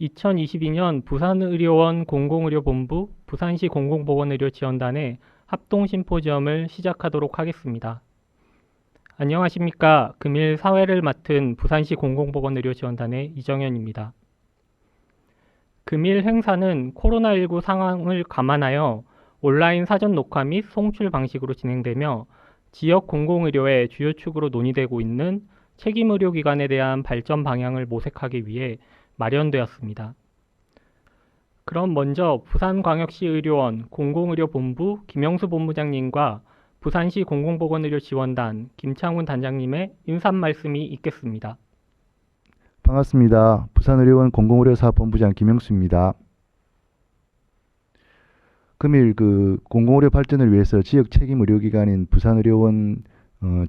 2022년 부산의료원 공공의료본부 부산시 공공보건의료지원단의 합동심포지엄을 시작하도록 하겠습니다. 안녕하십니까. 금일 사회를 맡은 부산시 공공보건의료지원단의 이정현입니다. 금일 행사는 코로나19 상황을 감안하여 온라인 사전 녹화 및 송출 방식으로 진행되며 지역 공공의료의 주요 축으로 논의되고 있는 책임의료기관에 대한 발전 방향을 모색하기 위해 마련되었습니다. 그럼 먼저 부산광역시 의료원 공공의료본부 김영수 본부장님과 부산시 공공보건의료지원단 김창훈 단장님의 인사 말씀이 있겠습니다. 반갑습니다. 부산의료원 공공의료사업본부장 김영수입니다. 금일 공공의료 발전을 위해서 지역 책임 의료기관인 부산의료원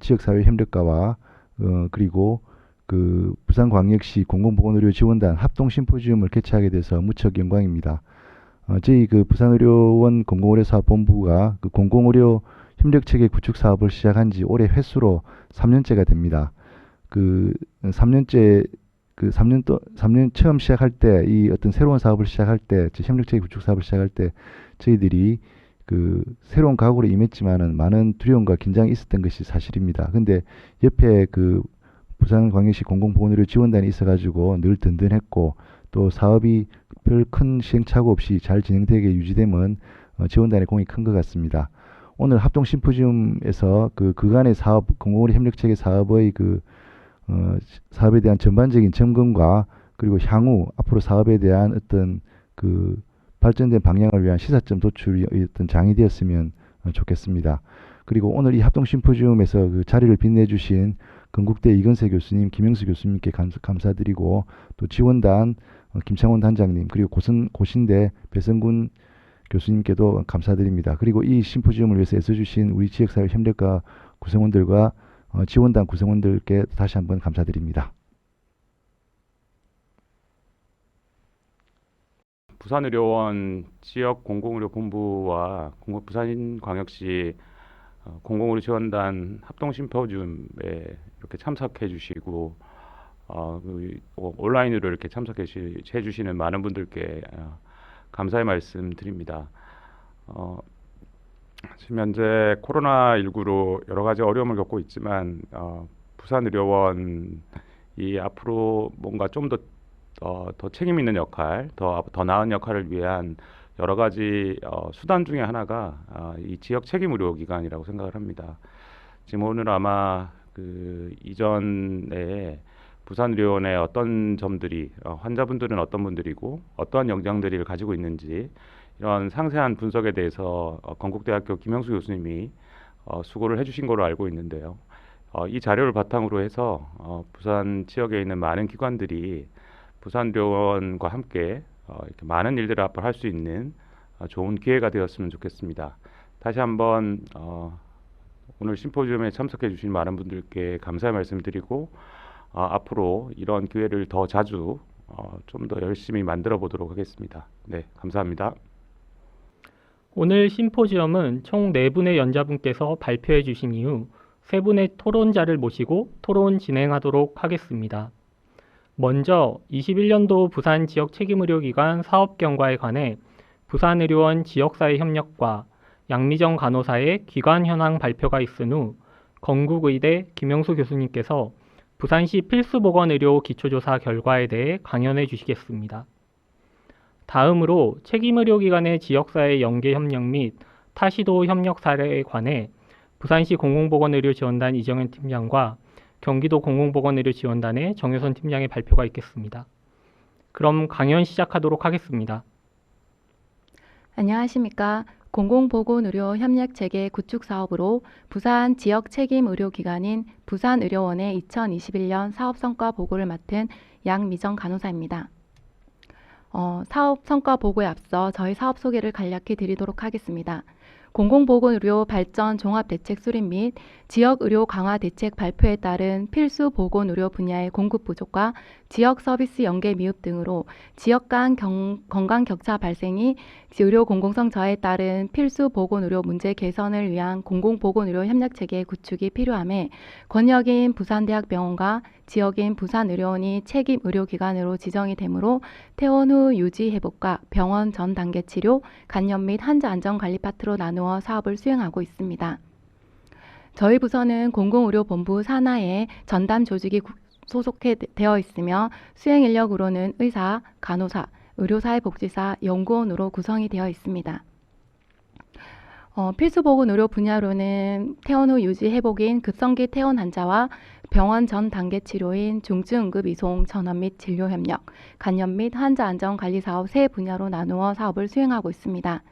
지역사회협력과와 그리고 부산광역시 공공보건의료지원단 합동심포지엄을 개최하게 돼서 무척 영광입니다. 저희 부산의료원 공공의료사업본부가 공공의료 협력체계 구축 사업을 시작한 지 올해 횟수로 3년째가 됩니다. 3년 처음 시작할 때 이 어떤 새로운 사업을 시작할 때, 협력체계 구축 사업을 시작할 때 저희들이 새로운 각오로 임했지만은 많은 두려움과 긴장이 있었던 것이 사실입니다. 근데 옆에 부산광역시 공공보건의료 지원단이 있어가지고 늘 든든했고, 또 사업이 별 큰 시행착오 없이 잘 진행되게 유지되면 지원단의 공이 큰 것 같습니다. 오늘 합동 심포지엄에서 그간의 사업, 공공의료 협력체계 사업의 사업에 대한 전반적인 점검과 그리고 향후 앞으로 사업에 대한 어떤 발전된 방향을 위한 시사점 도출이 어떤 장이 되었으면 좋겠습니다. 그리고 오늘 이 합동 심포지엄에서 자리를 빛내주신 건국대 이건세 교수님, 김영수 교수님께 감사드리고, 또 지원단 김창훈 단장님, 그리고 고신대 배성군 교수님께도 감사드립니다. 그리고 이 심포지엄을 위해서 애써주신 우리 지역사회 협력과 구성원들과 지원단 구성원들께 다시 한번 감사드립니다. 부산의료원 지역 공공의료본부와 부산광역시 공공의료지원단 합동심포지엄에 이렇게 참석해 주시고 온라인으로 이렇게 참석해 주시는 많은 분들께 감사의 말씀 드립니다. 지금 현재 코로나19로 여러 가지 어려움을 겪고 있지만 부산의료원이 앞으로 뭔가 좀 더 책임 있는 역할, 더 나은 역할을 위한 여러 가지 수단 중에 하나가 이 지역 책임 의료기관이라고 생각을 합니다. 지금 오늘 아마 이전에 부산의료원의 어떤 점들이 환자분들은 어떤 분들이고 어떠한 영장들을 가지고 있는지 이런 상세한 분석에 대해서 건국대학교 김영수 교수님이 수고를 해주신 걸로 알고 있는데요. 이 자료를 바탕으로 해서 부산 지역에 있는 많은 기관들이 부산의료원과 함께 이렇게 많은 일들을 앞으로 할 수 있는 좋은 기회가 되었으면 좋겠습니다. 다시 한번 오늘 심포지엄에 참석해 주신 많은 분들께 감사의 말씀을 드리고 앞으로 이런 기회를 더 자주 좀 더 열심히 만들어 보도록 하겠습니다. 네, 감사합니다. 오늘 심포지엄은 총 4분의 연자분께서 발표해 주신 이후 3분의 토론자를 모시고 토론 진행하도록 하겠습니다. 먼저 21년도 부산 지역 책임의료기관 사업 경과에 관해 부산의료원 지역사회협력과 양미정 간호사의 기관 현황 발표가 있은 후 건국의대 김영수 교수님께서 부산시 필수보건의료 기초조사 결과에 대해 강연해 주시겠습니다. 다음으로 책임의료기관의 지역사회 연계협력 및 타시도 협력 사례에 관해 부산시 공공보건의료지원단 이정현 팀장과 경기도 공공보건의료지원단의 정효선 팀장의 발표가 있겠습니다. 그럼 강연 시작하도록 하겠습니다. 안녕하십니까. 공공보건의료 협력체계 구축 사업으로 부산 지역 책임 의료기관인 부산의료원의 2021년 사업성과 보고를 맡은 양미정 간호사입니다. 사업 성과 보고에 앞서 저희 사업 소개를 간략히 드리도록 하겠습니다. 공공보건의료 발전 종합대책 수립 및 지역의료 강화 대책 발표에 따른 필수 보건의료 분야의 공급 부족과 지역 서비스 연계 미흡 등으로 지역 간 건강 격차 발생이 의료 공공성 저하에 따른 필수 보건의료 문제 개선을 위한 공공보건의료 협력체계 구축이 필요함에 권역인 부산대학병원과 지역인 부산의료원이 책임 의료기관으로 지정이 되므로 퇴원 후 유지 회복과 병원 전 단계 치료, 간염 및 환자 안전관리 파트로 나누어 사업을 수행하고 있습니다. 저희 부서는 공공의료본부 산하에 전담 조직이 소속되어 있으며 수행 인력으로는 의사, 간호사, 의료사회복지사, 연구원으로 구성이 되어 있습니다. 필수보건의료 분야로는 퇴원 후 유지 회복인 급성기 퇴원 환자와 병원 전 단계 치료인 중증응급 이송 전원 및 진료 협력, 간염 및 환자 안전 관리 사업 세 분야로 나누어 사업을 수행하고 있습니다.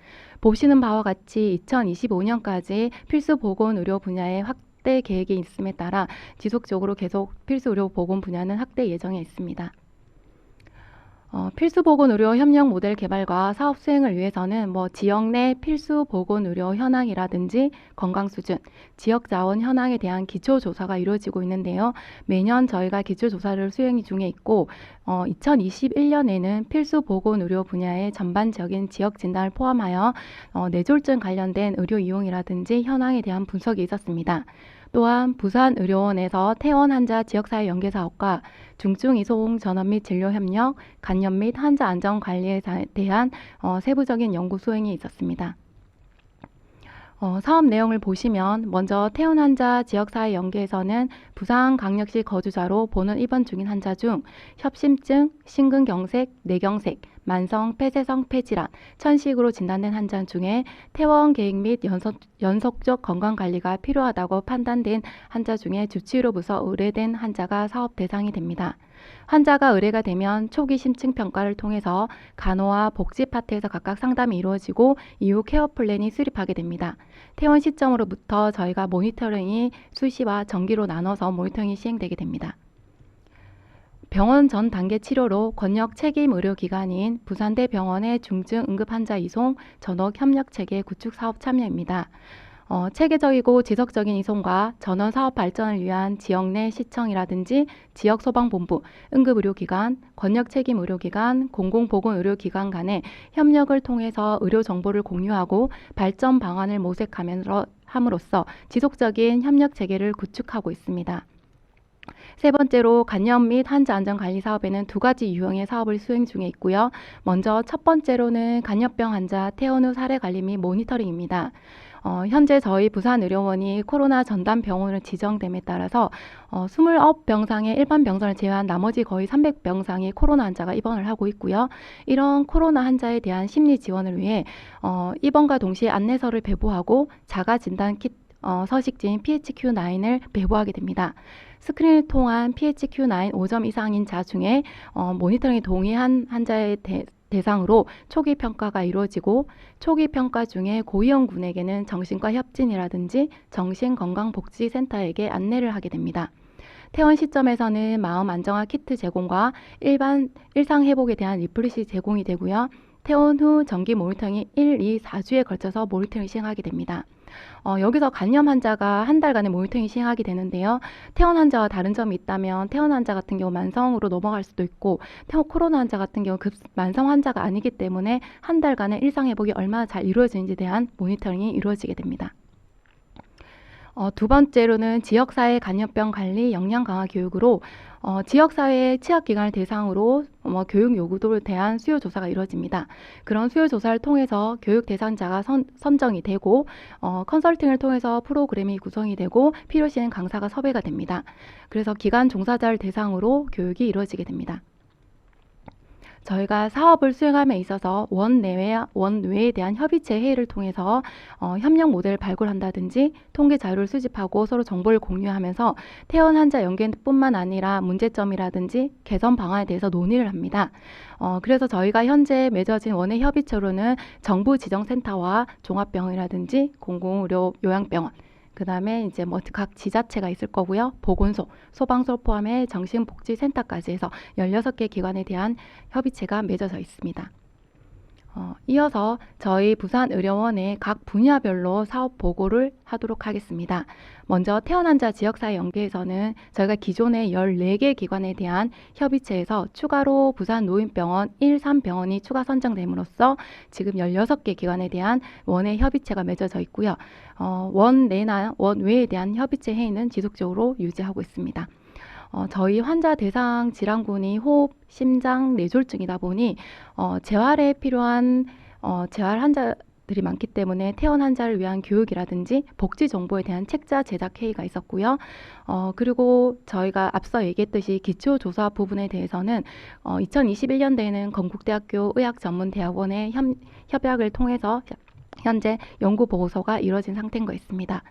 보시는 바와 같이 2025년까지 필수보건의료 분야의 확대 계획이 있음에 따라 지속적으로 계속 필수의료 보건 분야는 확대 예정에 있습니다. 필수보건의료 협력 모델 개발과 사업 수행을 위해서는 지역 내 필수보건의료 현황이라든지 건강수준, 지역자원 현황에 대한 기초조사가 이루어지고 있는데요. 매년 저희가 기초조사를 수행 중에 있고 2021년에는 필수보건의료 분야의 전반적인 지역진단을 포함하여 뇌졸중 관련된 의료 이용이라든지 현황에 대한 분석이 있었습니다. 또한 부산의료원에서 퇴원 환자 지역사회 연계사업과 중증이송 전원 및 진료 협력, 간염 및 환자 안전 관리에 대한 세부적인 연구 수행이 있었습니다. 사업 내용을 보시면 먼저 퇴원 환자 지역사회 연계에서는 부산광역시 거주자로 본원 입원 중인 환자 중 협심증, 심근경색, 뇌경색, 만성 폐쇄성 폐질환, 천식으로 진단된 환자 중에 퇴원 계획 및 연속적 건강관리가 필요하다고 판단된 환자 중에 주치의로부터 의뢰된 환자가 사업 대상이 됩니다. 환자가 의뢰가 되면 초기 심층 평가를 통해서 간호와 복지 파트에서 각각 상담이 이루어지고 이후 케어 플랜이 수립하게 됩니다. 퇴원 시점으로부터 저희가 모니터링이 수시와 정기로 나눠서 모니터링이 시행되게 됩니다. 병원 전 단계 치료로 권역 책임 의료기관인 부산대병원의 중증 응급 환자 이송 전원 협력체계 구축 사업 참여입니다. 체계적이고 지속적인 이송과 전원 사업 발전을 위한 지역 내 시청이라든지 지역 소방본부, 응급의료기관, 권역 책임 의료기관, 공공보건의료기관 간의 협력을 통해서 의료 정보를 공유하고 발전 방안을 모색함으로써 지속적인 협력 체계를 구축하고 있습니다. 세 번째로 간염 및 환자 안전관리 사업에는 두 가지 유형의 사업을 수행 중에 있고요. 먼저 첫 번째로는 간염병 환자 퇴원 후 사례 관리 및 모니터링입니다. 현재 저희 부산의료원이 코로나 전담 병원으로 지정됨에 따라서 29병상의 일반 병상을 제외한 나머지 거의 300병상의 코로나 환자가 입원을 하고 있고요. 이런 코로나 환자에 대한 심리 지원을 위해 입원과 동시에 안내서를 배부하고 자가 진단 킷 서식지인 PHQ-9을 배부하게 됩니다. 스크린을 통한 PHQ-9 5점 이상인 자 중에 모니터링에 동의한 환자의 대상으로 초기 평가가 이루어지고 초기 평가 중에 고위험군에게는 정신과 협진이라든지 정신건강복지센터에게 안내를 하게 됩니다. 퇴원 시점에서는 마음 안정화 키트 제공과 일상 회복에 대한 리플릿이 제공이 되고요. 퇴원 후 정기 모니터링이 1, 2, 4주에 걸쳐서 모니터링을 시행하게 됩니다. 여기서 간염 환자가 한 달간의 모니터링이 시행하게 되는데요. 퇴원 환자와 다른 점이 있다면 퇴원 환자 같은 경우 만성으로 넘어갈 수도 있고 코로나 환자 같은 경우 만성 환자가 아니기 때문에 한 달간의 일상 회복이 얼마나 잘 이루어지는지에 대한 모니터링이 이루어지게 됩니다. 두 번째로는 지역사회 간염병 관리 역량 강화 교육으로 지역사회 취약기관을 대상으로 교육 요구도에 대한 수요 조사가 이루어집니다. 그런 수요 조사를 통해서 교육 대상자가 선정이 되고 컨설팅을 통해서 프로그램이 구성이 되고 필요시에는 강사가 섭외가 됩니다. 그래서 기관 종사자를 대상으로 교육이 이루어지게 됩니다. 저희가 사업을 수행함에 있어서 원외에 대한 협의체 회의를 통해서 협력 모델을 발굴한다든지 통계 자료를 수집하고 서로 정보를 공유하면서 퇴원 환자 연계뿐만 아니라 문제점이라든지 개선 방안에 대해서 논의를 합니다. 그래서 저희가 현재 맺어진 원외 협의체로는 정부 지정센터와 종합병원이라든지 공공의료 요양병원, 그 다음에 이제 각 지자체가 있을 거고요. 보건소, 소방서 포함해 정신복지센터까지 해서 16개 기관에 대한 협의체가 맺어져 있습니다. 이어서 저희 부산의료원의 각 분야별로 사업 보고를 하도록 하겠습니다. 먼저 태어난자 지역사회 연계에서는 저희가 기존의 14개 기관에 대한 협의체에서 추가로 부산노인병원 1, 3병원이 추가 선정됨으로써 지금 16개 기관에 대한 원외 협의체가 맺어져 있고요. 원내나 원외에 대한 협의체 회의는 지속적으로 유지하고 있습니다. 저희 환자 대상 질환군이 호흡, 심장, 뇌졸중이다 보니 재활에 필요한 재활 환자들이 많기 때문에 퇴원 환자를 위한 교육이라든지 복지 정보에 대한 책자 제작 회의가 있었고요. 그리고 저희가 앞서 얘기했듯이 기초조사 부분에 대해서는 2021년도에는 건국대학교 의학전문대학원의 협약을 통해서 현재 연구 보고서가 이루어진 상태인 것 있습니다.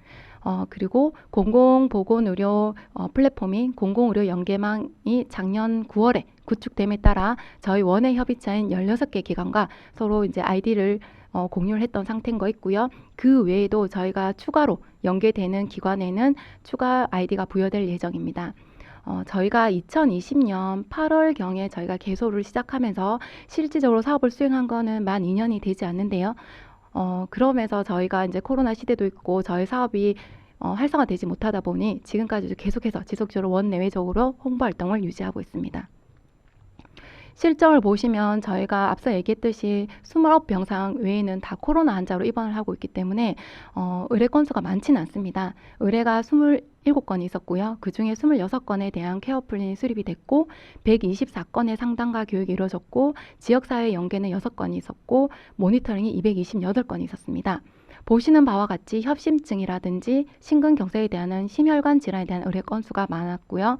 그리고 공공보건의료 플랫폼인 공공의료 연계망이 작년 9월에 구축됨에 따라 저희 원외 협의체인 16개 기관과 서로 이제 아이디를 공유를 했던 상태인 거 있고요. 그 외에도 저희가 추가로 연계되는 기관에는 추가 아이디가 부여될 예정입니다. 저희가 2020년 8월경에 저희가 개소를 시작하면서 실질적으로 사업을 수행한 거는 만 2년이 되지 않는데요. 그러면서 저희가 이제 코로나 시대도 있고 저희 사업이 활성화되지 못하다 보니 지금까지 계속해서 지속적으로 원내외적으로 홍보 활동을 유지하고 있습니다. 실적을 보시면 저희가 앞서 얘기했듯이 29병상 외에는 다 코로나 환자로 입원을 하고 있기 때문에 의뢰 건수가 많지는 않습니다. 의뢰가 27건이 있었고요. 그중에 26건에 대한 케어 플랜이 수립이 됐고 124건의 상담과 교육이 이루어졌고 지역사회 연계는 6건이 있었고 모니터링이 228건이 있었습니다. 보시는 바와 같이 협심증이라든지 심근경색에 대한 심혈관 질환에 대한 의뢰 건수가 많았고요.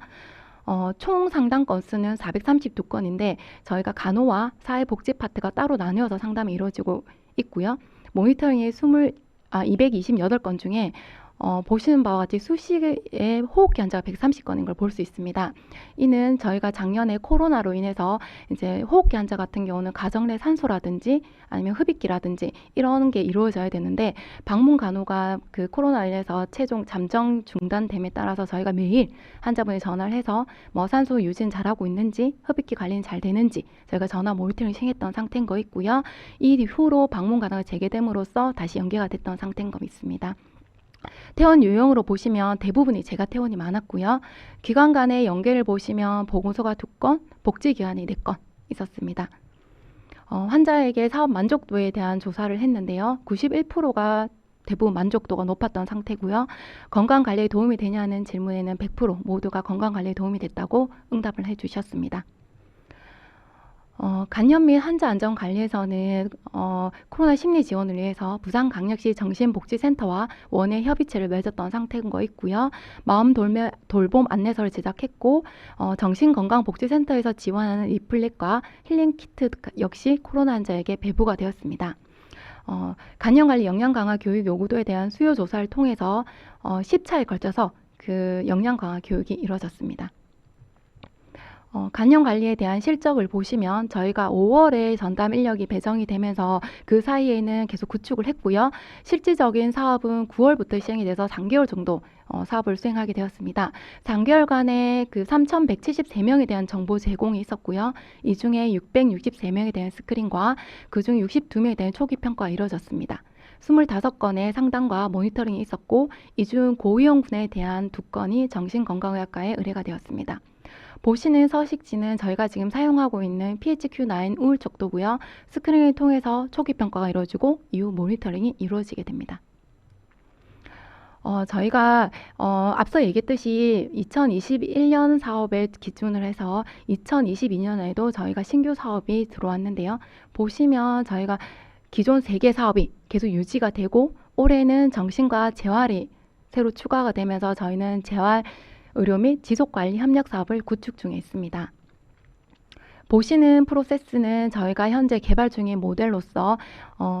총 상담 건수는 432건인데 저희가 간호와 사회복지 파트가 따로 나누어서 상담이 이루어지고 있고요. 모니터링이 228건 중에 보시는 바와 같이 수시에 호흡기 환자가 130건인 걸 볼 수 있습니다. 이는 저희가 작년에 코로나로 인해서 이제 호흡기 환자 같은 경우는 가정 내 산소라든지 아니면 흡입기라든지 이런 게 이루어져야 되는데 방문 간호가 그 코로나로 인해서 최종 잠정 중단됨에 따라서 저희가 매일 환자분이 전화를 해서 뭐 산소 유지는 잘하고 있는지 흡입기 관리는 잘 되는지 저희가 전화 모니터링 시행했던 상태인 거 있고요. 이후로 방문 간호가 재개됨으로써 다시 연계가 됐던 상태인 거 있습니다. 퇴원 유형으로 보시면 대부분이 재가 퇴원이 많았고요. 기관 간의 연계를 보시면 보건소가 2건, 복지기관이 4건 있었습니다. 환자에게 사업 만족도에 대한 조사를 했는데요. 91%가 대부분 만족도가 높았던 상태고요. 건강관리에 도움이 되냐는 질문에는 100% 모두가 건강관리에 도움이 됐다고 응답을 해주셨습니다. 간염 및 환자 안전 관리에서는 코로나 심리 지원을 위해서 부산광역시 정신복지센터와 원외 협의체를 맺었던 상태인 거 있고요. 마음 돌봄 안내서를 제작했고 정신건강복지센터에서 지원하는 리플렛과 힐링 키트 역시 코로나 환자에게 배부가 되었습니다. 간염관리 역량 강화 교육 요구도에 대한 수요 조사를 통해서 10차에 걸쳐서 그 역량 강화 교육이 이루어졌습니다. 간염 관리에 대한 실적을 보시면 저희가 5월에 전담 인력이 배정이 되면서 그 사이에는 계속 구축을 했고요. 실질적인 사업은 9월부터 시행이 돼서 3개월 정도 사업을 수행하게 되었습니다. 3개월간에 그 3,173명에 대한 정보 제공이 있었고요. 이 중에 663명에 대한 스크린과 그중 62명에 대한 초기 평가가 이루어졌습니다. 25건의 상담과 모니터링이 있었고 이 중 고위험군에 대한 2건이 정신건강의학과에 의뢰가 되었습니다. 보시는 서식지는 저희가 지금 사용하고 있는 PHQ-9 우울 척도고요. 스크린을 통해서 초기 평가가 이루어지고 이후 모니터링이 이루어지게 됩니다. 저희가 앞서 얘기했듯이 2021년 사업에 기준을 해서 2022년에도 저희가 신규 사업이 들어왔는데요. 보시면 저희가 기존 3개 사업이 계속 유지가 되고 올해는 정신과 재활이 새로 추가가 되면서 저희는 재활 의료 및 지속관리 협력 사업을 구축 중에 있습니다. 보시는 프로세스는 저희가 현재 개발 중인 모델로서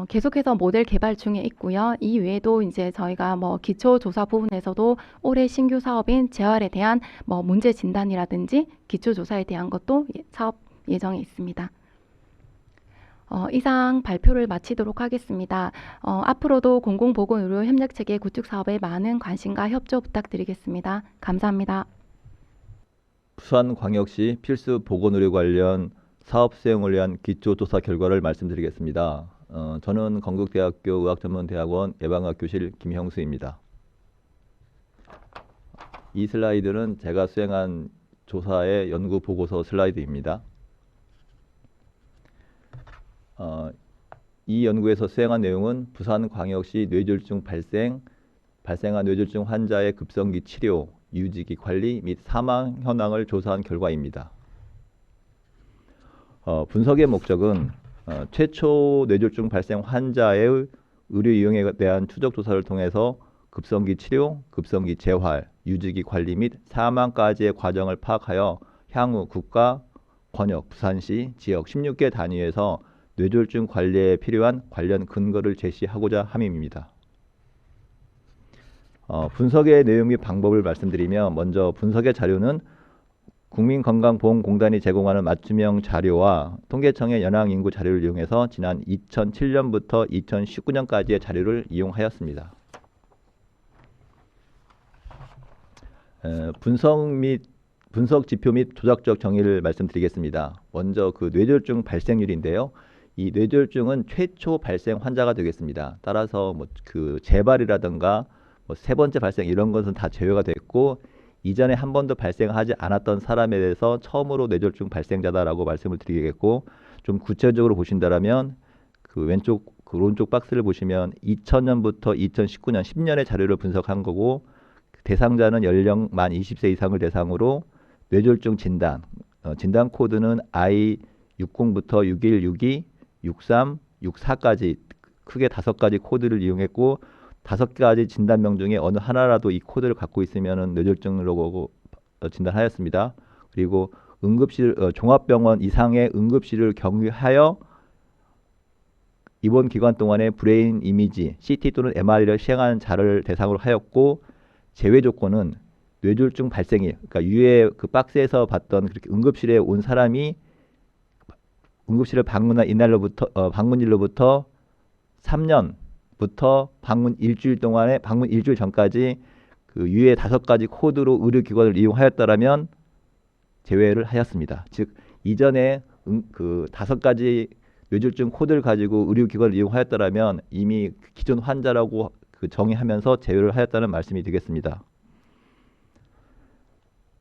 계속해서 모델 개발 중에 있고요. 이 외에도 이제 저희가 뭐 기초 조사 부분에서도 올해 신규 사업인 재활에 대한 뭐 문제 진단이라든지 기초 조사에 대한 것도 사업 예정에 있습니다. 이상 발표를 마치도록 하겠습니다. 앞으로도 공공보건의료 협력체계 구축 사업에 많은 관심과 협조 부탁드리겠습니다. 감사합니다. 부산광역시 필수 보건의료 관련 사업 수행을 위한 기초조사 결과를 말씀드리겠습니다. 저는 건국대학교 의학전문대학원 예방의학교실 김형수입니다. 이 슬라이드는 제가 수행한 조사의 연구 보고서 슬라이드입니다. 이 연구에서 수행한 내용은 부산광역시 뇌졸중 발생한 뇌졸중 환자의 급성기 치료, 유지기 관리 및 사망 현황을 조사한 결과입니다. 분석의 목적은 최초 뇌졸중 발생 환자의 의료 이용에 대한 추적 조사를 통해서 급성기 치료, 급성기 재활, 유지기 관리 및 사망까지의 과정을 파악하여 향후 국가, 권역, 부산시, 지역 16개 단위에서 뇌졸중 관리에 필요한 관련 근거를 제시하고자 함입니다. 분석의 내용 및 방법을 말씀드리면, 먼저 분석의 자료는 국민건강보험공단이 제공하는 맞춤형 자료와 통계청의 연항인구 자료를 이용해서 지난 2007년부터 2019년까지의 자료를 이용하였습니다. 분석 지표 및 조작적 정의를 말씀드리겠습니다. 먼저 그 뇌졸중 발생률인데요. 이 뇌졸중은 최초 발생 환자가 되겠습니다. 따라서 그 재발이라든가 세 번째 발생 이런 것은 다 제외가 됐고, 이전에 한 번도 발생하지 않았던 사람에 대해서 처음으로 뇌졸중 발생자다라고 말씀을 드리겠고, 좀 구체적으로 보신다면 그 오른쪽 박스를 보시면 2000년부터 2019년 10년의 자료를 분석한 거고, 대상자는 연령 만 20세 이상을 대상으로 뇌졸중 진단 코드는 I60부터 61, 62, 63, 64까지 크게 5가지 코드를 이용했고, 5가지 진단명 중에 어느 하나라도 이 코드를 갖고 있으면 뇌졸중으로 진단하였습니다. 그리고 종합병원 이상의 응급실을 경유하여 입원 기간 동안에 브레인 이미지, CT 또는 MRI를 시행하는 자를 대상으로 하였고, 제외 조건은 뇌졸중 발생일, 그러니까 위에 그 박스에서 봤던 그렇게 응급실에 온 사람이 응급실을 방문한 방문일로부터 3년부터 방문 일주일 전까지 그 위에 5가지 코드로 의료기관을 이용하였다라면 제외를 하였습니다. 즉 이전에 그 5가지 뇌졸중 코드를 가지고 의료기관을 이용하였다라면 이미 기존 환자라고 정의하면서 제외를 하였다는 말씀이 되겠습니다.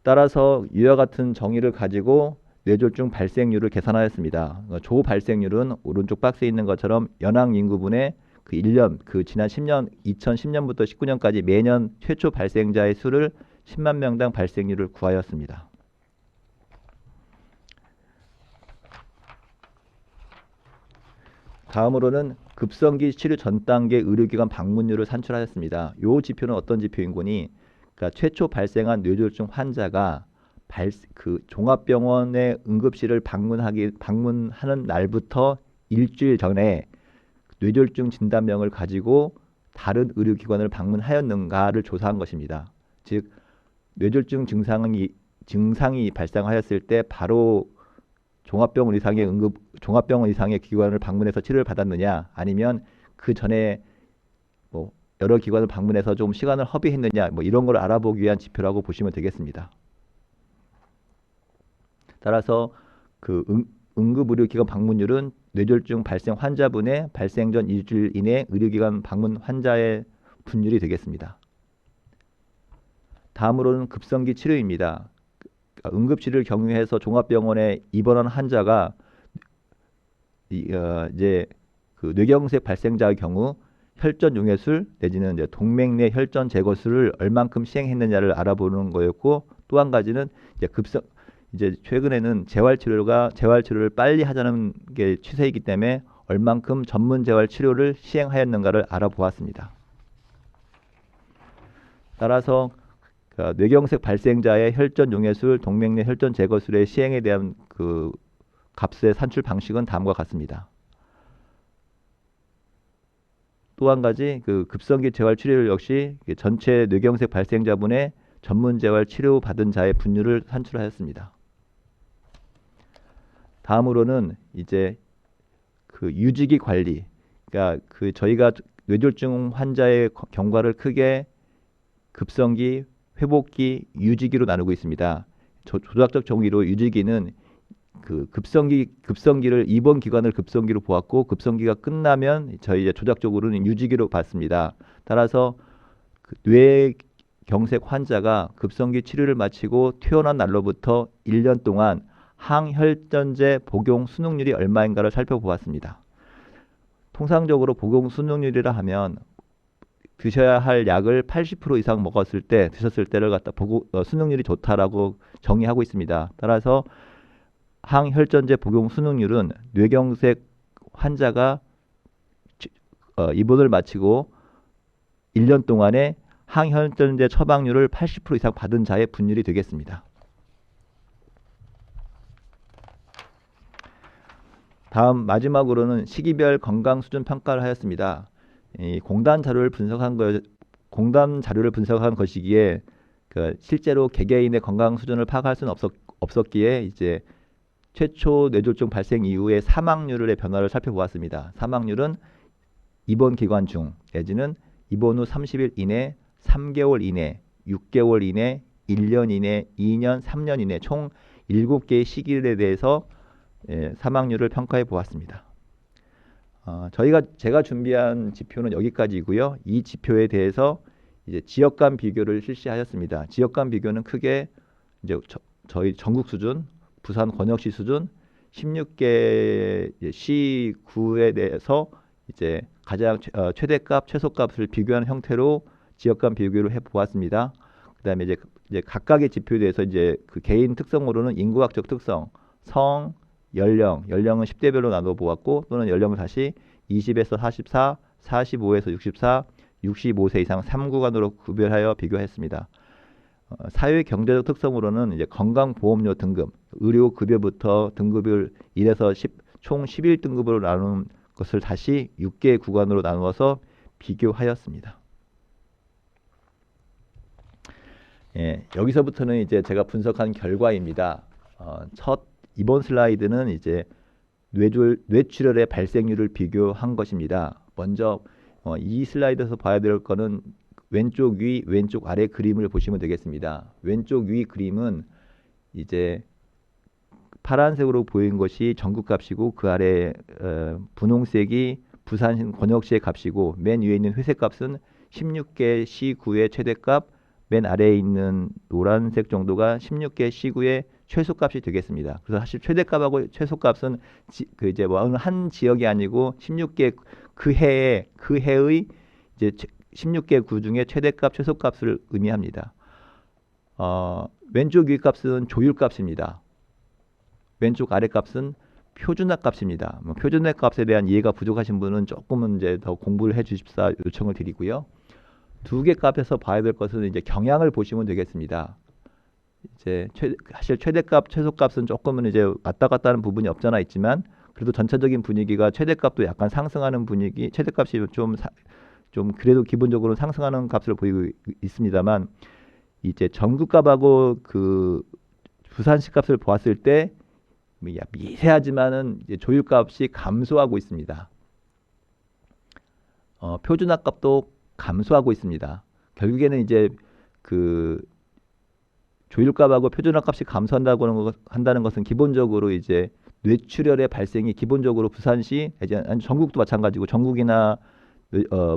따라서 이와 같은 정의를 가지고 뇌졸중 발생률을 계산하였습니다. 조 발생률은 오른쪽 박스에 있는 것처럼 연항 인구분의 그 1년, 지난 2010년부터 19년까지 매년 최초 발생자의 수를 10만 명당 발생률을 구하였습니다. 다음으로는 급성기 치료 전 단계 의료기관 방문율을 산출하였습니다. 이 지표는 어떤 지표인 거니? 그러니까 최초 발생한 뇌졸중 환자가 종합병원의 응급실을 방문하는 날부터 일주일 전에 뇌졸중 진단명을 가지고 다른 의료기관을 방문하였는가를 조사한 것입니다. 즉 뇌졸중 증상이 발생하였을 때 바로 종합병원 이상의 기관을 방문해서 치료를 받았느냐, 아니면 그 전에 여러 기관을 방문해서 좀 시간을 허비했느냐, 이런 걸 알아보기 위한 지표라고 보시면 되겠습니다. 따라서 그 응급의료기관 방문율은 뇌졸중 발생 환자분의 발생 전 일주일 이내 의료기관 방문 환자의 분율이 되겠습니다. 다음으로는 급성기 치료입니다. 응급실을 경유해서 종합병원에 입원한 환자가 이제 그 뇌경색 발생자의 경우 혈전 용해술 내지는 이제 동맥내 혈전 제거술을 얼만큼 시행했느냐를 알아보는 거였고, 또 한 가지는 이제 최근에는 재활 치료를 빨리 하자는 게 추세이기 때문에 얼만큼 전문 재활 치료를 시행하였는가를 알아보았습니다. 따라서 뇌경색 발생자의 혈전 용해술, 동맥내 혈전 제거술의 시행에 대한 그 값의 산출 방식은 다음과 같습니다. 또 한 가지 그 급성기 재활 치료율 역시 전체 뇌경색 발생자분의 전문 재활 치료 받은 자의 분율을 산출하였습니다. 다음으로는 이제 그 유지기 관리, 그러니까 저희가 뇌졸중 환자의 경과를 크게 급성기, 회복기, 유지기로 나누고 있습니다. 조작적 정의로 유지기는 그 급성기를 입원 기간을 급성기로 보았고 급성기가 끝나면 저희 이제 조작적으로는 유지기로 봤습니다. 따라서 그 뇌경색 환자가 급성기 치료를 마치고 퇴원한 날로부터 1년 동안 항혈전제 복용 순응률이 얼마인가를 살펴보았습니다. 통상적으로 복용 순응률이라 하면 드셔야 할 약을 80% 이상 드셨을 때를 갖다 순응률이 좋다라고 정의하고 있습니다. 따라서 항혈전제 복용 순응률은 뇌경색 환자가 입원을 마치고 1년 동안에 항혈전제 처방률을 80% 이상 받은 자의 분율이 되겠습니다. 다음 마지막으로는 시기별 건강 수준 평가를 하였습니다. 이 공단 자료를 분석한 것이기에 실제로 개개인의 건강 수준을 파악할 수는 없었기에 이제 최초 뇌졸중 발생 이후의 사망률의 변화를 살펴보았습니다. 사망률은 입원 기간 중 내지는 입원 후 30일 이내, 3개월 이내, 6개월 이내, 1년 이내, 2년, 3년 이내 총 7개의 시기에 대해서 사망률을 평가해 보았습니다. 제가 준비한 지표는 여기까지이고요. 이 지표에 대해서 이제 지역 간 비교를 실시하였습니다. 지역 간 비교는 크게 이제 저희 전국 수준, 부산 권역시 수준 16개 시구에 대해서 이제 가장 최대값, 최소값을 비교하는 형태로 지역 간 비교를 해 보았습니다. 그다음에 이제 각각의 지표에 대해서 이제 그 개인 특성으로는 인구학적 특성, 성, 연령은 10대별로 나눠 보았고 또는 연령을 다시 20에서 44, 45에서 64, 65세 이상 3구간으로 구별하여 비교했습니다. 사회 경제적 특성으로는 이제 건강보험료 등급, 의료급여부터 등급을 1에서 10, 총 11등급으로 나눈 것을 다시 6개의 구간으로 나누어서 비교하였습니다. 여기서부터는 이제 제가 분석한 결과입니다. 이번 슬라이드는 이제 뇌출혈의 발생률을 비교한 것입니다. 먼저 이 슬라이드에서 봐야 될 거는 왼쪽 위, 왼쪽 아래 그림을 보시면 되겠습니다. 왼쪽 위 그림은 이제 파란색으로 보이는 것이 전국값이고 그 아래 분홍색이 부산 권역시의 값이고 맨 위에 있는 회색 값은 16개 시구의 최대값, 맨 아래에 있는 노란색 정도가 16개 시구의 최소값이 되겠습니다. 그래서 사실 최대값하고 최소값은 이제 한 지역이 아니고 16개 그 해의 이제 16개 구 중에 최대값, 최소값을 의미합니다. 왼쪽 위 값은 조율값입니다. 왼쪽 아래 값은 표준화 값입니다. 표준화 값에 대한 이해가 부족하신 분은 조금은 이제 더 공부를 해 주십사 요청을 드리고요. 두 개 값에서 봐야 될 것은 이제 경향을 보시면 되겠습니다. 이제 사실 최대값, 최소값은 조금은 이제 왔다 갔다 하는 부분이 없잖아 있지만 그래도 전체적인 분위기가 최대값도 약간 상승하는 분위기, 최대값이 좀 그래도 기본적으로 상승하는 값을 보이고 있습니다만 이제 전국값하고 그 부산시 값을 보았을 때 미세하지만은 이제 조율값이 감소하고 있습니다. 표준화 값도 감소하고 있습니다. 결국에는 이제 그 조율값하고 표준화 값이 감소한다고 한다는 것은 기본적으로 이제 뇌출혈의 발생이 기본적으로 부산시, 아니 전국도 마찬가지고 전국이나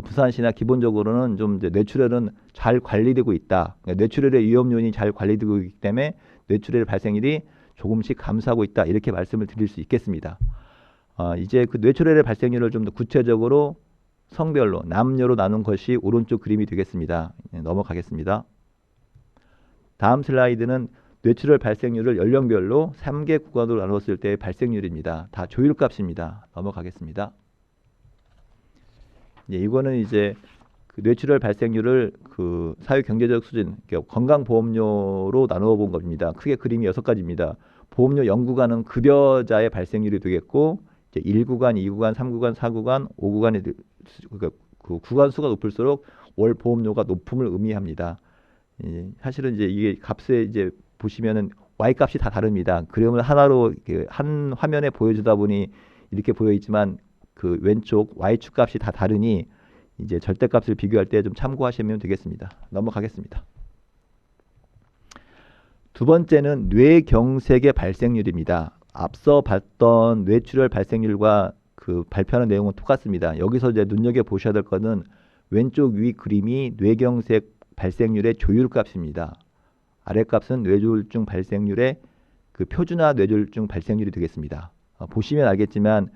부산시나 기본적으로는 좀 이제 뇌출혈은 잘 관리되고 있다. 그러니까 뇌출혈의 위험 요인이 잘 관리되고 있기 때문에 뇌출혈의 발생률이 조금씩 감소하고 있다. 이렇게 말씀을 드릴 수 있겠습니다. 이제 그 뇌출혈의 발생률을 좀 더 구체적으로 성별로, 남녀로 나눈 것이 오른쪽 그림이 되겠습니다. 넘어가겠습니다. 다음 슬라이드는 뇌출혈 발생률을 연령별로 3개 구간으로 나눴을 때의 발생률입니다. 다 조율값입니다. 넘어가겠습니다. 이거는 이제 그 뇌출혈 발생률을 그 사회경제적 수준, 건강보험료로 나누어 본 겁니다. 크게 그림이 6가지입니다. 보험료 0구간은 급여자의 발생률이 되겠고, 이제 1구간, 2구간, 3구간, 4구간, 5구간의 그 구간 수가 높을수록 월 보험료가 높음을 의미합니다. 사실은 이제 이게 값에 이제 보시면은 Y 값이 다 다릅니다. 그림을 하나로 한 화면에 보여주다 보니 이렇게 보여 있지만 그 왼쪽 Y축 값이 다 다르니 이제 절대값을 비교할 때 좀 참고하시면 되겠습니다. 넘어가겠습니다. 두 번째는 뇌경색의 발생률입니다. 앞서 봤던 뇌출혈 발생률과 그 발표하는 내용은 똑같습니다. 여기서 이제 눈여겨 보셔야 될 거는 왼쪽 위 그림이 뇌경색 발생률의 조율값입니다. 아랫값은 뇌졸중 발생률의 그 표준화 뇌졸중 발생률이 되겠습니다. 보시면 알겠지만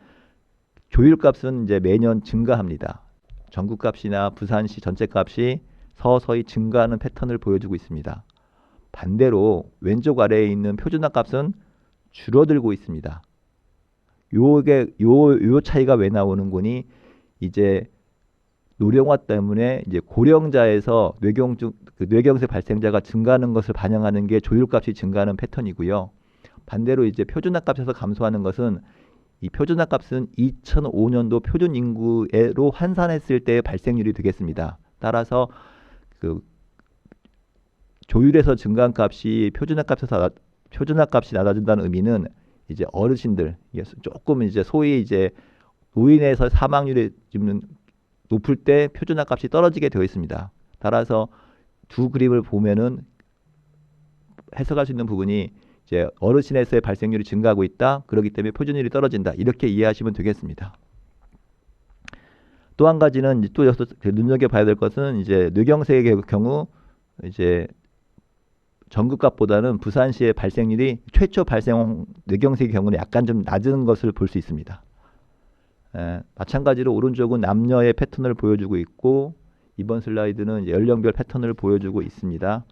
조율값은 이제 매년 증가합니다. 전국값이나 부산시 전체값이 서서히 증가하는 패턴을 보여주고 있습니다. 반대로 왼쪽 아래에 있는 표준화값은 줄어들고 있습니다. 요 차이가 왜 나오는 거니? 이제 노령화 때문에 이제 고령자에서 뇌경색 발생자가 증가하는 것을 반영하는 게 조율값이 증가하는 패턴이고요. 반대로 이제 표준화값에서 감소하는 것은 이 표준화값은 2005년도 표준 인구로 환산했을 때의 발생률이 되겠습니다. 따라서 그 조율에서 증가한 값이 표준화값이 낮아진다는 의미는 이제 어르신들, 조금 이제 소위 이제 노인에서 사망률이 좀 높을 때 표준화값이 떨어지게 되어 있습니다. 따라서 두 그림을 보면은 해석할 수 있는 부분이 이제 어르신에서의 발생률이 증가하고 있다. 그렇기 때문에 표준율이 떨어진다. 이렇게 이해하시면 되겠습니다. 또 한 가지는 또 여기서 눈여겨봐야 될 것은 이제 뇌경색의 경우 이제 전국값보다는 부산시의 발생률이 최초 발생 뇌경색의 경우는 약간 좀 낮은 것을 볼 수 있습니다. 마찬가지로 오른쪽은 남녀의 패턴을 보여주고 있고 이번 슬라이드는 연령별 패턴을 보여주고 있습니다.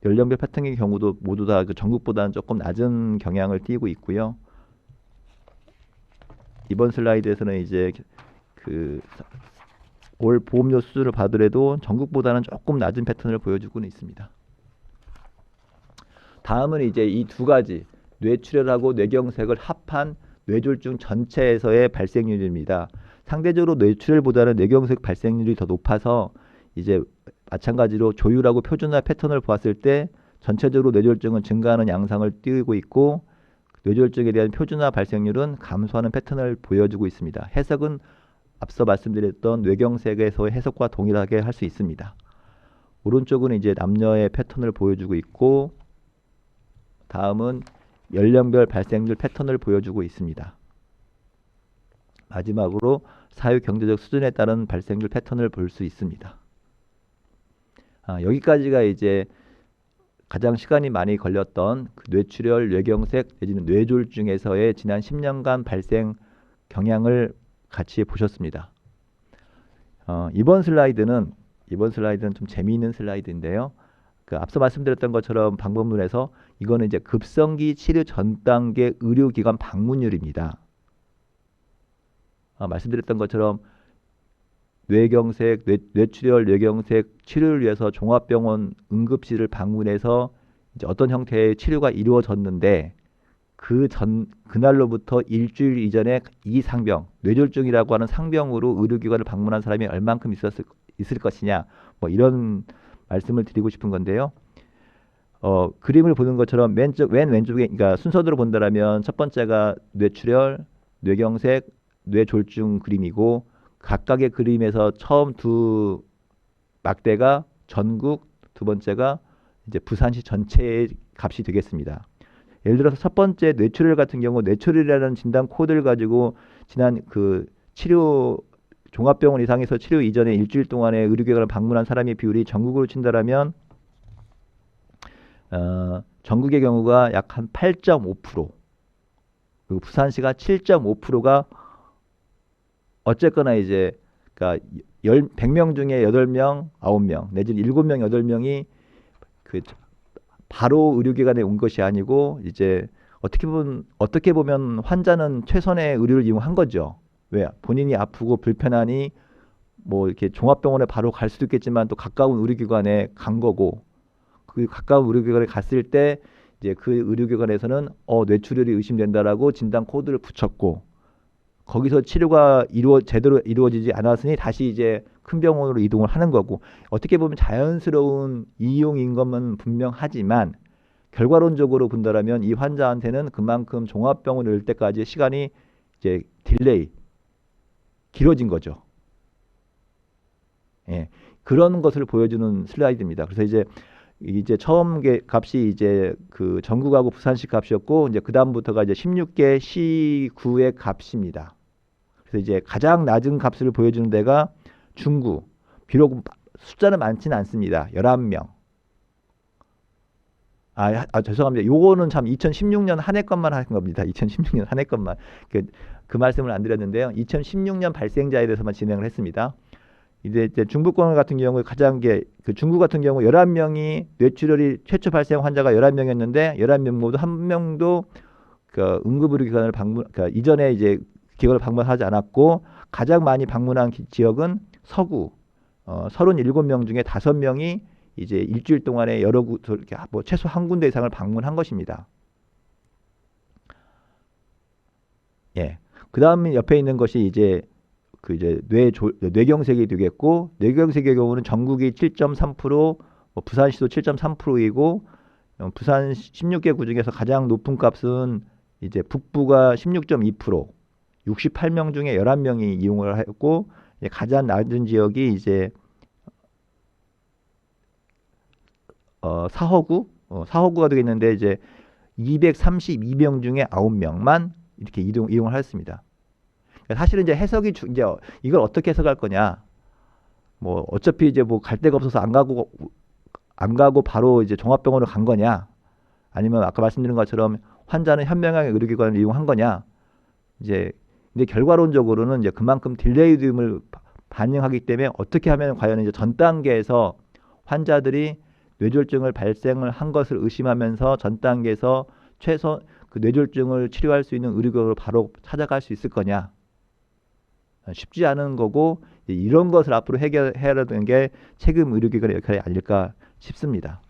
연령별 패턴의 경우도 모두 다 그 전국보다는 조금 낮은 경향을 띠고 있고요. 이번 슬라이드에서는 이제 그 올 보험료 수준을 봐더라도 전국보다는 조금 낮은 패턴을 보여주고는 있습니다. 다음은 이제 이 두 가지 뇌출혈하고 뇌경색을 합한 뇌졸중 전체에서의 발생률입니다. 상대적으로 뇌출혈보다는 뇌경색 발생률이 더 높아서 이제 마찬가지로 조율하고 표준화 패턴을 보았을 때 전체적으로 뇌졸중은 증가하는 양상을 띄고 있고 뇌졸중에 대한 표준화 발생률은 감소하는 패턴을 보여주고 있습니다. 해석은 앞서 말씀드렸던 뇌경색에서의 해석과 동일하게 할 수 있습니다. 오른쪽은 이제 남녀의 패턴을 보여주고 있고 다음은 연령별 발생률 패턴을 보여주고 있습니다. 마지막으로 사회 경제적 수준에 따른 발생률 패턴을 볼 수 있습니다. 여기까지가 이제 가장 시간이 많이 걸렸던 그 뇌출혈, 뇌경색 내지는 뇌졸중에서의 지난 10년간 발생 경향을 같이 보셨습니다. 이번 슬라이드는 좀 재미있는 슬라이드인데요. 그 앞서 말씀드렸던 것처럼 방법론에서 이거는 이제 급성기 치료 전 단계 의료기관 방문율입니다. 말씀드렸던 것처럼 뇌경색, 뇌출혈, 뇌경색 치료를 위해서 종합병원 응급실을 방문해서 이제 어떤 형태의 치료가 이루어졌는데 그날로부터 일주일 이전에 이 상병, 뇌졸중이라고 하는 상병으로 의료기관을 방문한 사람이 얼만큼 있을 것이냐, 뭐 이런 말씀을 드리고 싶은 건데요. 그림을 보는 것처럼 맨 왼쪽에, 그러니까 순서대로 본다면 첫 번째가 뇌출혈, 뇌경색, 뇌졸중 그림이고 각각의 그림에서 처음 두 막대가 전국, 두 번째가 이제 부산시 전체의 값이 되겠습니다. 예를 들어서 첫 번째 뇌출혈 같은 경우 뇌출혈이라는 진단 코드를 가지고 지난 그 치료 종합병원 이상에서 치료 이전에 일주일 동안에 의료기관을 방문한 사람의 비율이 전국으로 친다라면 전국의 경우가 약 한 8.5% 그리고 부산시가 7.5%가 어쨌거나 이제 그러니까 100명 중에 8명, 9명 내지는 7명, 8명이 그 바로 의료기관에 온 것이 아니고 이제 어떻게 보면 환자는 최선의 의료를 이용한 거죠. 왜? 본인이 아프고 불편하니 뭐 이렇게 종합병원에 바로 갈 수도 있겠지만 또 가까운 의료기관에 간 거고 그 가까운 의료기관에 갔을 때 이제 그 의료기관에서는 뇌출혈이 의심된다라고 진단 코드를 붙였고 거기서 치료가 제대로 이루어지지 않았으니 다시 이제 큰 병원으로 이동을 하는 거고 어떻게 보면 자연스러운 이용인 것만 분명하지만 결과론적으로 본다라면 이 환자한테는 그만큼 종합병원에 올 때까지 시간이 이제 딜레이 길어진 거죠. 예, 그런 것을 보여주는 슬라이드입니다. 그래서 이제 이제 처음 값이 이제 그 전국하고 부산시 값이었고 이제 그 다음부터가 이제 16개 시구의 값입니다. 그래서 이제 가장 낮은 값을 보여주는 데가 중구. 비록 숫자는 많지는 않습니다. 11명. 죄송합니다. 요거는 참 2016년 한 해 것만 한 겁니다. 2016년 한 해 것만. 그 말씀을 안 드렸는데요. 2016년 발생자에 대해서만 진행을 했습니다. 이제 중부권 같은 경우에 그 중구 같은 경우 11명이 뇌출혈이 최초 발생 환자가 11명이었는데 11명 모두 한 명도 그 응급의료기관을 그러니까 이전에 이제 기관을 방문하지 않았고 가장 많이 방문한 지역은 서구 37명 중에 5명이 이제 일주일 동안에 여러 뭐 최소 한 군데 이상을 방문한 것입니다. 예. 그다음에 옆에 있는 것이 이제 뇌경색이 되겠고 뇌경색의 경우는 전국이 7.3%, 부산시도 7.3%이고 부산 16개 구 중에서 가장 높은 값은 이제 북부가 16.2%, 68명 중에 11명이 이용을 했고 가장 낮은 지역이 이제 사허구가 되겠는데 이제 232명 중에 9명만 이렇게 이용을 했습니다. 사실은 이제 해석이 이제 이걸 어떻게 해석할 거냐? 뭐 어차피 이제 뭐 갈 데가 없어서 안 가고 바로 이제 종합병원으로 간 거냐? 아니면 아까 말씀드린 것처럼 환자는 현명하게 의료기관을 이용한 거냐? 근데 결과론적으로는 이제 그만큼 딜레이됨을 반영하기 때문에 어떻게 하면 과연 이제 전 단계에서 환자들이 뇌졸중을 발생을 한 것을 의심하면서 전 단계에서 최소 그 뇌졸중을 치료할 수 있는 의료기관으로 바로 찾아갈 수 있을 거냐? 쉽지 않은 거고 이런 것을 앞으로 해결해야 되는 게 책임 의료기관의 역할이 아닐까 싶습니다.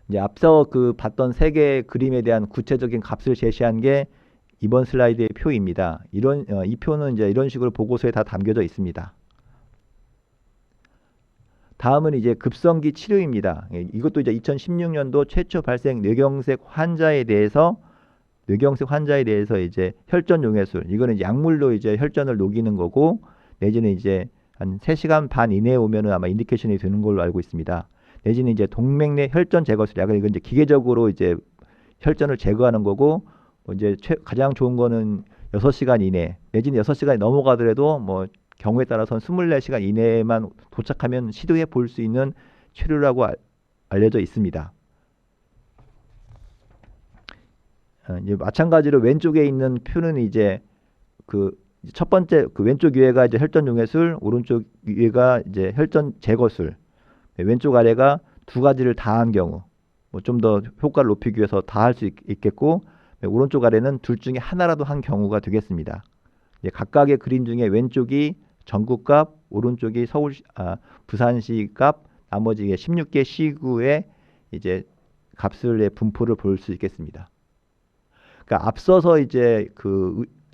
이제 앞서 봤던 세 개의 그림에 대한 구체적인 값을 제시한 게 이번 슬라이드의 표입니다. 이 표는 이제 이런 식으로 보고서에 다 담겨져 있습니다. 다음은 이제 급성기 치료입니다. 이것도 이제 2016년도 최초 발생 뇌경색 환자에 대해서 이제 혈전 용해술, 이거는 이제 약물로 이제 혈전을 녹이는 거고, 내지는 이제 한 3시간 반 이내에 오면은 아마 인디케이션이 되는 걸로 알고 있습니다. 내지는 이제 동맥내 혈전 제거술, 약은 이건 이제 기계적으로 이제 혈전을 제거하는 거고, 이제 가장 좋은 거는 6시간 이내, 내지는 6시간이 넘어가더라도 뭐 경우에 따라서는 24시간 이내에만 도착하면 시도해 볼 수 있는 치료라고 알려져 있습니다. 이제 마찬가지로 왼쪽에 있는 표는 이제 첫 번째 왼쪽 위에가 이제 혈전 용해술, 오른쪽 위에가 이제 혈전 제거술, 왼쪽 아래가 두 가지를 다 한 경우, 뭐 좀 더 효과를 높이기 위해서 다 할 수 있겠고, 오른쪽 아래는 둘 중에 하나라도 한 경우가 되겠습니다. 이제 각각의 그림 중에 왼쪽이 전국값, 오른쪽이 부산시 값, 나머지 16개 시구의 이제 값을 분포를 볼 수 있겠습니다. 그러니까 앞서서 이제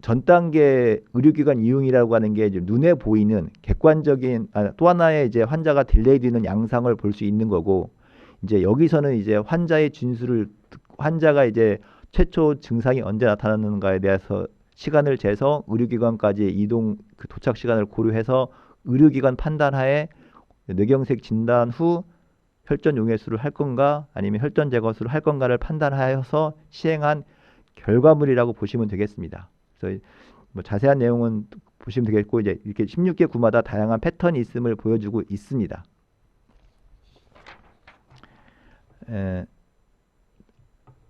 전 단계 의료기관 이용이라고 하는 게 이제 눈에 보이는 객관적인 또 하나의 이제 환자가 딜레이되는 양상을 볼 수 있는 거고, 이제 여기서는 이제 환자의 진술을 환자가 이제 최초 증상이 언제 나타나는가에 대해서 시간을 재서 의료기관까지 이동 도착 시간을 고려해서 의료기관 판단하에 뇌경색 진단 후 혈전 용해술을 할 건가 아니면 혈전 제거술을 할 건가를 판단하여서 시행한 결과물이라고 보시면 되겠습니다. 그래서 뭐 자세한 내용은 보시면 되겠고, 이제 이렇게 16개 구마다 다양한 패턴이 있음을 보여주고 있습니다.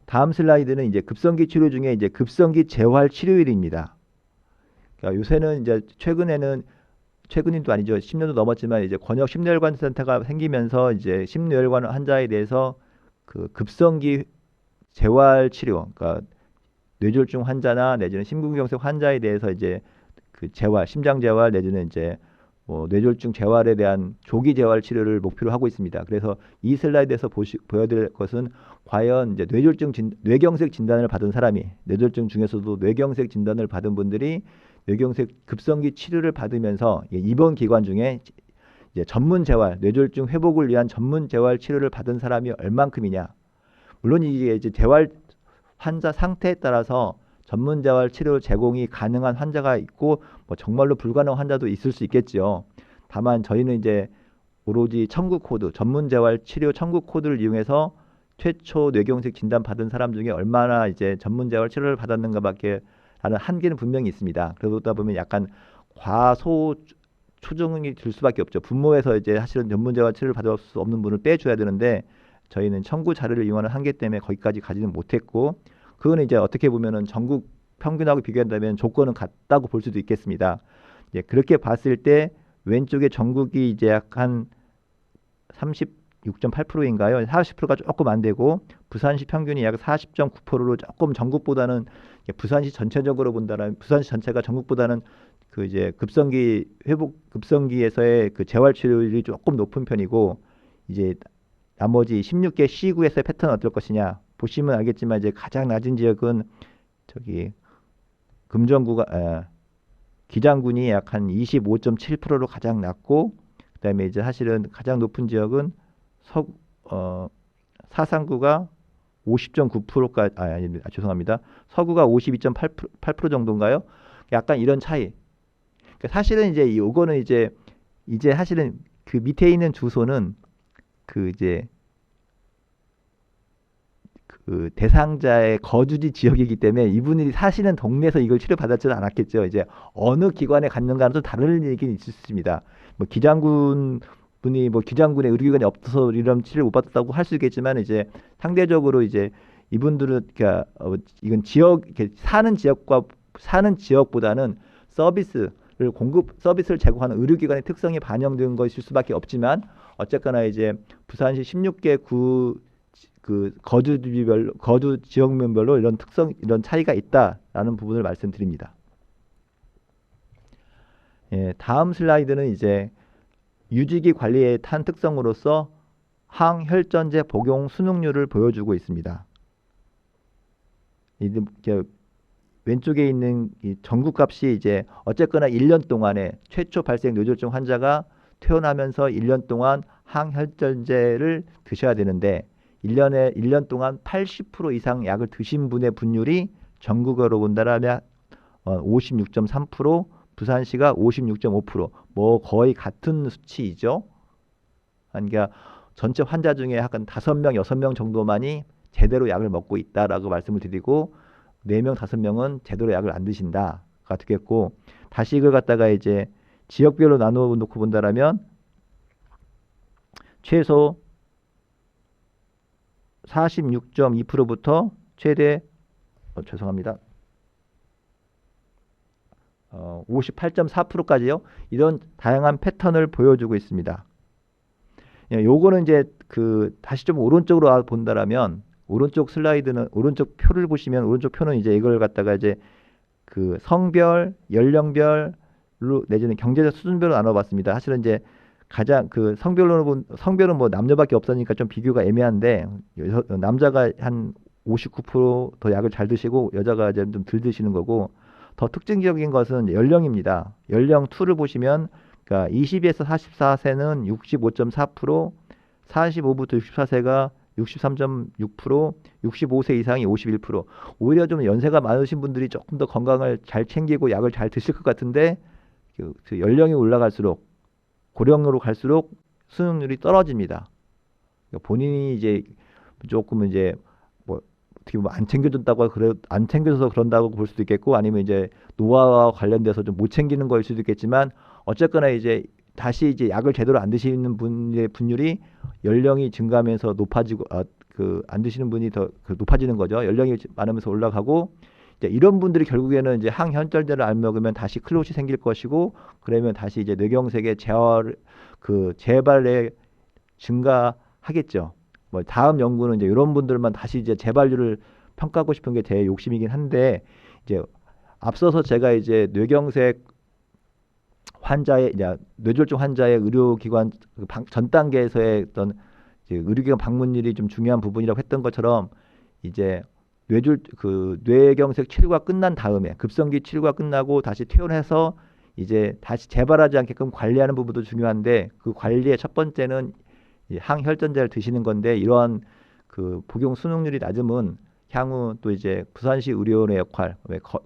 다음 슬라이드는 이제 급성기 치료 중에 이제 급성기 재활 치료일입니다. 그러니까 요새는 이제 최근인도 아니죠. 10년도 넘었지만 이제 권역 심뇌혈관 센터가 생기면서 이제 심뇌혈관 환자에 대해서 급성기 재활 치료, 그러니까 뇌졸중 환자나 내지는 심근경색 환자에 대해서 이제 재활, 심장 재활 내지는 이제 뭐 뇌졸중 재활에 대한 조기 재활 치료를 목표로 하고 있습니다. 그래서 이 슬라이드에서 보여드릴 것은 과연 이제 뇌경색 진단을 받은 사람이, 뇌졸중 중에서도 뇌경색 진단을 받은 분들이 뇌경색 급성기 치료를 받으면서 입원 기관 중에 이제 전문 재활, 뇌졸중 회복을 위한 전문 재활 치료를 받은 사람이 얼만큼이냐. 물론 이게 이제 재활 환자 상태에 따라서 전문 재활 치료 제공이 가능한 환자가 있고 뭐 정말로 불가능한 환자도 있을 수 있겠지요. 다만 저희는 이제 오로지 청구 코드, 전문재활 치료 청구 코드를 이용해서 최초 뇌경색 진단 받은 사람 중에 얼마나 이제 전문재활 치료를 받았는가밖에 라는 한계는 분명히 있습니다. 그러다 보면 약간 과소 추정이 들 수밖에 없죠. 분모에서 이제 사실은 전문재활 치료를 받을 수 없는 분을 빼줘야 되는데 저희는 청구 자료를 이용하는 한계 때문에 거기까지 가지는 못했고, 그거는 이제 어떻게 보면은 전국 평균하고 비교한다면 조건은 같다고 볼 수도 있겠습니다. 예, 그렇게 봤을 때 왼쪽에 전국이 이제 약 한 36.8%인가요? 40%가 조금 안 되고 부산시 평균이 약 40.9%로 조금 전국보다는, 부산시 전체적으로 본다면 부산시 전체가 전국보다는 그 이제 급성기 회복 급성기에서의 그 재활 치료율이 조금 높은 편이고, 이제 나머지 16개 시구에서의 패턴은 어떨 것이냐 보시면 알겠지만 이제 가장 낮은 지역은 저기 금정구가 기장군이 약 한 25.7%로 가장 낮고, 그다음에 이제 사실은 가장 높은 지역은 사상구가 50.9%까지 죄송합니다. 서구가 52.8% 정도인가요? 약간 이런 차이. 그러니까 사실은 이제 요거는 이제 사실은 그 밑에 있는 주소는 그 이제 그 대상자의 거주지 지역이기 때문에 이분들이 사시는 동네에서 이걸 치료받았지는 않았겠죠. 이제 어느 기관에 갔는가는 좀 다른 얘기는 있을 수 있습니다. 뭐 기장군 분이 뭐 기장군에 의료기관이 없어서 이런 치료를 못 받았다고 할 수 있겠지만, 이제 상대적으로 이제 이분들은 그러니까 이건 사는 지역보다는 서비스를 제공하는 의료기관의 특성이 반영된 것일 수밖에 없지만, 어쨌거나 이제 부산시 16개 구 그 거주 지역면별로 이런 이런 차이가 있다라는 부분을 말씀드립니다. 예, 다음 슬라이드는 이제 유지기 관리의 한 특성으로서 항혈전제 복용 순응률을 보여주고 있습니다. 왼쪽에 있는 이 전국값이 이제 어쨌거나 1년 동안에 최초 발생 뇌졸중 환자가 퇴원하면서 1년 동안 항혈전제를 드셔야 되는데, 1년 동안 80% 이상 약을 드신 분의 분율이 전국으로 본다면 56.3%, 부산시가 56.5%, 뭐 거의 같은 수치이죠. 그러니까 전체 환자 중에 한 5명, 6명 정도만이 제대로 약을 먹고 있다라고 말씀을 드리고, 4명, 5명은 제대로 약을 안 드신다가 되겠고, 다시 이걸 갖다가 이제 지역별로 나누어 놓고 본다라면 최소 46.2%부터 최대 58.4%까지요. 이런 다양한 패턴을 보여주고 있습니다. 요거는 이제 다시 좀 오른쪽으로 본다라면, 오른쪽 슬라이드는 오른쪽 표를 보시면, 오른쪽 표는 이제 이걸 갖다가 이제 그 성별, 연령별로 내지는 경제적 수준별로 나눠봤습니다. 사실은 이제 가장 성별은 뭐 남녀밖에 없으니까 좀 비교가 애매한데, 남자가 한 59% 더 약을 잘 드시고 여자가 좀 덜 드시는 거고, 더 특징적인 것은 연령입니다. 연령 2를 보시면, 그러니까 20에서 44세는 65.4%, 45부터 64세가 63.6%, 65세 이상이 51%. 오히려 좀 연세가 많으신 분들이 조금 더 건강을 잘 챙기고 약을 잘 드실 것 같은데, 그 연령이 올라갈수록, 고령으로 갈수록 수능률이 떨어집니다. 그러니까 본인이 이제 조금 이제 뭐 어떻게 보면 안 챙겨줘서 그런다고 볼 수도 있겠고, 아니면 이제 노화와 관련돼서 좀 못 챙기는 거일 수도 있겠지만, 어쨌거나 이제 다시 이제 약을 제대로 안 드시는 분의 분율이 연령이 증가하면서 높아지고, 안 드시는 분이 더 높아지는 거죠. 연령이 많으면서 올라가고, 이제 이런 분들이 결국에는 이제 항혈전제를 안 먹으면 다시 클롯이 생길 것이고, 그러면 다시 이제 뇌경색의 재발에 증가하겠죠. 뭐 다음 연구는 이제 이런 분들만 다시 이제 재발률을 평가하고 싶은 게 제 욕심이긴 한데, 이제 앞서서 제가 이제 뇌경색 뇌졸중 환자의 의료기관 전 단계에서의 어떤 이제 의료기관 방문율이 좀 중요한 부분이라고 했던 것처럼, 이제 뇌경색 치료가 끝난 다음에 급성기 치료가 끝나고 다시 퇴원해서 이제 다시 재발하지 않게끔 관리하는 부분도 중요한데, 그 관리의 첫 번째는 항혈전제를 드시는 건데, 이러한 그 복용 순응률이 낮으면 향후 또 이제 부산시 의료원의 역할,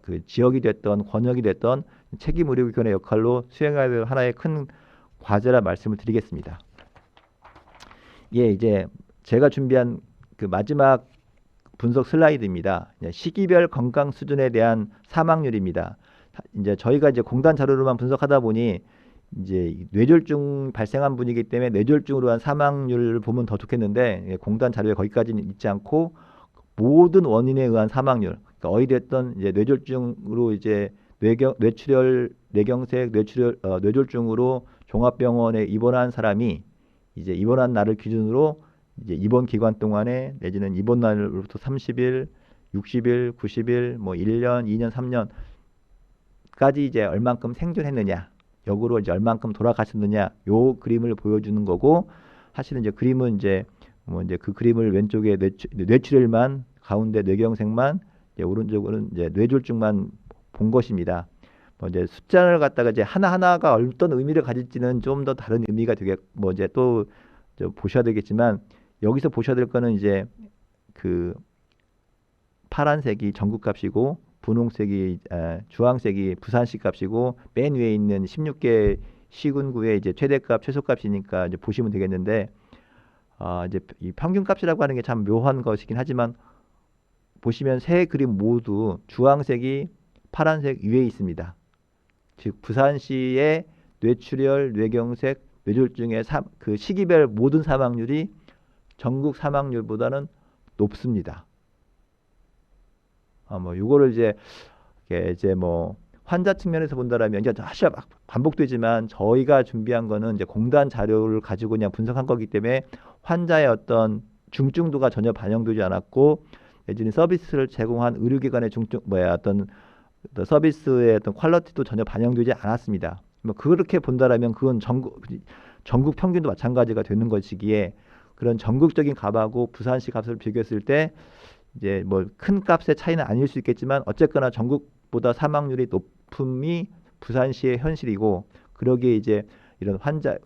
그 지역이 됐던 권역이 됐던 책임 의료기관의 역할로 수행해야 될 하나의 큰 과제라 말씀을 드리겠습니다. 예, 이제 제가 준비한 그 마지막 분석 슬라이드입니다. 시기별 건강 수준에 대한 사망률입니다. 이제 저희가 이제 공단 자료로만 분석하다 보니 이제 뇌졸중 발생한 분이기 때문에 뇌졸중으로 한 사망률을 보면 더 좋겠는데 공단 자료에 거기까지는 있지 않고 모든 원인에 의한 사망률, 그러니까 어찌됐든 이제 뇌졸중으로 이제 뇌출혈, 뇌경색, 뇌졸중으로 종합병원에 입원한 사람이 이제 입원한 날을 기준으로 이제 입원 기간 동안에 내지는 입원 날로부터 30일, 60일, 90일, 뭐 1년, 2년, 3년까지 이제 얼만큼 생존했느냐, 역으로 이제 얼만큼 돌아가셨느냐, 요 그림을 보여주는 거고, 사실은 이제 그림은 이제 뭐 이제 그 그림을 왼쪽에 뇌출혈만, 가운데 뇌경색만, 이제 오른쪽으로는 이제 뇌졸중만 본 것입니다. 뭐 이제 숫자를 갖다가 이제 하나하나가 어떤 의미를 가질지는 좀 더 다른 의미가 되게 뭐 이제 또 보셔야 되겠지만, 여기서 보셔야 될 거는 이제 그 파란색이 전국값이고 분홍색이 주황색이 부산시 값이고 맨 위에 있는 16개 시군구의 이제 최대값 최소값이니까 이제 보시면 되겠는데, 이제 이 평균값이라고 하는 게 참 묘한 것이긴 하지만 보시면 세 그림 모두 주황색이 파란색 위에 있습니다. 즉 부산시의 뇌출혈, 뇌경색, 뇌졸중의 그 시기별 모든 사망률이 전국 사망률보다는 높습니다. 뭐 이거를 이제 뭐 환자 측면에서 본다라면 이제 사실 반복되지만 저희가 준비한 거는 이제 공단 자료를 가지고 그냥 분석한 거기 때문에 환자의 어떤 중증도가 전혀 반영되지 않았고, 내지는 서비스를 제공한 의료기관의 어떤 서비스의 어떤 퀄리티도 전혀 반영되지 않았습니다. 뭐 그렇게 본다라면 그건 전국 평균도 마찬가지가 되는 것이기에, 그런 전국적인 값하고 부산시 값을 비교했을 때 이제 뭐 큰 값의 차이는 아닐 수 있겠지만 어쨌거나 전국보다 사망률이 높음이 부산시의 현실이고, 그러기에 이제 이런 환자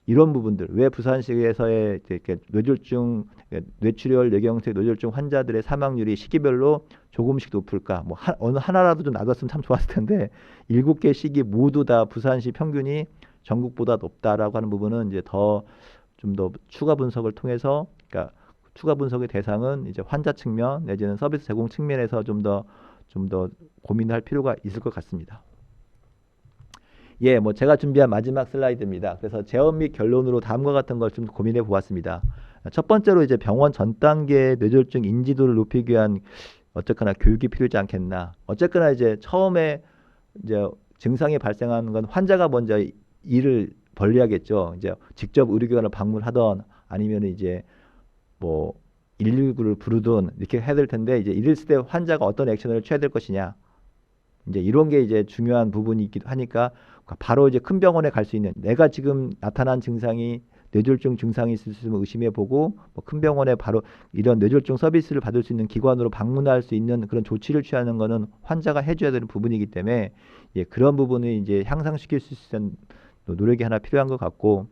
이런 부분들, 왜 부산시에서의 이렇게 뇌졸중, 뇌출혈, 뇌경색, 뇌졸중 환자들의 사망률이 시기별로 조금씩 높을까? 뭐 어느 하나라도 좀 낮았으면 참 좋았을 텐데 7개 시기 모두 다 부산시 평균이 전국보다 높다라고 하는 부분은 이제 좀 더 추가 분석을 통해서, 그러니까 추가 분석의 대상은 이제 환자 측면 내지는 서비스 제공 측면에서 좀 더 고민할 필요가 있을 것 같습니다. 예, 뭐 제가 준비한 마지막 슬라이드입니다. 그래서 제언 및 결론으로 다음과 같은 걸 좀 고민해 보았습니다. 첫 번째로 이제 병원 전 단계 뇌졸중 인지도를 높이기 위한 어쨌거나 교육이 필요하지 않겠나. 어쨌거나 이제 처음에 이제 증상이 발생하는 건 환자가 먼저 일을 벌려야겠죠. 이제 직접 의료기관을 방문하던 아니면 이제 뭐 119를 부르든 이렇게 해야 될 텐데, 이제 이랬을 때 환자가 어떤 액션을 취해야 될 것이냐, 이제 이런 게 이제 중요한 부분이기도 하니까 바로 이제 큰 병원에 갈 수 있는, 내가 지금 나타난 증상이 뇌졸중 증상이 있을 수 있으면 의심해 보고 뭐 큰 병원에 바로 이런 뇌졸중 서비스를 받을 수 있는 기관으로 방문할 수 있는 그런 조치를 취하는 거는 환자가 해줘야 되는 부분이기 때문에, 예, 그런 부분을 이제 향상시킬 수 있는 노력이 하나 필요한 것 같고,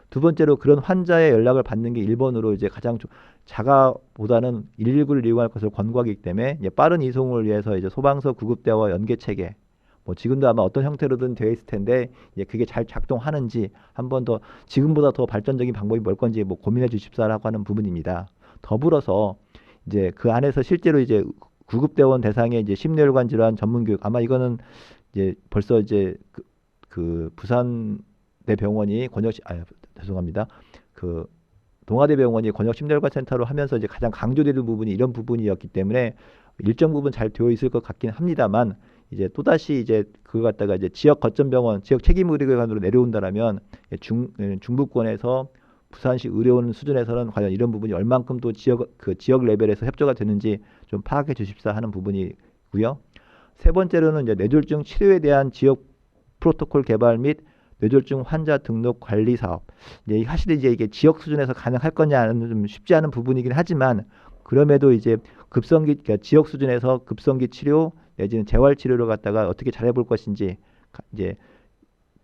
두 번째로 그런 환자의 연락을 받는 게 1번으로 이제 가장 자가보다는 119를 이용할 것을 권고하기 때문에, 이제 빠른 이송을 위해서 이제 소방서 구급대와 연계 체계, 뭐 지금도 아마 어떤 형태로든 되어 있을 텐데 이제 그게 잘 작동하는지 한 번 더 지금보다 더 발전적인 방법이 뭘 건지 뭐 고민해 주십사라고 하는 부분입니다. 더불어서 이제 그 안에서 실제로 이제 구급대원 대상의 이제 심뇌혈관 질환 전문 교육, 아마 이거는 이제 벌써 이제 그 부산대병원이 죄송합니다. 그 동아대병원이 권역 심뇌혈관 센터로 하면서 이제 가장 강조되는 부분이 이런 부분이었기 때문에 일정 부분 잘 되어 있을 것 같긴 합니다만, 이제 또다시 이제 그거 갖다가 이제 지역 거점병원, 지역 책임의료기관으로 내려온다라면 중부권에서 부산시 의료원 수준에서는 과연 이런 부분이 얼만큼 또 지역 레벨에서 협조가 되는지 좀 파악해 주십사 하는 부분이고요. 세 번째로는 이제 뇌졸중 치료에 대한 지역 프로토콜 개발 및 뇌졸중 환자 등록 관리 사업. 이제 사실 이제 이게 지역 수준에서 가능할 거냐는 좀 쉽지 않은 부분이긴 하지만, 그럼에도 이제 그러니까 지역 수준에서 급성기 치료 내지는 재활 치료를 갖다가 어떻게 잘해볼 것인지, 이제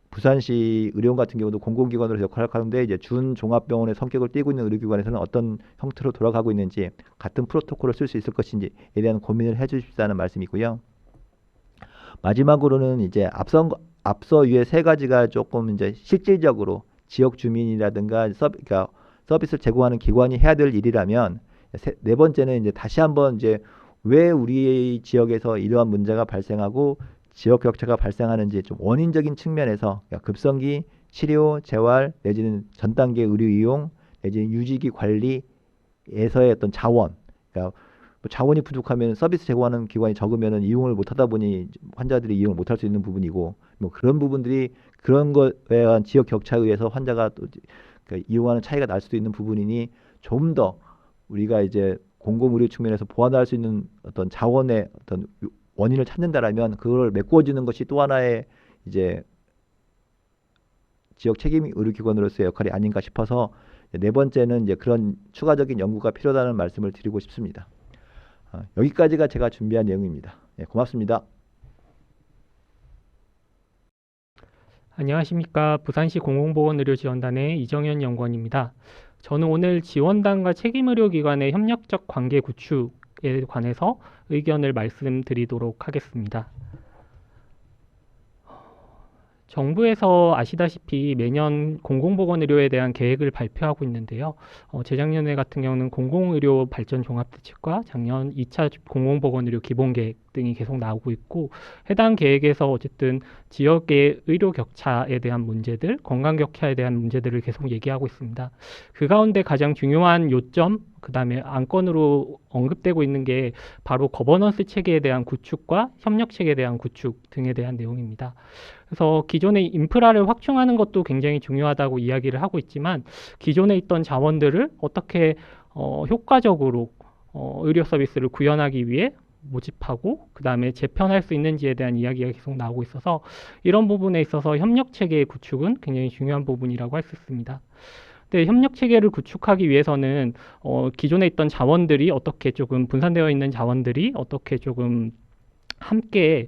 부산시 의료원 같은 경우도 공공기관으로 역할을 하는데 이제 준종합병원의 성격을 띠고 있는 의료기관에서는 어떤 형태로 돌아가고 있는지, 같은 프로토콜을 쓸 수 있을 것인지에 대한 고민을 해주십사는 말씀이고요. 마지막으로는 이제 앞서 위에 세 가지가 조금 이제 실질적으로 지역 주민이라든가 그러니까 서비스를 제공하는 기관이 해야 될 일이라면 네 번째는 이제 다시 한번 이제 왜 우리 지역에서 이러한 문제가 발생하고 지역 격차가 발생하는지 좀 원인적인 측면에서 그러니까 급성기 치료, 재활 내지는 전 단계 의료 이용 내지는 유지기 관리에서의 어떤 자원, 그러니까 뭐 자원이 부족하면 서비스 제공하는 기관이 적으면은 이용을 못하다 보니 환자들이 이용을 못할 수 있는 부분이고 뭐 그런 부분들이 그런 것에 대한 지역 격차에 의해서 환자가 또 이용하는 차이가 날 수도 있는 부분이니 좀 더 우리가 이제 공공의료 측면에서 보완할 수 있는 어떤 자원의 어떤 원인을 찾는다라면 그걸 메꿔주는 것이 또 하나의 이제 지역 책임 의료기관으로서의 역할이 아닌가 싶어서 네 번째는 이제 그런 추가적인 연구가 필요하다는 말씀을 드리고 싶습니다. 여기까지가 제가 준비한 내용입니다. 네, 고맙습니다. 안녕하십니까. 부산시 공공보건의료지원단의 이정현 연구원입니다. 저는 오늘 지원단과 책임의료기관의 협력적 관계 구축에 관해서 의견을 말씀드리도록 하겠습니다. 정부에서 아시다시피 매년 공공보건의료에 대한 계획을 발표하고 있는데요. 재작년에 같은 경우는 공공의료 발전 종합대책과 작년 2차 공공보건의료 기본계획 등이 계속 나오고 있고 해당 계획에서 어쨌든 지역의 의료 격차에 대한 문제들, 건강 격차에 대한 문제들을 계속 얘기하고 있습니다. 그 가운데 가장 중요한 요점, 그 다음에 안건으로 언급되고 있는 게 바로 거버넌스 체계에 대한 구축과 협력 체계에 대한 구축 등에 대한 내용입니다. 그래서 기존의 인프라를 확충하는 것도 굉장히 중요하다고 이야기를 하고 있지만 기존에 있던 자원들을 어떻게 효과적으로 의료 서비스를 구현하기 위해 모집하고 그 다음에 재편할 수 있는지에 대한 이야기가 계속 나오고 있어서 이런 부분에 있어서 협력 체계의 구축은 굉장히 중요한 부분이라고 할 수 있습니다. 근데 협력 체계를 구축하기 위해서는 기존에 있던 자원들이 어떻게 조금 분산되어 있는 자원들이 어떻게 조금 함께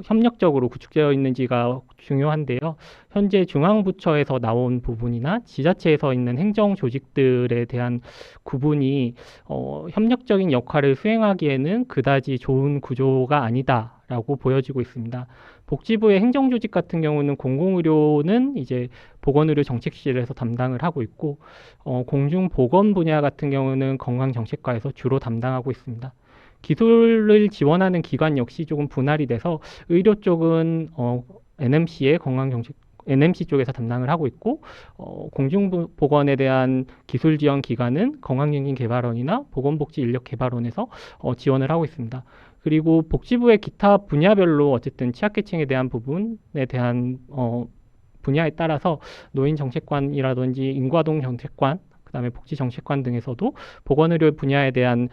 협력적으로 구축되어 있는지가 중요한데요. 현재 중앙부처에서 나온 부분이나 지자체에서 있는 행정 조직들에 대한 구분이 협력적인 역할을 수행하기에는 그다지 좋은 구조가 아니다라고 보여지고 있습니다. 복지부의 행정조직 같은 경우는 공공의료는 이제 보건의료 정책실에서 담당을 하고 있고 공중보건 분야 같은 경우는 건강정책과에서 주로 담당하고 있습니다. 기술을 지원하는 기관 역시 조금 분할이 돼서 의료 쪽은 NMC의 NMC 쪽에서 담당을 하고 있고 공중보건에 대한 기술 지원 기관은 건강증진개발원이나 보건복지인력개발원에서 지원을 하고 있습니다. 그리고 복지부의 기타 분야별로 어쨌든 취약계층에 대한 부분에 대한 분야에 따라서 노인정책관이라든지 인과동 정책관 그다음에 복지정책관 등에서도 보건의료 분야에 대한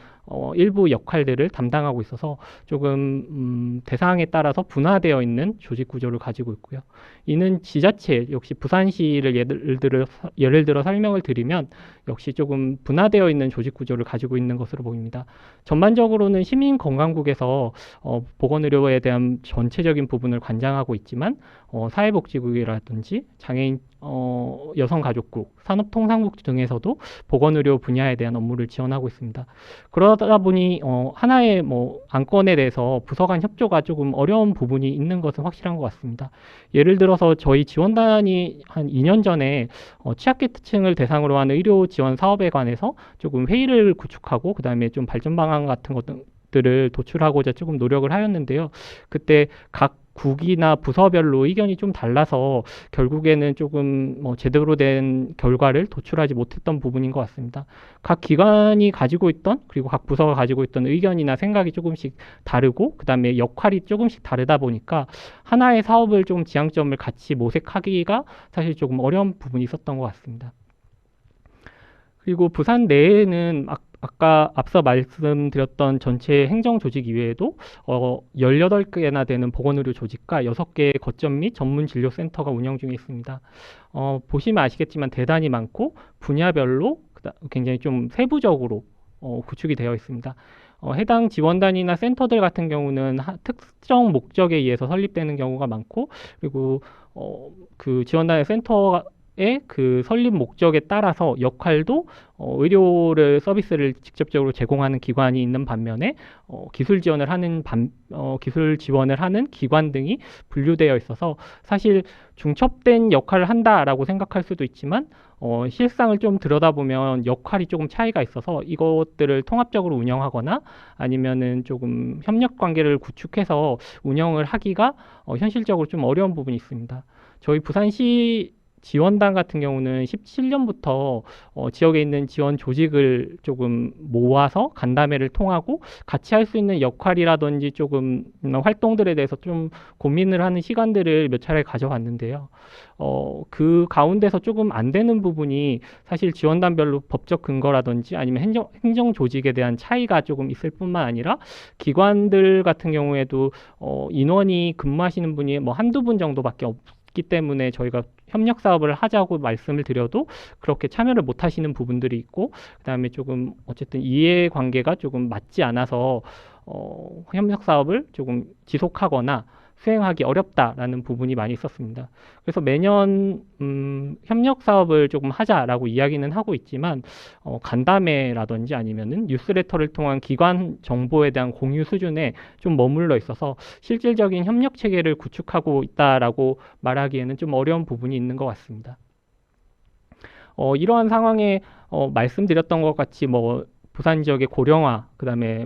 일부 역할들을 담당하고 있어서 조금 대상에 따라서 분화되어 있는 조직 구조를 가지고 있고요. 이는 지자체 역시 부산시를 예를 들어 설명을 드리면 역시 조금 분화되어 있는 조직 구조를 가지고 있는 것으로 보입니다. 전반적으로는 시민건강국에서 보건의료에 대한 전체적인 부분을 관장하고 있지만 사회복지국이라든지 장애인 여성가족국, 산업통상국 등에서도 보건의료 분야에 대한 업무를 지원하고 있습니다. 그러다 보니 하나의 안건에 대해서 부서 간 협조가 조금 어려운 부분이 있는 것은 확실한 것 같습니다. 예를 들어서 저희 지원단이 한 2년 전에 취약계층을 대상으로 한 의료 지원 사업에 관해서 조금 회의를 구축하고 그다음에 좀 발전 방안 같은 것들을 도출하고자 조금 노력을 하였는데요. 그때 각 국이나 부서별로 의견이 좀 달라서 결국에는 조금 제대로 된 결과를 도출하지 못했던 부분인 것 같습니다. 각 기관이 가지고 있던 그리고 각 부서가 가지고 있던 의견이나 생각이 조금씩 다르고 그 다음에 역할이 조금씩 다르다 보니까 하나의 사업을 좀 지향점을 같이 모색하기가 사실 조금 어려운 부분이 있었던 것 같습니다. 그리고 부산 내에는 아까 앞서 말씀드렸던 전체 행정 조직 이외에도 18개나 되는 보건의료 조직과 6개의 거점 및 전문 진료센터가 운영 중에 있습니다. 보시면 아시겠지만 대단히 많고 분야별로 굉장히 좀 세부적으로 구축이 되어 있습니다. 해당 지원단이나 센터들 같은 경우는 특정 목적에 의해서 설립되는 경우가 많고 그리고 그 지원단의 센터 그 설립 목적에 따라서 역할도 의료를 서비스를 직접적으로 제공하는 기관이 있는 반면에 기술 지원을 하는 기관 등이 분류되어 있어서 사실 중첩된 역할을 한다라고 생각할 수도 있지만 실상을 좀 들여다보면 역할이 조금 차이가 있어서 이것들을 통합적으로 운영하거나 아니면은 조금 협력 관계를 구축해서 운영을 하기가 현실적으로 좀 어려운 부분이 있습니다. 저희 부산시 지원단 같은 경우는 17년부터 지역에 있는 지원 조직을 조금 모아서 간담회를 통하고 같이 할 수 있는 역할이라든지 조금 활동들에 대해서 좀 고민을 하는 시간들을 몇 차례 가져봤는데요. 그 가운데서 조금 안 되는 부분이 사실 지원단별로 법적 근거라든지 아니면 행정 조직에 대한 차이가 조금 있을 뿐만 아니라 기관들 같은 경우에도 인원이 근무하시는 분이 뭐 한두 분 정도밖에 없기 때문에 저희가 협력 사업을 하자고 말씀을 드려도 그렇게 참여를 못 하시는 부분들이 있고 그다음에 조금 어쨌든 이해 관계가 조금 맞지 않아서 협력 사업을 조금 지속하거나 수행하기 어렵다라는 부분이 많이 있었습니다. 그래서 매년 협력 사업을 조금 하자라고 이야기는 하고 있지만 간담회라든지 아니면은 뉴스레터를 통한 기관 정보에 대한 공유 수준에 좀 머물러 있어서 실질적인 협력 체계를 구축하고 있다라고 말하기에는 좀 어려운 부분이 있는 것 같습니다. 이러한 상황에 말씀드렸던 것 같이 뭐 부산 지역의 고령화, 그다음에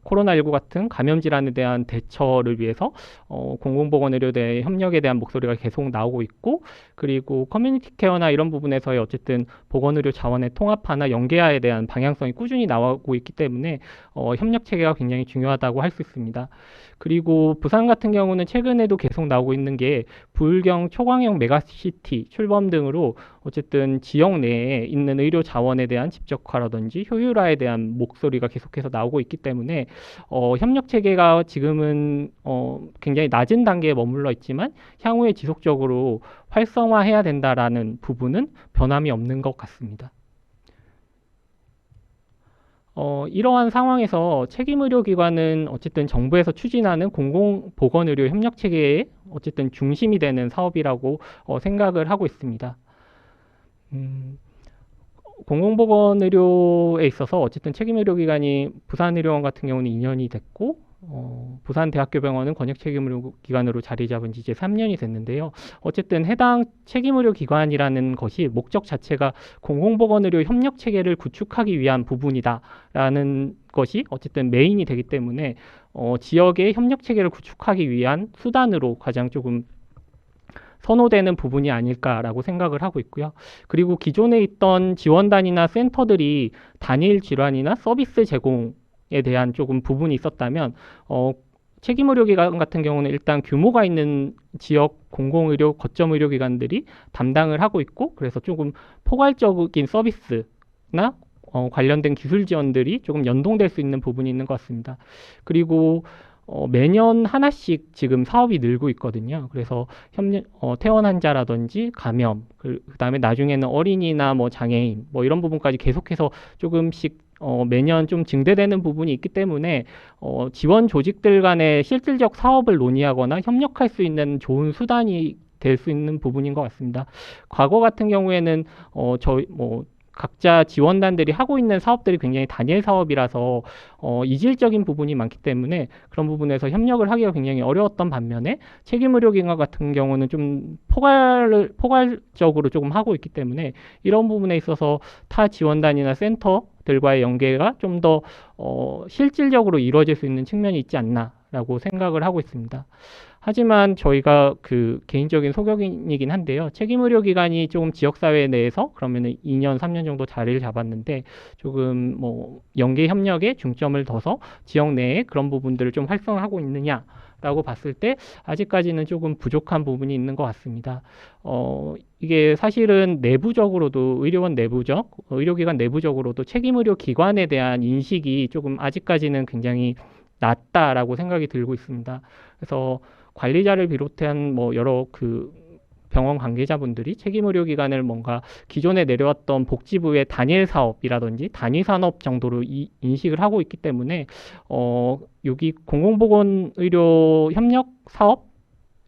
코로나19 같은 감염 질환에 대한 대처를 위해서 공공보건의료대 협력에 대한 목소리가 계속 나오고 있고 그리고 커뮤니티 케어나 이런 부분에서의 어쨌든 보건의료 자원의 통합화나 연계화에 대한 방향성이 꾸준히 나오고 있기 때문에 협력 체계가 굉장히 중요하다고 할 수 있습니다. 그리고 부산 같은 경우는 최근에도 계속 나오고 있는 게 부울경 초광역 메가시티 출범 등으로 어쨌든 지역 내에 있는 의료 자원에 대한 집적화라든지 효율화에 대한 목소리가 계속해서 나오고 있기 때문에 협력 체계가 지금은 굉장히 낮은 단계에 머물러 있지만 향후에 지속적으로 활성화해야 된다라는 부분은 변함이 없는 것 같습니다. 이러한 상황에서 책임의료기관은 어쨌든 정부에서 추진하는 공공보건의료 협력체계의 어쨌든 중심이 되는 사업이라고 생각을 하고 있습니다. 공공보건의료에 있어서 어쨌든 책임의료기관이 부산의료원 같은 경우는 2년이 됐고 부산대학교병원은 권역책임의료기관으로 자리 잡은 지 이제 3년이 됐는데요. 어쨌든 해당 책임의료기관이라는 것이 목적 자체가 공공보건의료 협력체계를 구축하기 위한 부분이다라는 것이 어쨌든 메인이 되기 때문에 지역의 협력체계를 구축하기 위한 수단으로 가장 조금 선호되는 부분이 아닐까라고 생각을 하고 있고요. 그리고 기존에 있던 지원단이나 센터들이 단일 질환이나 서비스 제공에 대한 조금 부분이 있었다면 책임의료기관 같은 경우는 일단 규모가 있는 지역 공공의료 거점 의료기관들이 담당을 하고 있고 그래서 조금 포괄적인 서비스나 관련된 기술 지원들이 조금 연동될 수 있는 부분이 있는 것 같습니다. 그리고 매년 하나씩 지금 사업이 늘고 있거든요. 그래서 퇴원 환자라든지 감염, 그다음에 나중에는 어린이나 뭐 장애인, 뭐 이런 부분까지 계속해서 조금씩 매년 좀 증대되는 부분이 있기 때문에 지원 조직들 간의 실질적 사업을 논의하거나 협력할 수 있는 좋은 수단이 될 수 있는 부분인 것 같습니다. 과거 같은 경우에는 각자 지원단들이 하고 있는 사업들이 굉장히 단일 사업이라서 이질적인 부분이 많기 때문에 그런 부분에서 협력을 하기가 굉장히 어려웠던 반면에 책임의료기관 같은 경우는 좀 포괄적으로 조금 하고 있기 때문에 이런 부분에 있어서 타 지원단이나 센터들과의 연계가 좀 더 실질적으로 이루어질 수 있는 측면이 있지 않나라고 생각을 하고 있습니다. 하지만 저희가 그 개인적인 소견이긴 한데요. 책임의료기관이 조금 지역사회 내에서 그러면은 2년, 3년 정도 자리를 잡았는데 조금 뭐 연계 협력에 중점을 둬서 지역 내에 그런 부분들을 좀 활성화하고 있느냐라고 봤을 때 아직까지는 조금 부족한 부분이 있는 것 같습니다. 이게 사실은 내부적으로도 의료기관 내부적으로도 책임의료기관에 대한 인식이 조금 아직까지는 굉장히 낮다라고 생각이 들고 있습니다. 그래서 관리자를 비롯한 뭐 여러 그 병원 관계자분들이 책임의료기관을 뭔가 기존에 내려왔던 복지부의 단일 사업이라든지 단위 산업 정도로 인식을 하고 있기 때문에 여기 공공보건의료 협력 사업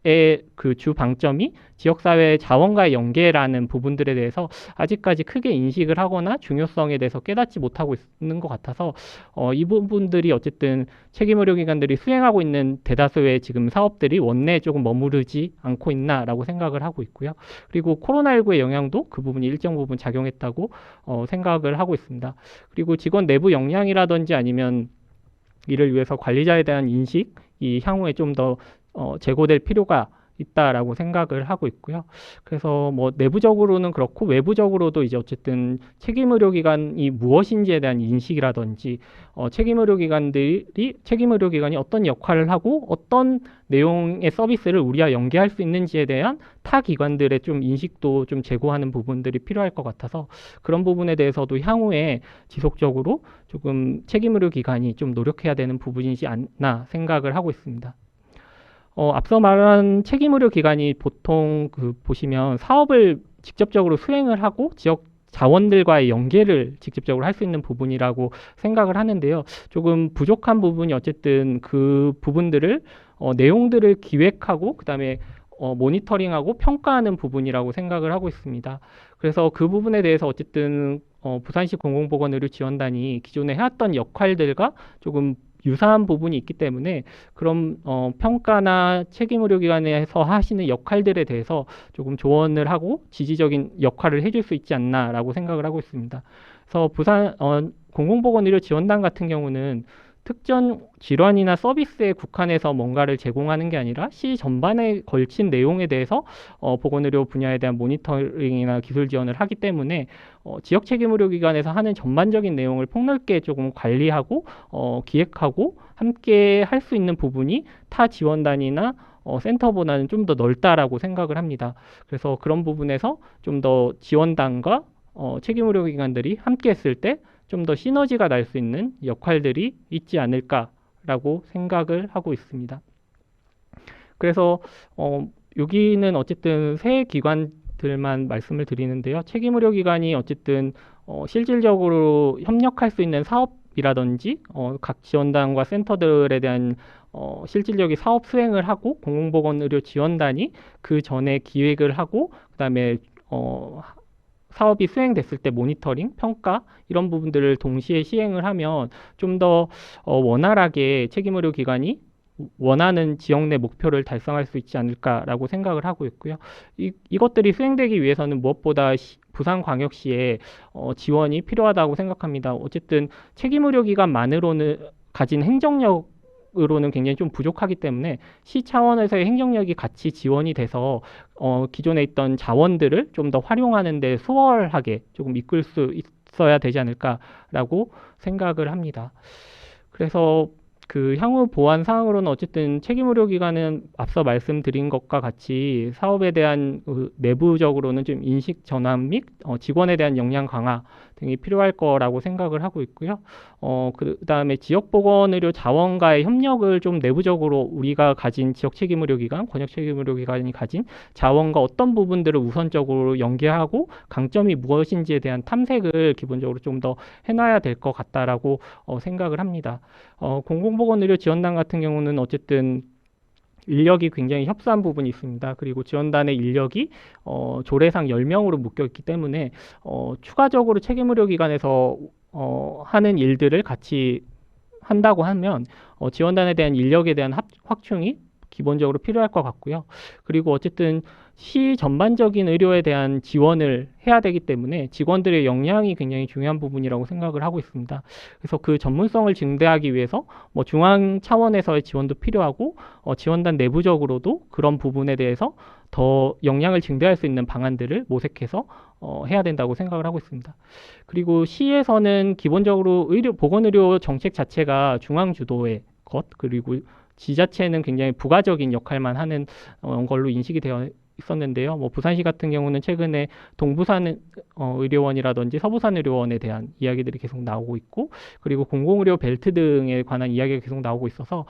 그 주 방점이 지역사회 자원과의 연계라는 부분들에 대해서 아직까지 크게 인식을 하거나 중요성에 대해서 깨닫지 못하고 있는 것 같아서 이 부분들이 어쨌든 책임의료기관들이 수행하고 있는 대다수의 지금 사업들이 원내에 조금 머무르지 않고 있나라고 생각을 하고 있고요. 그리고 코로나19의 영향도 그 부분이 일정 부분 작용했다고 생각을 하고 있습니다. 그리고 직원 내부 역량이라든지 아니면 이를 위해서 관리자에 대한 인식이 향후에 좀 더 제고될 필요가 있다라고 생각을 하고 있고요. 그래서 뭐 내부적으로는 그렇고 외부적으로도 이제 어쨌든 책임의료기관이 무엇인지에 대한 인식이라든지 책임의료기관이 어떤 역할을 하고 어떤 내용의 서비스를 우리와 연계할 수 있는지에 대한 타 기관들의 좀 인식도 좀 제고하는 부분들이 필요할 것 같아서 그런 부분에 대해서도 향후에 지속적으로 조금 책임의료기관이 좀 노력해야 되는 부분이지 않나 생각을 하고 있습니다. 앞서 말한 책임의료기관이 보통 보시면 사업을 직접적으로 수행을 하고 지역 자원들과의 연계를 직접적으로 할 수 있는 부분이라고 생각을 하는데요. 조금 부족한 부분이 어쨌든 그 부분들을 내용들을 기획하고 그다음에 모니터링하고 평가하는 부분이라고 생각을 하고 있습니다. 그래서 그 부분에 대해서 어쨌든 부산시 공공보건의료지원단이 기존에 해왔던 역할들과 조금 유사한 부분이 있기 때문에 그런 평가나 책임의료기관에서 하시는 역할들에 대해서 조금 조언을 하고 지지적인 역할을 해줄 수 있지 않나라고 생각을 하고 있습니다. 그래서 부산 공공보건의료지원단 같은 경우는 특정 질환이나 서비스에 국한해서 뭔가를 제공하는 게 아니라 시 전반에 걸친 내용에 대해서 보건의료 분야에 대한 모니터링이나 기술 지원을 하기 때문에 지역 책임의료기관에서 하는 전반적인 내용을 폭넓게 조금 관리하고 기획하고 함께 할 수 있는 부분이 타 지원단이나 센터보다는 좀 더 넓다라고 생각을 합니다. 그래서 그런 부분에서 좀 더 지원단과 책임의료기관들이 함께 했을 때 좀 더 시너지가 날 수 있는 역할들이 있지 않을까라고 생각을 하고 있습니다. 그래서 여기는 어쨌든 세 기관들만 말씀을 드리는데요. 책임의료기관이 어쨌든 실질적으로 협력할 수 있는 사업이라든지 각 지원단과 센터들에 대한 실질적인 사업 수행을 하고 공공보건의료지원단이 그 전에 기획을 하고 그다음에 사업이 수행됐을 때 모니터링, 평가 이런 부분들을 동시에 시행을 하면 좀 더 원활하게 책임의료기관이 원하는 지역 내 목표를 달성할 수 있지 않을까라고 생각을 하고 있고요. 이것들이 수행되기 위해서는 무엇보다 부산광역시의 지원이 필요하다고 생각합니다. 어쨌든 책임의료기관만으로는 가진 행정력으로는 굉장히 좀 부족하기 때문에 시 차원에서의 행정력이 같이 지원이 돼서 기존에 있던 자원들을 좀 더 활용하는 데 수월하게 조금 이끌 수 있어야 되지 않을까라고 생각을 합니다. 그래서 그 향후 보완 사항으로는 어쨌든 책임의료기관은 앞서 말씀드린 것과 같이 사업에 대한 내부적으로는 좀 인식 전환 및 직원에 대한 역량 강화 등이 필요할 거라고 생각을 하고 있고요. 그다음에 지역보건의료 자원과의 협력을 좀 내부적으로 우리가 가진 지역 책임의료기관, 권역 책임의료기관이 가진 자원과 어떤 부분들을 우선적으로 연계하고 강점이 무엇인지에 대한 탐색을 기본적으로 좀 더 해놔야 될 것 같다라고 생각을 합니다. 공공보건의료 지원단 같은 경우는 어쨌든 인력이 굉장히 협소한 부분이 있습니다. 그리고 지원단의 인력이 조례상 10명으로 묶여 있기 때문에 추가적으로 책임의료기관에서 하는 일들을 같이 한다고 하면 지원단에 대한 인력에 대한 확충이 기본적으로 필요할 것 같고요. 그리고 어쨌든 시 전반적인 의료에 대한 지원을 해야 되기 때문에 직원들의 역량이 굉장히 중요한 부분이라고 생각을 하고 있습니다. 그래서 그 전문성을 증대하기 위해서 중앙 차원에서의 지원도 필요하고 지원단 내부적으로도 그런 부분에 대해서 더 역량을 증대할 수 있는 방안들을 모색해서 해야 된다고 생각을 하고 있습니다. 그리고 시에서는 기본적으로 보건의료 정책 자체가 중앙 주도의 것, 그리고 지자체는 굉장히 부가적인 역할만 하는 걸로 인식이 되어 있었는데요. 부산시 같은 경우는 최근에 동부산 의료원이라든지 서부산 의료원에 대한 이야기들이 계속 나오고 있고, 그리고 공공의료 벨트 등에 관한 이야기가 계속 나오고 있어서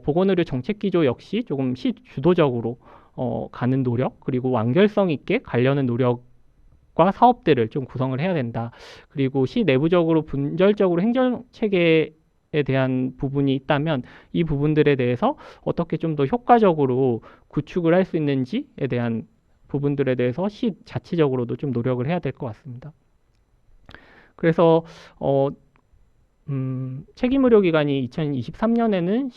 보건의료 정책 기조 역시 조금 시 주도적으로 가는 노력, 그리고 완결성 있게 가려는 노력과 사업들을 좀 구성을 해야 된다. 그리고 시 내부적으로 분절적으로 행정 체계 대한 부분이 있다면 이 부분들에 대해서 어떻게 좀 더 효과적으로 구축을 할 수 있는지에 대한 부분들에 대해서 시 자체적으로도 좀 노력을 해야 될 것 같습니다. 그래서 책임의료기관이 2023년에는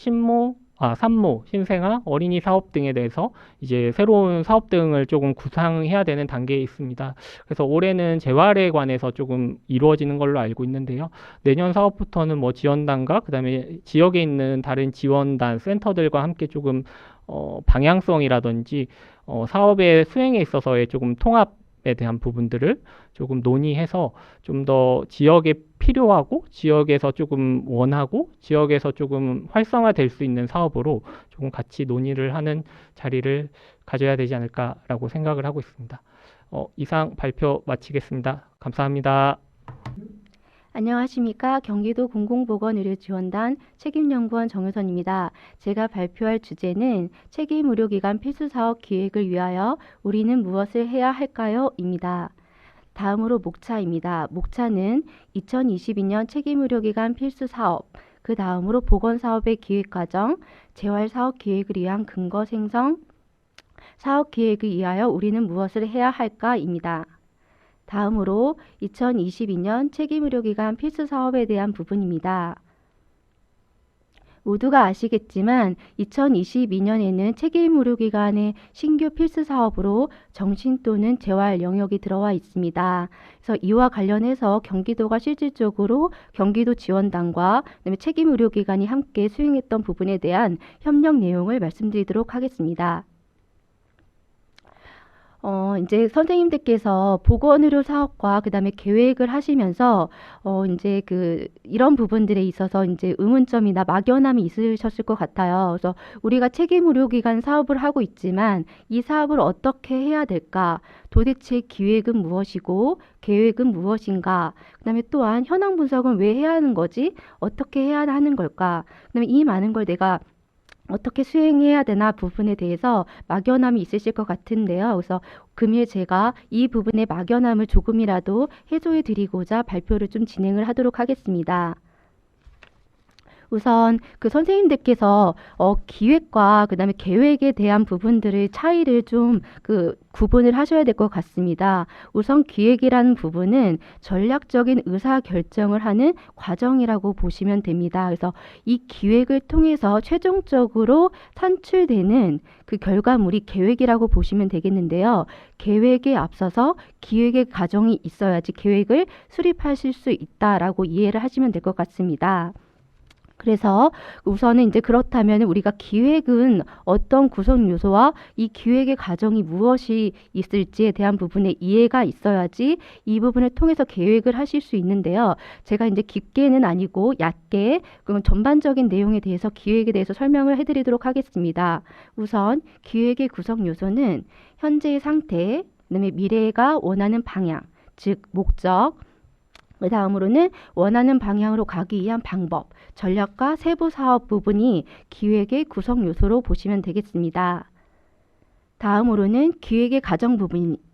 산모, 신생아, 어린이 사업 등에 대해서 이제 새로운 사업 등을 조금 구상해야 되는 단계에 있습니다. 그래서 올해는 재활에 관해서 조금 이루어지는 걸로 알고 있는데요. 내년 사업부터는 뭐 지원단과 그다음에 지역에 있는 다른 지원단, 센터들과 함께 조금 방향성이라든지 사업의 수행에 있어서의 조금 통합에 대한 부분들을 조금 논의해서 좀 더 지역에 필요하고 지역에서 조금 원하고 지역에서 조금 활성화될 수 있는 사업으로 조금 같이 논의를 하는 자리를 가져야 되지 않을까라고 생각을 하고 있습니다. 이상 발표 마치겠습니다. 감사합니다. 안녕하십니까. 경기도 공공보건의료지원단 책임연구원 정효선입니다. 제가 발표할 주제는 책임의료기관 필수사업 기획을 위하여 우리는 무엇을 해야 할까요? 입니다. 다음으로 목차입니다. 목차는 2022년 책임의료기관 필수사업, 그 다음으로 보건사업의 기획과정, 재활사업 기획을 위한 근거 생성, 사업 기획을 위하여 우리는 무엇을 해야 할까입니다. 다음으로 2022년 책임의료기관 필수사업에 대한 부분입니다. 모두가 아시겠지만 2022년에는 책임의료기관의 신규 필수사업으로 정신 또는 재활 영역이 들어와 있습니다. 그래서 이와 관련해서 경기도가 실질적으로 경기도 지원단과 그다음에 책임의료기관이 함께 수행했던 부분에 대한 협력 내용을 말씀드리도록 하겠습니다. 이제 선생님들께서 보건의료 사업과 그다음에 계획을 하시면서 이제 이런 부분들에 있어서 이제 의문점이나 막연함이 있으셨을 것 같아요. 그래서 우리가 책임의료기관 사업을 하고 있지만 이 사업을 어떻게 해야 될까? 도대체 기획은 무엇이고 계획은 무엇인가? 그다음에 또한 현황 분석은 왜 해야 하는 거지? 어떻게 해야 하는 걸까? 그다음에 이 많은 걸 내가 어떻게 수행해야 되나 부분에 대해서 막연함이 있으실 것 같은데요. 그래서 금일 제가 이 부분의 막연함을 조금이라도 해소해 드리고자 발표를 좀 진행을 하도록 하겠습니다. 우선 선생님들께서 기획과 그다음에 계획에 대한 부분들의 차이를 좀 구분을 하셔야 될 것 같습니다. 우선 기획이라는 부분은 전략적인 의사 결정을 하는 과정이라고 보시면 됩니다. 그래서 이 기획을 통해서 최종적으로 산출되는 그 결과물이 계획이라고 보시면 되겠는데요. 계획에 앞서서 기획의 과정이 있어야지 계획을 수립하실 수 있다라고 이해를 하시면 될 것 같습니다. 그래서 우선은 이제 그렇다면 우리가 기획은 어떤 구성 요소와 이 기획의 과정이 무엇이 있을지에 대한 부분에 이해가 있어야지 이 부분을 통해서 계획을 하실 수 있는데요. 제가 이제 깊게는 아니고 얕게 그럼 전반적인 내용에 대해서 기획에 대해서 설명을 해드리도록 하겠습니다. 우선 기획의 구성 요소는 현재의 상태, 그다음에 미래가 원하는 방향, 즉 목적, 그 다음으로는 원하는 방향으로 가기 위한 방법, 전략과 세부 사업 부분이 기획의 구성 요소로 보시면 되겠습니다. 다음으로는 기획의 과정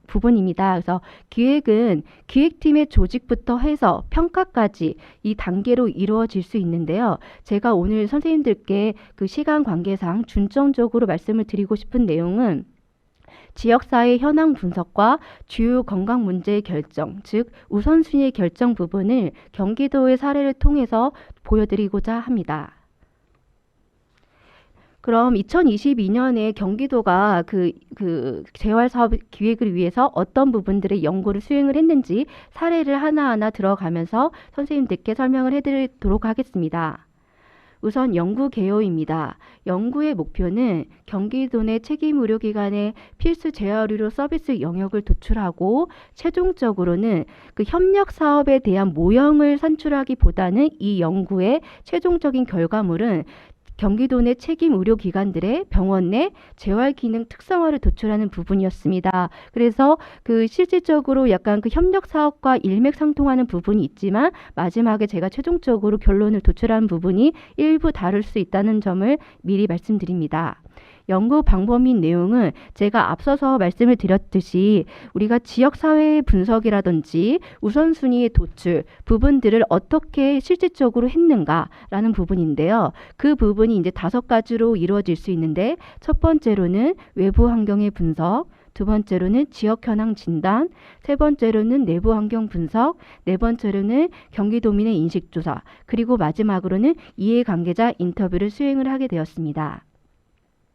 부분입니다. 그래서 기획은 기획팀의 조직부터 해서 평가까지 이 단계로 이루어질 수 있는데요. 제가 오늘 선생님들께 시간 관계상 중점적으로 말씀을 드리고 싶은 내용은 지역사회 현황 분석과 주요 건강 문제의 결정, 즉 우선순위의 결정 부분을 경기도의 사례를 통해서 보여드리고자 합니다. 그럼 2022년에 경기도가 재활사업 기획을 위해서 어떤 부분들의 연구를 수행을 했는지 사례를 하나하나 들어가면서 선생님들께 설명을 해드리도록 하겠습니다. 우선 연구 개요입니다. 연구의 목표는 경기도 내 책임의료기관의 필수 재활의료 서비스 영역을 도출하고 최종적으로는 협력 사업에 대한 모형을 산출하기보다는 이 연구의 최종적인 결과물은 경기도 내 책임 의료기관들의 병원 내 재활 기능 특성화를 도출하는 부분이었습니다. 그래서 실질적으로 약간 협력 사업과 일맥상통하는 부분이 있지만 마지막에 제가 최종적으로 결론을 도출하는 부분이 일부 다를 수 있다는 점을 미리 말씀드립니다. 연구 방법 및 내용은 제가 앞서서 말씀을 드렸듯이 우리가 지역사회의 분석이라든지 우선순위의 도출 부분들을 어떻게 실질적으로 했는가라는 부분인데요. 그 부분이 이제 5가지로 이루어질 수 있는데 첫 번째로는 외부 환경의 분석, 두 번째로는 지역 현황 진단, 세 번째로는 내부 환경 분석, 네 번째로는 경기도민의 인식조사, 그리고 마지막으로는 이해관계자 인터뷰를 수행을 하게 되었습니다.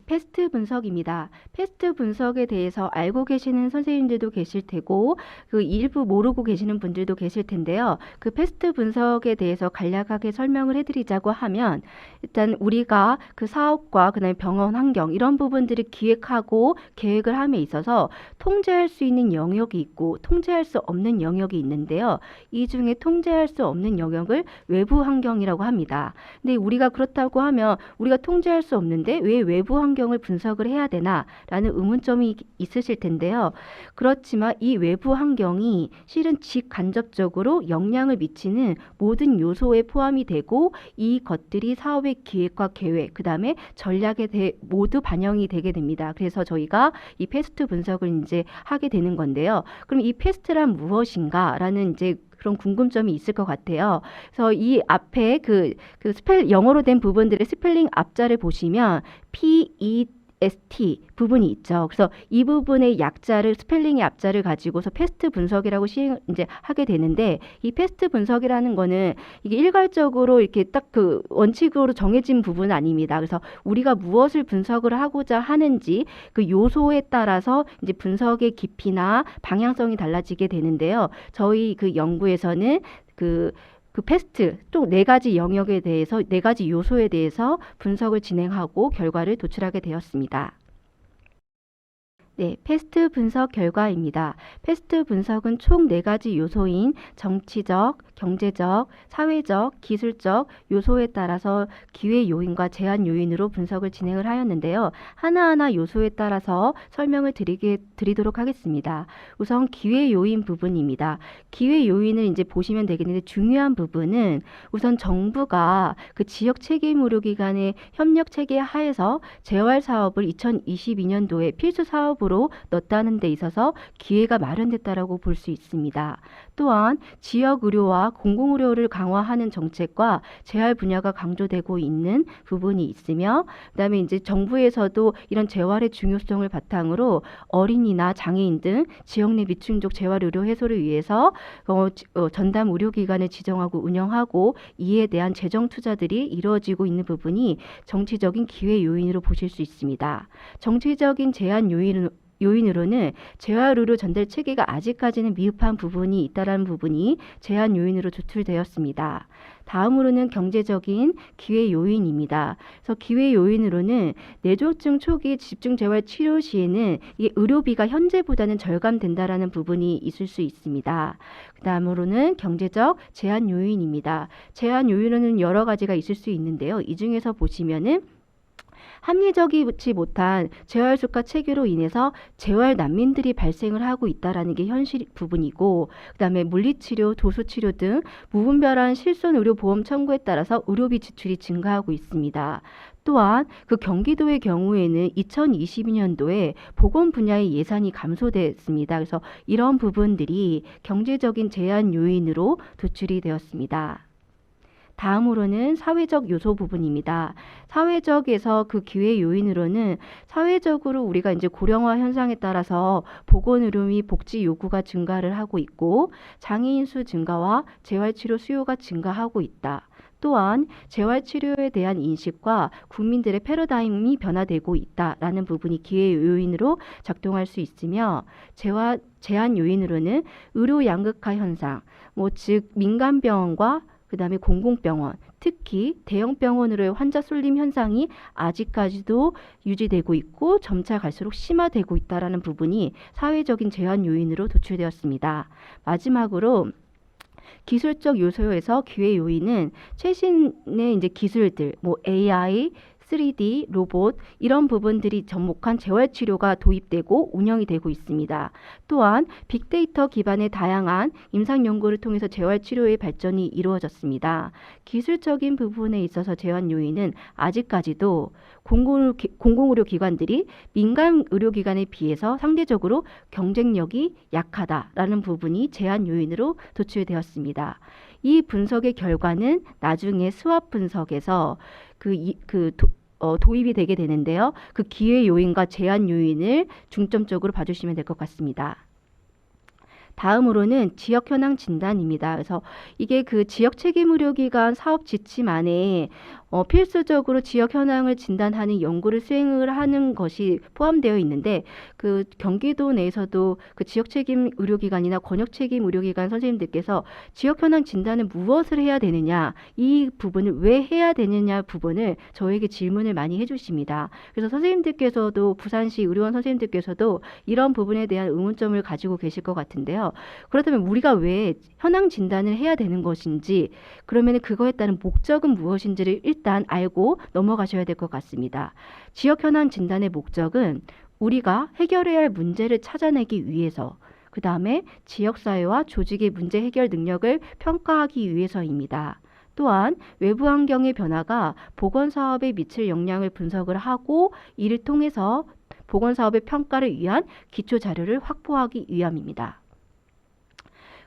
패스트 분석입니다. 패스트 분석에 대해서 알고 계시는 선생님들도 계실 테고 그 일부 모르고 계시는 분들도 계실 텐데요. 그 패스트 분석에 대해서 간략하게 설명을 해드리자고 하면 일단 우리가 그 사업과 그다음에 병원 환경 이런 부분들을 기획하고 계획을 함에 있어서 통제할 수 있는 영역이 있고 통제할 수 없는 영역이 있는데요. 이 중에 통제할 수 없는 영역을 외부 환경이라고 합니다. 근데 우리가 그렇다고 하면 우리가 통제할 수 없는데 왜 외부 환경을 분석을 해야 되나라는 의문점이 있으실 텐데요. 그렇지만 이 외부 환경이 실은 직간접적으로 영향을 미치는 모든 요소에 포함이 되고 이 것들이 사업의 기획과 계획, 그 다음에 전략에 모두 반영이 되게 됩니다. 그래서 저희가 이 패스트 분석을 이제 하게 되는 건데요. 그럼 이 패스트란 무엇인가라는 이제 그런 궁금점이 있을 것 같아요. 그래서 이 앞에 그 영어로 된 부분들의 스펠링 앞자를 보시면 PEST 부분이 있죠. 그래서 이 부분의 약자를 스펠링의 앞자를 가지고서 패스트 분석이라고 이제 하게 되는데 이 패스트 분석이라는 거는 이게 일괄적으로 이렇게 딱 그 원칙으로 정해진 부분은 아닙니다. 그래서 우리가 무엇을 분석을 하고자 하는지 그 요소에 따라서 이제 분석의 깊이나 방향성이 달라지게 되는데요. 저희 그 연구에서는 그 패스트 총 4가지 영역에 대해서 4가지 요소에 대해서 분석을 진행하고 결과를 도출하게 되었습니다. 네, 패스트 분석 결과입니다. 패스트 분석은 총 4가지 요소인 정치적, 경제적, 사회적, 기술적 요소에 따라서 기회 요인과 제한 요인으로 분석을 진행을 하였는데요. 하나하나 요소에 따라서 설명을 드리도록 하겠습니다. 우선 기회 요인 부분입니다. 기회 요인을 이제 보시면 되겠는데 중요한 부분은 우선 정부가 그 지역 책임 의료기관의 협력 체계 하에서 재활 사업을 2022년도에 필수 사업으로 넣었다는 데 있어서 기회가 마련됐다라고 볼 수 있습니다. 또한 지역 의료와 공공의료를 강화하는 정책과 재활 분야가 강조되고 있는 부분이 있으며 그다음에 이제 정부에서도 이런 재활의 중요성을 바탕으로 어린이나 장애인 등 지역 내 미충족 재활 의료 해소를 위해서 전담 의료기관을 지정하고 운영하고 이에 대한 재정 투자들이 이루어지고 있는 부분이 정치적인 기회 요인으로 보실 수 있습니다. 정치적인 제한 요인으로는 재활의료 전달 체계가 아직까지는 미흡한 부분이 있다는 부분이 제한 요인으로 조출되었습니다. 다음으로는 경제적인 기회 요인입니다. 그래서 기회 요인으로는 뇌졸중 초기 집중재활 치료 시에는 이게 의료비가 현재보다는 절감된다라는 부분이 있을 수 있습니다. 다음으로는 경제적 제한 요인입니다. 제한 요인으로는 여러 가지가 있을 수 있는데요. 이 중에서 보시면은 합리적이지 못한 재활수가 체계로 인해서 재활 난민들이 발생을 하고 있다라는 게 현실 부분이고 그다음에 물리치료, 도수치료 등 무분별한 실손의료보험 청구에 따라서 의료비 지출이 증가하고 있습니다. 또한 그 경기도의 경우에는 2022년도에 보건 분야의 예산이 감소됐습니다. 그래서 이런 부분들이 경제적인 제한 요인으로 도출이 되었습니다. 다음으로는 사회적 요소 부분입니다. 사회적에서 그 기회 요인으로는 사회적으로 우리가 이제 고령화 현상에 따라서 보건의료 및 복지 요구가 증가를 하고 있고 장애인 수 증가와 재활치료 수요가 증가하고 있다. 또한 재활치료에 대한 인식과 국민들의 패러다임이 변화되고 있다라는 부분이 기회 요인으로 작동할 수 있으며 제한 요인으로는 의료 양극화 현상, 즉 민간병원과 그다음에 공공병원, 특히 대형병원으로의 환자 쏠림 현상이 아직까지도 유지되고 있고 점차 갈수록 심화되고 있다라는 부분이 사회적인 제한 요인으로 도출되었습니다. 마지막으로 기술적 요소에서 기회 요인은 최신의 이제 기술들, AI, 3D, 로봇 이런 부분들이 접목한 재활치료가 도입되고 운영이 되고 있습니다. 또한 빅데이터 기반의 다양한 임상 연구를 통해서 재활치료의 발전이 이루어졌습니다. 기술적인 부분에 있어서 제한 요인은 아직까지도 공공의료기관들이 민간 의료기관에 비해서 상대적으로 경쟁력이 약하다라는 부분이 제한 요인으로 도출되었습니다. 이 분석의 결과는 나중에 스왑 분석에서 도입이 되게 되는데요. 그 기회 요인과 제한 요인을 중점적으로 봐주시면 될 것 같습니다. 다음으로는 지역 현황 진단입니다. 그래서 이게 그 지역 책임 의료기관 사업 지침 안에 필수적으로 지역 현황을 진단하는 연구를 수행을 하는 것이 포함되어 있는데 그 경기도 내에서도 그 지역 책임 의료기관이나 권역 책임 의료기관 선생님들께서 지역 현황 진단은 무엇을 해야 되느냐, 이 부분을 왜 해야 되느냐 부분을 저에게 질문을 많이 해주십니다. 그래서 선생님들께서도 부산시 의료원 선생님들께서도 이런 부분에 대한 의문점을 가지고 계실 것 같은데요. 그렇다면 우리가 왜 현황 진단을 해야 되는 것인지, 그러면 그거에 따른 목적은 무엇인지를 일단 알고 넘어가셔야 될 것 같습니다. 지역 현황 진단의 목적은 우리가 해결해야 할 문제를 찾아내기 위해서, 그 다음에 지역사회와 조직의 문제 해결 능력을 평가하기 위해서입니다. 또한 외부 환경의 변화가 보건사업에 미칠 영향을 분석을 하고 이를 통해서 보건사업의 평가를 위한 기초 자료를 확보하기 위함입니다.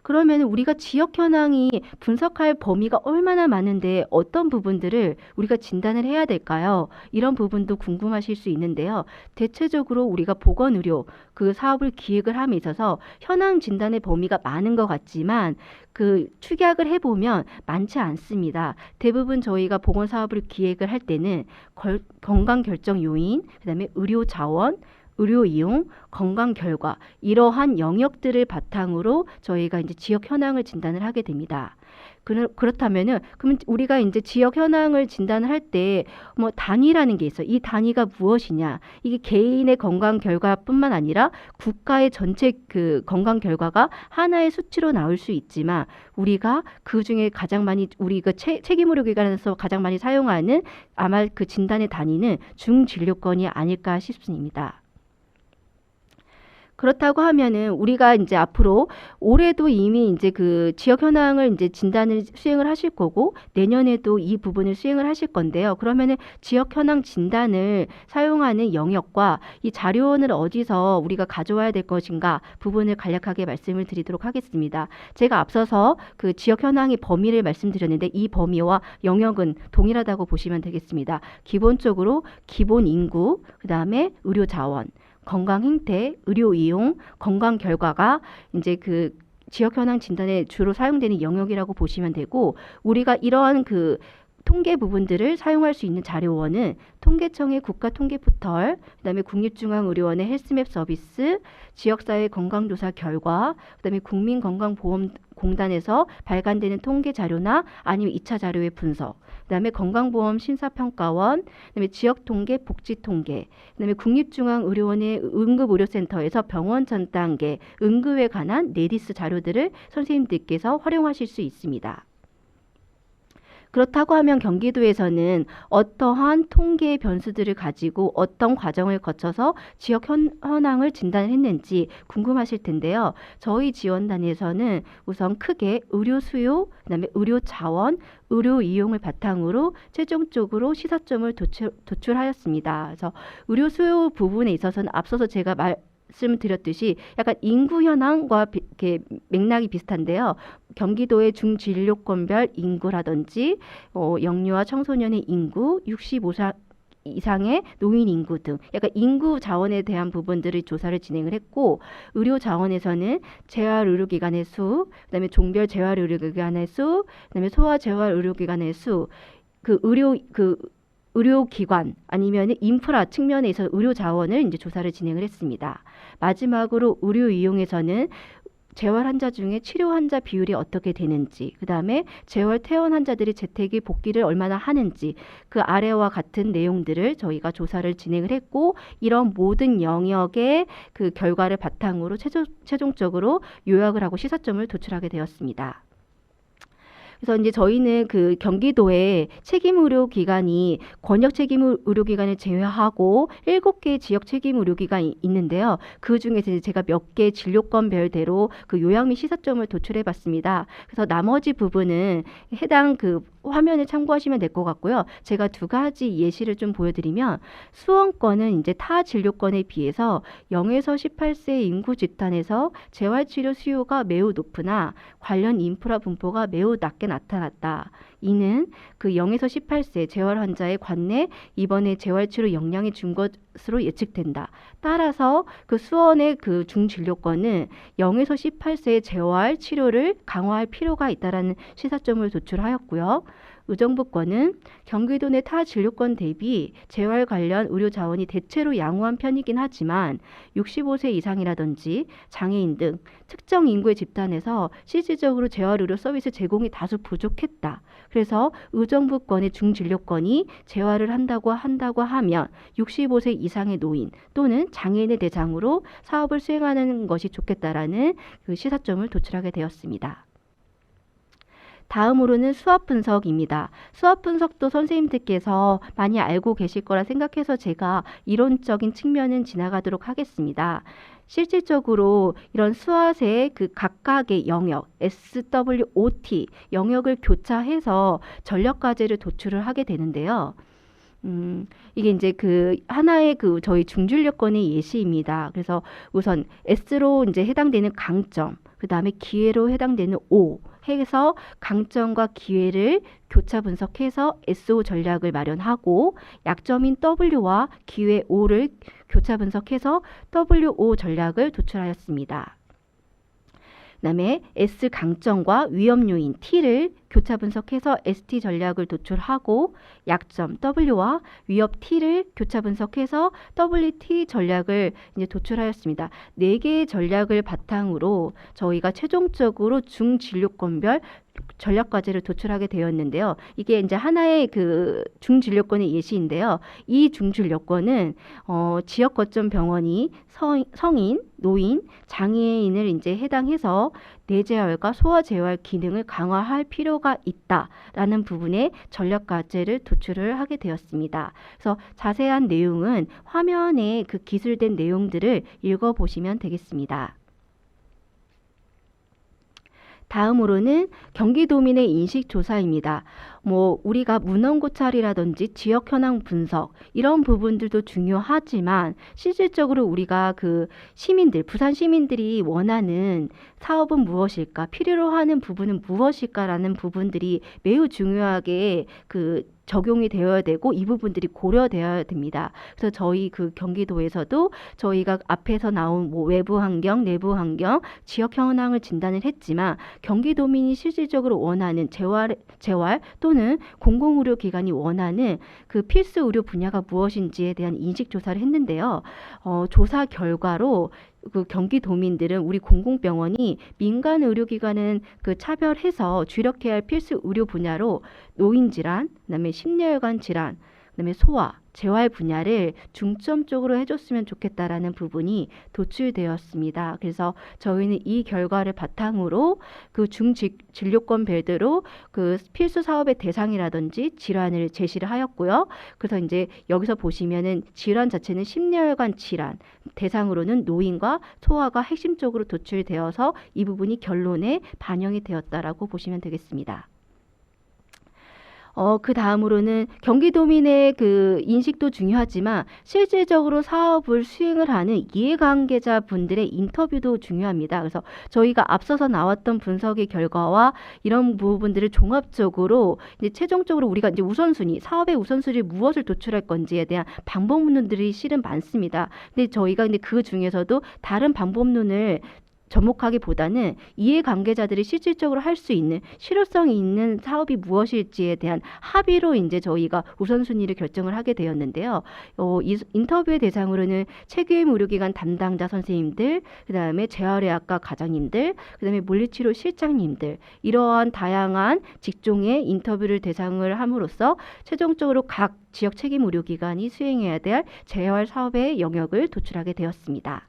그러면 우리가 지역 현황이 분석할 범위가 얼마나 많은데 어떤 부분들을 우리가 진단을 해야 될까요? 이런 부분도 궁금하실 수 있는데요. 대체적으로 우리가 보건의료 그 사업을 기획을 함에 있어서 현황 진단의 범위가 많은 것 같지만 그 축약을 해보면 많지 않습니다. 대부분 저희가 보건사업을 기획을 할 때는 건강 결정 요인, 그다음에 의료 자원, 의료 이용, 건강 결과 이러한 영역들을 바탕으로 저희가 이제 지역 현황을 진단을 하게 됩니다. 그렇다면은 그럼 우리가 이제 지역 현황을 진단을 할 때 뭐 단위라는 게 있어요. 이 단위가 무엇이냐? 이게 개인의 건강 결과뿐만 아니라 국가의 전체 그 건강 결과가 하나의 수치로 나올 수 있지만 우리가 그 중에 가장 많이 우리 그 책임의료기관에서 가장 많이 사용하는 아마 그 진단의 단위는 중진료권이 아닐까 싶습니다. 그렇다고 하면은 우리가 이제 앞으로 올해도 이미 이제 그 지역 현황을 이제 진단을 수행을 하실 거고 내년에도 이 부분을 수행을 하실 건데요. 그러면은 지역 현황 진단을 사용하는 영역과 이 자료원을 어디서 우리가 가져와야 될 것인가 부분을 간략하게 말씀을 드리도록 하겠습니다. 제가 앞서서 그 지역 현황의 범위를 말씀드렸는데 이 범위와 영역은 동일하다고 보시면 되겠습니다. 기본적으로 기본 인구, 그다음에 의료 자원, 건강 행태, 의료 이용, 건강 결과가 이제 그 지역 현황 진단에 주로 사용되는 영역이라고 보시면 되고 우리가 이러한 그 통계 부분들을 사용할 수 있는 자료원은 통계청의 국가통계포털, 그다음에 국립중앙의료원의 헬스맵 서비스, 지역사회 건강조사 결과, 그다음에 국민건강보험공단에서 발간되는 통계 자료나 아니면 2차 자료의 분석, 그다음에 건강보험 심사평가원, 그다음에 지역통계, 복지통계, 그다음에 국립중앙의료원의 응급의료센터에서 병원 전 단계 응급에 관한 네디스 자료들을 선생님들께서 활용하실 수 있습니다. 그렇다고 하면 경기도에서는 어떠한 통계의 변수들을 가지고 어떤 과정을 거쳐서 지역 현황을 진단을 했는지 궁금하실 텐데요. 저희 지원단에서는 우선 크게 의료 수요, 그다음에 의료 자원, 의료 이용을 바탕으로 최종적으로 시사점을 도출하였습니다. 그래서 의료 수요 부분에 있어서는 앞서서 제가 말씀드렸듯이 약간 인구 현황과 이렇게 맥락이 비슷한데요. 경기도의 중진료권별 인구라든지 영유아 청소년의 인구, 65세 이상의 노인 인구 등 약간 인구 자원에 대한 부분들을 조사를 진행을 했고 의료 자원에서는 재활의료기관의 수, 그다음에 종별 재활의료기관의 수, 그다음에 소아 재활의료기관의 수, 의료기관 아니면 인프라 측면에서 의료 자원을 이제 조사를 진행을 했습니다. 마지막으로 의료 이용에서는 재활 환자 중에 치료 환자 비율이 어떻게 되는지, 그 다음에 재활 퇴원 환자들이 재택에 복귀를 얼마나 하는지 그 아래와 같은 내용들을 저희가 조사를 진행을 했고 이런 모든 영역의 그 결과를 바탕으로 최종적으로 요약을 하고 시사점을 도출하게 되었습니다. 그래서 이제 저희는 그 경기도에 책임의료기관이 권역 책임의료기관을 제외하고 7개 지역 책임의료기관이 있는데요. 그 중에서 이제 제가 몇 개 진료권별대로 그 요약 및 시사점을 도출해봤습니다. 그래서 나머지 부분은 해당 그 화면을 참고하시면 될 것 같고요. 제가 두 가지 예시를 좀 보여드리면 수원권은 이제 타 진료권에 비해서 0에서 18세 인구 집단에서 재활치료 수요가 매우 높으나 관련 인프라 분포가 매우 낮게 나타났다. 이는 그 0에서 18세 재활 환자의 관내 입원의 재활치료 역량이 준 것으로 예측된다. 따라서 그 수원의 그 중진료권은 0에서 18세의 재활 치료를 강화할 필요가 있다라는 시사점을 도출하였고요. 의정부권은 경기도 내 타 진료권 대비 재활 관련 의료 자원이 대체로 양호한 편이긴 하지만 65세 이상이라든지 장애인 등 특정 인구의 집단에서 실질적으로 재활 의료 서비스 제공이 다소 부족했다. 그래서 의정부권의 중진료권이 재활을 한다고 하면 65세 이상의 노인 또는 장애인을 대상으로 사업을 수행하는 것이 좋겠다라는 그 시사점을 도출하게 되었습니다. 다음으로는 수합 분석입니다. 수합 분석도 선생님들께서 많이 알고 계실 거라 생각해서 제가 이론적인 측면은 지나가도록 하겠습니다. 실질적으로 이런 수합의 그 각각의 영역, SWOT 영역을 교차해서 전력 과제를 도출을 하게 되는데요. 이게 이제 그 하나의 그 저희 중진료권의 예시입니다. 그래서 우선 S로 이제 해당되는 강점, 그 다음에 기회로 해당되는 O 해서 강점과 기회를 교차 분석해서 SO 전략을 마련하고 약점인 W와 기회 O를 교차 분석해서 WO 전략을 도출하였습니다. 그다음에 S 강점과 위험 요인 T를 교차 분석해서 ST 전략을 도출하고 약점 W와 위협 T를 교차 분석해서 WT 전략을 이제 도출하였습니다. 4개의 전략을 바탕으로 저희가 최종적으로 중진료권별 전략 과제를 도출하게 되었는데요. 이게 이제 하나의 그 중진료권의 예시인데요. 이 중진료권은 지역 거점 병원이 성인, 노인, 장애인을 이제 해당해서 뇌재활과 소아재활 기능을 강화할 필요가 있다라는 부분에 전략 과제를 도출을 하게 되었습니다. 그래서 자세한 내용은 화면에 그 기술된 내용들을 읽어보시면 되겠습니다. 다음으로는 경기도민의 인식조사입니다. 우리가 문헌고찰이라든지 지역 현황 분석 이런 부분들도 중요하지만 실질적으로 우리가 그 시민들, 부산 시민들이 원하는 사업은 무엇일까, 필요로 하는 부분은 무엇일까라는 부분들이 매우 중요하게 그 적용이 되어야 되고 이 부분들이 고려되어야 됩니다. 그래서 저희 그 경기도에서도 저희가 앞에서 나온 외부 환경, 내부 환경, 지역 현황을 진단을 했지만 경기도민이 실질적으로 원하는 재활 또는 공공의료기관이 원하는 그 필수 의료 분야가 무엇인지에 대한 인식 조사를 했는데요. 조사 결과로 그 경기도민들은 우리 공공병원이 민간 의료기관은 그 차별해서 주력해야 할 필수 의료 분야로 노인질환, 그다음에 심혈관 질환, 그다음에 소아, 재활 분야를 중점적으로 해줬으면 좋겠다라는 부분이 도출되었습니다. 그래서 저희는 이 결과를 바탕으로 그 중진료권 별도로 그 필수 사업의 대상이라든지 질환을 제시를 하였고요. 그래서 이제 여기서 보시면은 질환 자체는 심혈관 질환, 대상으로는 노인과 소아가 핵심적으로 도출되어서 이 부분이 결론에 반영이 되었다라고 보시면 되겠습니다. 그 다음으로는 경기도민의 그 인식도 중요하지만 실질적으로 사업을 수행을 하는 이해관계자 분들의 인터뷰도 중요합니다. 그래서 저희가 앞서서 나왔던 분석의 결과와 이런 부분들을 종합적으로 이제 최종적으로 우리가 이제 우선순위, 사업의 우선순위 무엇을 도출할 건지에 대한 방법론들이 실은 많습니다. 근데 저희가 근데 그 중에서도 다른 방법론을 접목하기보다는 이해관계자들이 실질적으로 할 수 있는 실효성이 있는 사업이 무엇일지에 대한 합의로 이제 저희가 우선순위를 결정을 하게 되었는데요. 이 인터뷰의 대상으로는 책임 의료기관 담당자 선생님들, 그다음에 재활의학과 과장님들, 그다음에 물리치료 실장님들 이러한 다양한 직종의 인터뷰를 대상을 함으로써 최종적으로 각 지역 책임 의료기관이 수행해야 될 재활 사업의 영역을 도출하게 되었습니다.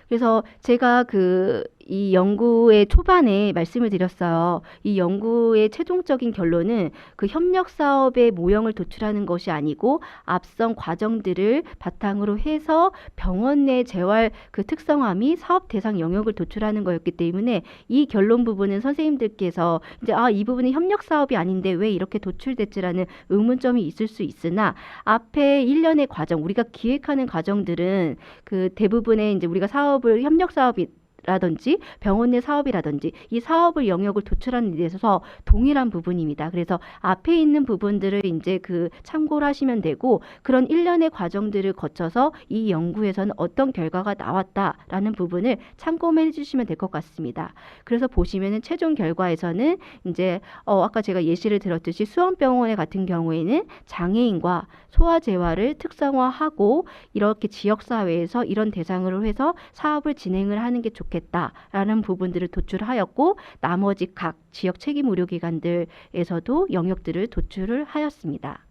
그래서 제가 그 이 연구의 초반에 말씀을 드렸어요. 이 연구의 최종적인 결론은 그 협력 사업의 모형을 도출하는 것이 아니고 앞선 과정들을 바탕으로 해서 병원 내 재활 그 특성화미 사업 대상 영역을 도출하는 거였기 때문에 이 결론 부분은 선생님들께서 이제 이 부분은 협력 사업이 아닌데 왜 이렇게 도출됐지라는 의문점이 있을 수 있으나 앞에 1년의 과정, 우리가 기획하는 과정들은 그 대부분의 이제 우리가 사업을 협력 사업이 라든지 병원 내 사업이라든지 이 사업을 영역을 도출하는 데 있어서 동일한 부분입니다. 그래서 앞에 있는 부분들을 이제 그 참고를 하시면 되고 그런 1년의 과정들을 거쳐서 이 연구에서는 어떤 결과가 나왔다라는 부분을 참고해 주시면 될 것 같습니다. 그래서 보시면은 최종 결과에서는 이제 아까 제가 예시를 들었듯이 수원병원에 같은 경우에는 장애인과 소아재활을 특성화하고 이렇게 지역사회에서 이런 대상으로 해서 사업을 진행을 하는 게 좋겠다라는 부분들을 도출하였고 나머지 각 지역 책임 의료기관들에서도 영역들을 도출을 하였습니다.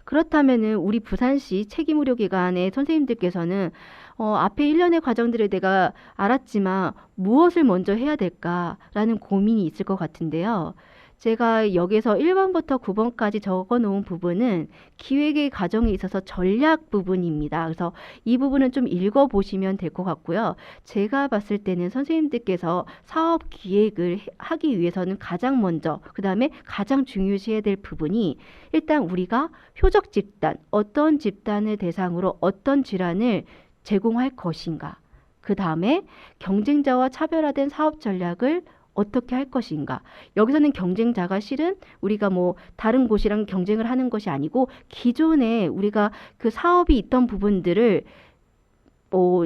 그렇다면은 우리 부산시 책임 의료기관의 선생님들께서는 앞에 1년의 과정들을 내가 알았지만 무엇을 먼저 해야 될까라는 고민이 있을 것 같은데요. 제가 여기서 1번부터 9번까지 적어 놓은 부분은 기획의 과정에 있어서 전략 부분입니다. 그래서 이 부분은 좀 읽어보시면 될 것 같고요. 제가 봤을 때는 선생님들께서 사업 기획을 하기 위해서는 가장 먼저, 그 다음에 가장 중요시해야 될 부분이 일단 우리가 표적 집단, 어떤 집단을 대상으로 어떤 질환을 제공할 것인가. 그 다음에 경쟁자와 차별화된 사업 전략을 어떻게 할 것인가. 여기서는 경쟁자가 실은 우리가 뭐 다른 곳이랑 경쟁을 하는 것이 아니고 기존에 우리가 그 사업이 있던 부분들을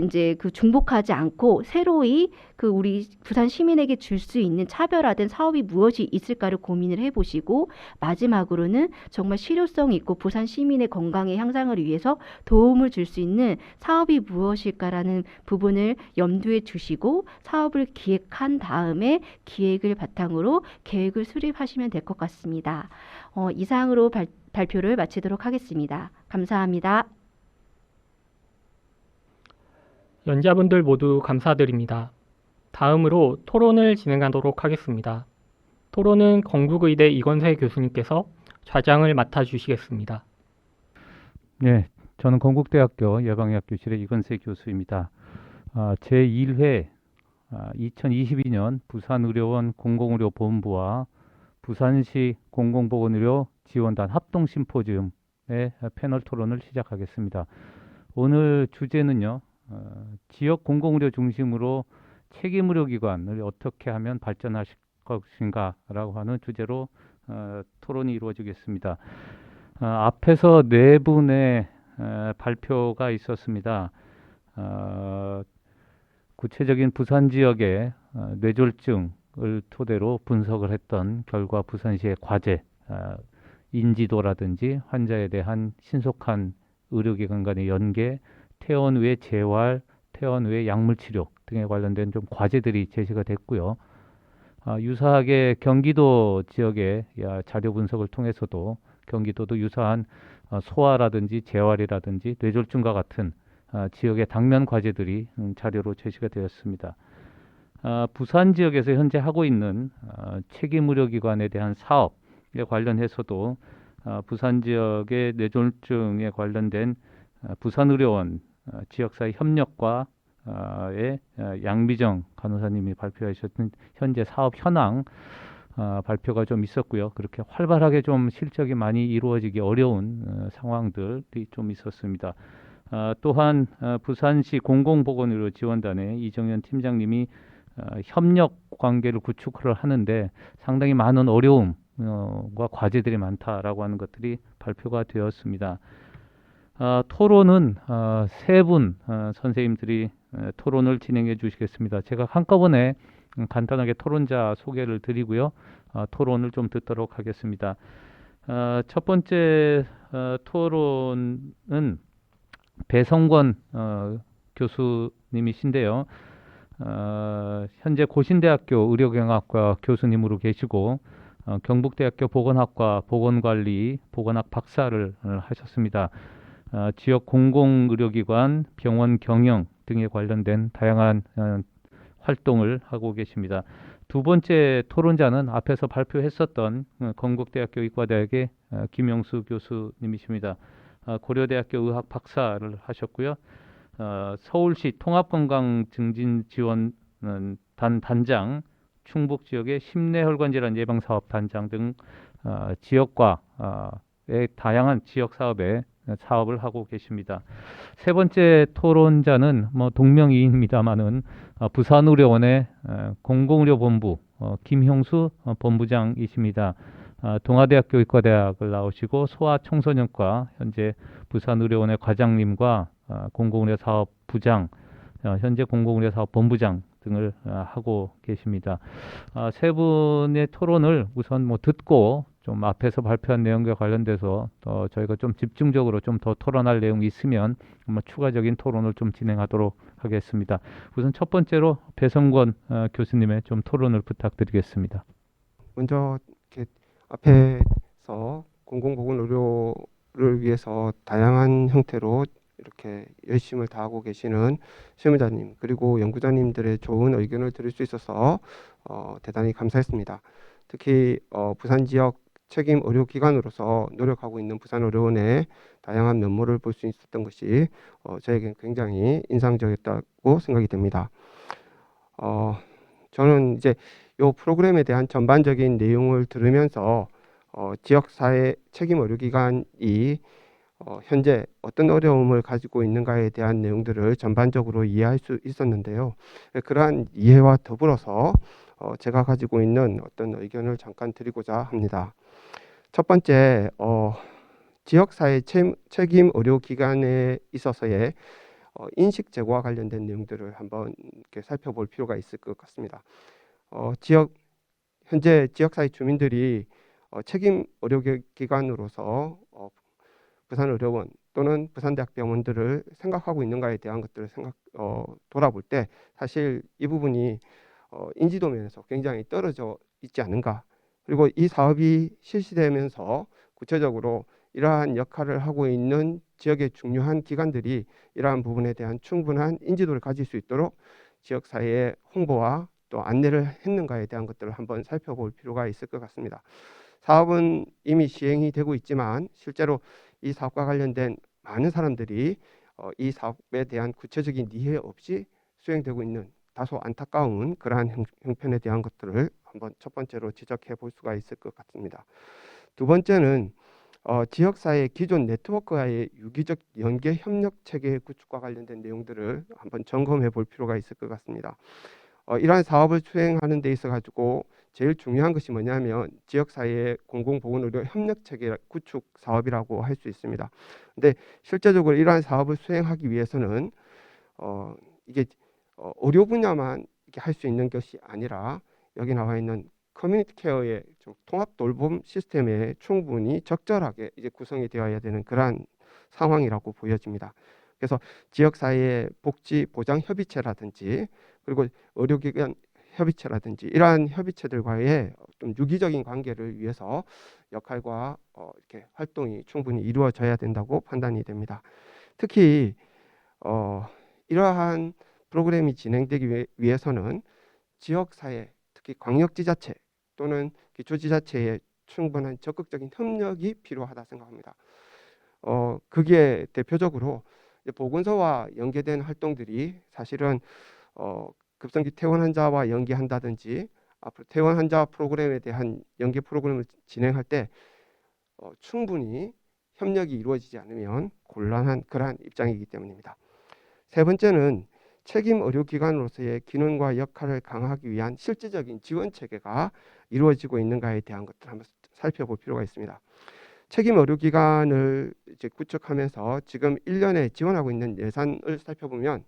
이제 그 중복하지 않고 새로이 그 우리 부산 시민에게 줄 수 있는 차별화된 사업이 무엇이 있을까를 고민을 해보시고 마지막으로는 정말 실효성 있고 부산 시민의 건강의 향상을 위해서 도움을 줄 수 있는 사업이 무엇일까라는 부분을 염두에 두시고 사업을 기획한 다음에 기획을 바탕으로 계획을 수립하시면 될 것 같습니다. 이상으로 발표를 마치도록 하겠습니다. 감사합니다. 연자분들 모두 감사드립니다. 다음으로 토론을 진행하도록 하겠습니다. 토론은 건국의대 이건세 교수님께서 좌장을 맡아주시겠습니다. 네, 저는 건국대학교 예방의학 교실의 이건세 교수입니다. 제1회 2022년 부산의료원 공공의료본부와 부산시 공공보건의료 지원단 합동심포지움의 패널 토론을 시작하겠습니다. 오늘 주제는요. 지역 공공의료 중심으로 책임의료기관을 어떻게 하면 발전하실 것인가라고 하는 주제로 토론이 이루어지겠습니다. 앞에서 네 분의 발표가 있었습니다. 구체적인 부산 지역의 뇌졸중을 토대로 분석을 했던 결과 부산시의 과제, 인지도라든지 환자에 대한 신속한 의료기관 간의 연계, 퇴원 후의 재활, 퇴원 후의 약물치료 등에 관련된 좀 과제들이 제시가 됐고요. 유사하게 경기도 지역의 자료 분석을 통해서도 경기도도 유사한 소아라든지 재활이라든지 뇌졸중과 같은 지역의 당면 과제들이 자료로 제시가 되었습니다. 부산 지역에서 현재 하고 있는 책임의료기관에 대한 사업에 관련해서도 부산 지역의 뇌졸중에 관련된 부산의료원 지역사회 협력과의 양미정 간호사님이 발표하셨던 현재 사업 현황 발표가 좀 있었고요. 그렇게 활발하게 좀 실적이 많이 이루어지기 어려운 상황들이 좀 있었습니다. 또한 부산시 공공보건의료 지원단의 이정현 팀장님이 협력 관계를 구축을 하는데 상당히 많은 어려움과 과제들이 많다라고 하는 것들이 발표가 되었습니다. 토론은 세 분 선생님들이 토론을 진행해 주시겠습니다. 제가 한꺼번에 간단하게 토론자 소개를 드리고요. 토론을 좀 듣도록 하겠습니다. 첫 번째 토론은 배성권 교수님이신데요. 현재 고신대학교 의료경영학과 교수님으로 계시고 경북대학교 보건학과 보건관리, 보건학 박사를 하셨습니다. 지역 공공의료기관, 병원 경영 등에 관련된 다양한 활동을 하고 계십니다. 두 번째 토론자는 앞에서 발표했었던 건국대학교 의과대학의 김영수 교수님이십니다. 고려대학교 의학 박사를 하셨고요. 서울시 통합건강증진지원 단장, 충북 지역의 심내혈관질환 예방사업 단장 등 지역과의 다양한 지역 사업을 하고 계십니다. 세 번째 토론자는 동명이인입니다만은 부산의료원의 공공의료본부 김형수 본부장이십니다. 동아대학교 의과대학을 나오시고 소아청소년과 현재 부산의료원의 과장님과 공공의료사업부장, 현재 공공의료사업본부장 등을 하고 계십니다. 세 분의 토론을 우선 듣고 좀 앞에서 발표한 내용과 관련돼서 저희가 좀 집중적으로 좀 더 토론할 내용이 있으면 추가적인 토론을 좀 진행하도록 하겠습니다. 우선 첫 번째로 배성권 교수님의 좀 토론을 부탁드리겠습니다. 먼저 이렇게 앞에서 공공보건의료를 위해서 다양한 형태로 이렇게 열심을 다하고 계시는 실무자님 그리고 연구자님들의 좋은 의견을 들을 수 있어서 대단히 감사했습니다. 특히 부산 지역 책임 의료기관으로서 노력하고 있는 부산의료원의 다양한 면모를 볼 수 있었던 것이 저에겐 굉장히 인상적이었다고 생각이 됩니다. 저는 이제 이 프로그램에 대한 전반적인 내용을 들으면서 지역사회 책임 의료기관이 현재 어떤 어려움을 가지고 있는가에 대한 내용들을 전반적으로 이해할 수 있었는데요. 그러한 이해와 더불어서 제가 가지고 있는 어떤 의견을 잠깐 드리고자 합니다. 첫 번째, 지역사회 책임 의료기관에 있어서의 인식 제고와 관련된 내용들을 한번 이렇게 살펴볼 필요가 있을 것 같습니다. 현재 지역사회 주민들이 책임 의료기관으로서 부산의료원 또는 부산대학병원들을 생각하고 있는가에 대한 것들을 돌아볼 때 사실 이 부분이 인지도 면에서 굉장히 떨어져 있지 않은가. 그리고 이 사업이 실시되면서 구체적으로 이러한 역할을 하고 있는 지역의 중요한 기관들이 이러한 부분에 대한 충분한 인지도를 가질 수 있도록 지역사회의 홍보와 또 안내를 했는가에 대한 것들을 한번 살펴볼 필요가 있을 것 같습니다. 사업은 이미 시행이 되고 있지만 실제로 이 사업과 관련된 많은 사람들이 이 사업에 대한 구체적인 이해 없이 수행되고 있는 다소 안타까운 그러한 형편에 대한 것들을 한번 첫 번째로 지적해 볼 수가 있을 것 같습니다. 두 번째는 지역사회 기존 네트워크와의 유기적 연계 협력 체계 구축과 관련된 내용들을 한번 점검해 볼 필요가 있을 것 같습니다. 이러한 사업을 수행하는 데 있어 가지고 제일 중요한 것이 뭐냐면 지역사회의 공공보건의료 협력체계 구축 사업이라고 할 수 있습니다. 근데 실제적으로 이러한 사업을 수행하기 위해서는 이게 의료 분야만 할 수 있는 것이 아니라 여기 나와 있는 커뮤니티 케어의 통합 돌봄 시스템에 충분히 적절하게 이제 구성이 되어야 되는 그러한 상황이라고 보여집니다. 그래서 지역사회의 복지 보장 협의체라든지 그리고 의료기관 협의체라든지 이러한 협의체들과의 좀 유기적인 관계를 위해서 역할과 이렇게 활동이 충분히 이루어져야 된다고 판단이 됩니다. 특히 이러한 프로그램이 진행되기 위해서는 지역사회, 특히 광역지자체 또는 기초지자체의 충분한 적극적인 협력이 필요하다 생각합니다. 그게 대표적으로 보건소와 연계된 활동들이 사실은 급성기 퇴원 환자와 연계한다든지 앞으로 퇴원 환자 프로그램에 대한 연계 프로그램을 진행할 때 충분히 협력이 이루어지지 않으면 곤란한 그러한 입장이기 때문입니다. 세 번째는 책임 의료기관으로서의 기능과 역할을 강화하기 위한 실질적인 지원 체계가 이루어지고 있는가에 대한 것들을 한번 살펴볼 필요가 있습니다. 책임 의료기관을 이제 구축하면서 지금 1년에 지원하고 있는 예산을 살펴보면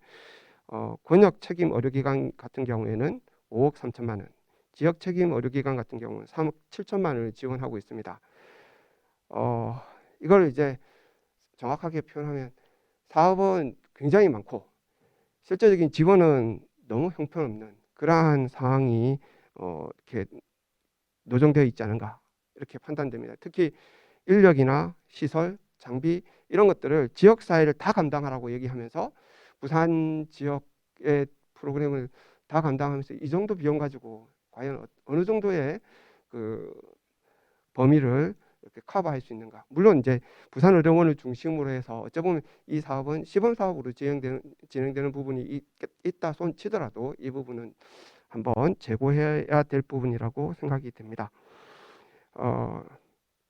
권역 책임 의료기관 같은 경우에는 5억 3천만 원, 지역 책임 의료기관 같은 경우는 3억 7천만 원을 지원하고 있습니다. 이걸 이제 정확하게 표현하면 사업은 굉장히 많고 실제적인 지원은 너무 형편없는 그러한 상황이 이렇게 노정되어 있지 않은가 이렇게 판단됩니다. 특히 인력이나 시설, 장비 이런 것들을 지역사회를 다 감당하라고 얘기하면서 부산 지역의 프로그램을 다 다 감당하면서 이 정도 비용 가지고 과연 어느 정도의 그 범위를 이렇게 커버할 수 있는가. 물론 이제 부산의료원을 중심으로 해서 어찌 보면 이 사업은 시범 사업으로 진행되는 부분이 있다 손 치더라도 이 부분은 한번 재고해야 될 부분이라고 생각이 됩니다.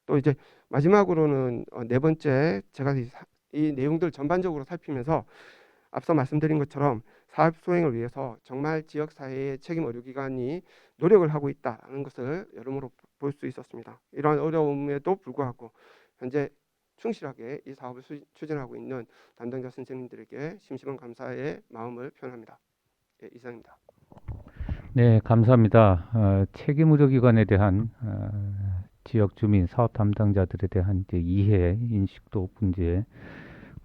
또 이제 마지막으로는 네 번째, 제가 이 내용들 전반적으로 살피면서 앞서 말씀드린 것처럼 사업 수행을 위해서 정말 지역사회의 책임 의료기관이 노력을 하고 있다는 것을 여러모로 볼 수 있었습니다. 이러한 어려움에도 불구하고 현재 충실하게 이 사업을 추진하고 있는 담당자 선생님들에게 심심한 감사의 마음을 표현합니다. 예, 이상입니다. 네, 감사합니다. 책임 의료기관에 대한 지역 주민 사업 담당자들에 대한 이제 이해, 인식도 문제,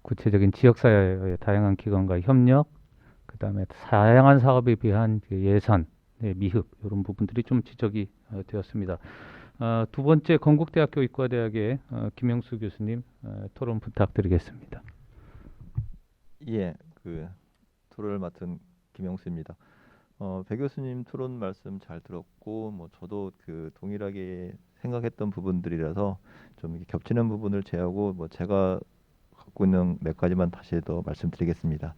구체적인 지역사회의 다양한 기관과 협력, 그다음에 다양한 사업에 비한 예산, 미흡 이런 부분들이 좀 지적이 되었습니다. 두 번째 건국대학교 의과대학의 김영수 교수님 토론 부탁드리겠습니다. 예, 그 토론을 맡은 김영수입니다. 배 교수님 토론 말씀 잘 들었고, 뭐 저도 그 동일하게 생각했던 부분들이라서 좀 이렇게 겹치는 부분을 제하고 뭐 제가 갖고 있는 몇 가지만 다시 더 말씀드리겠습니다.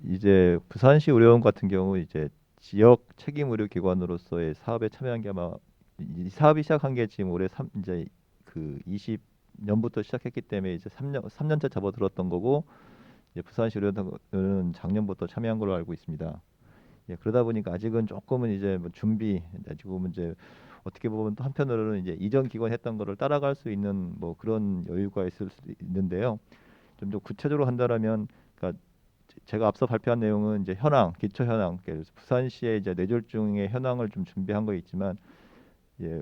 이제 부산시 의료원 같은 경우 이제 지역 책임 의료기관으로서의 사업에 참여한 게 아마 이 사업이 시작한 게 지금 올해 이제 그 20년부터 시작했기 때문에 이제 3년째 접어들었던 거고, 이제 부산시 의료원은 작년부터 참여한 걸로 알고 있습니다. 예, 그러다 보니까 아직은 조금은 이제 뭐 준비, 지금 이제 어떻게 보면 또 한편으로는 이제 이전 기관 했던 거를 따라갈 수 있는 뭐 그런 여유가 있을 수도 있는데요. 좀 더 구체적으로 한다라면, 그러니까 제가 앞서 발표한 내용은 이제 기초 현황, 그래서 부산시의 이제 뇌졸중의 현황을 좀 준비한 거 있지만, 예,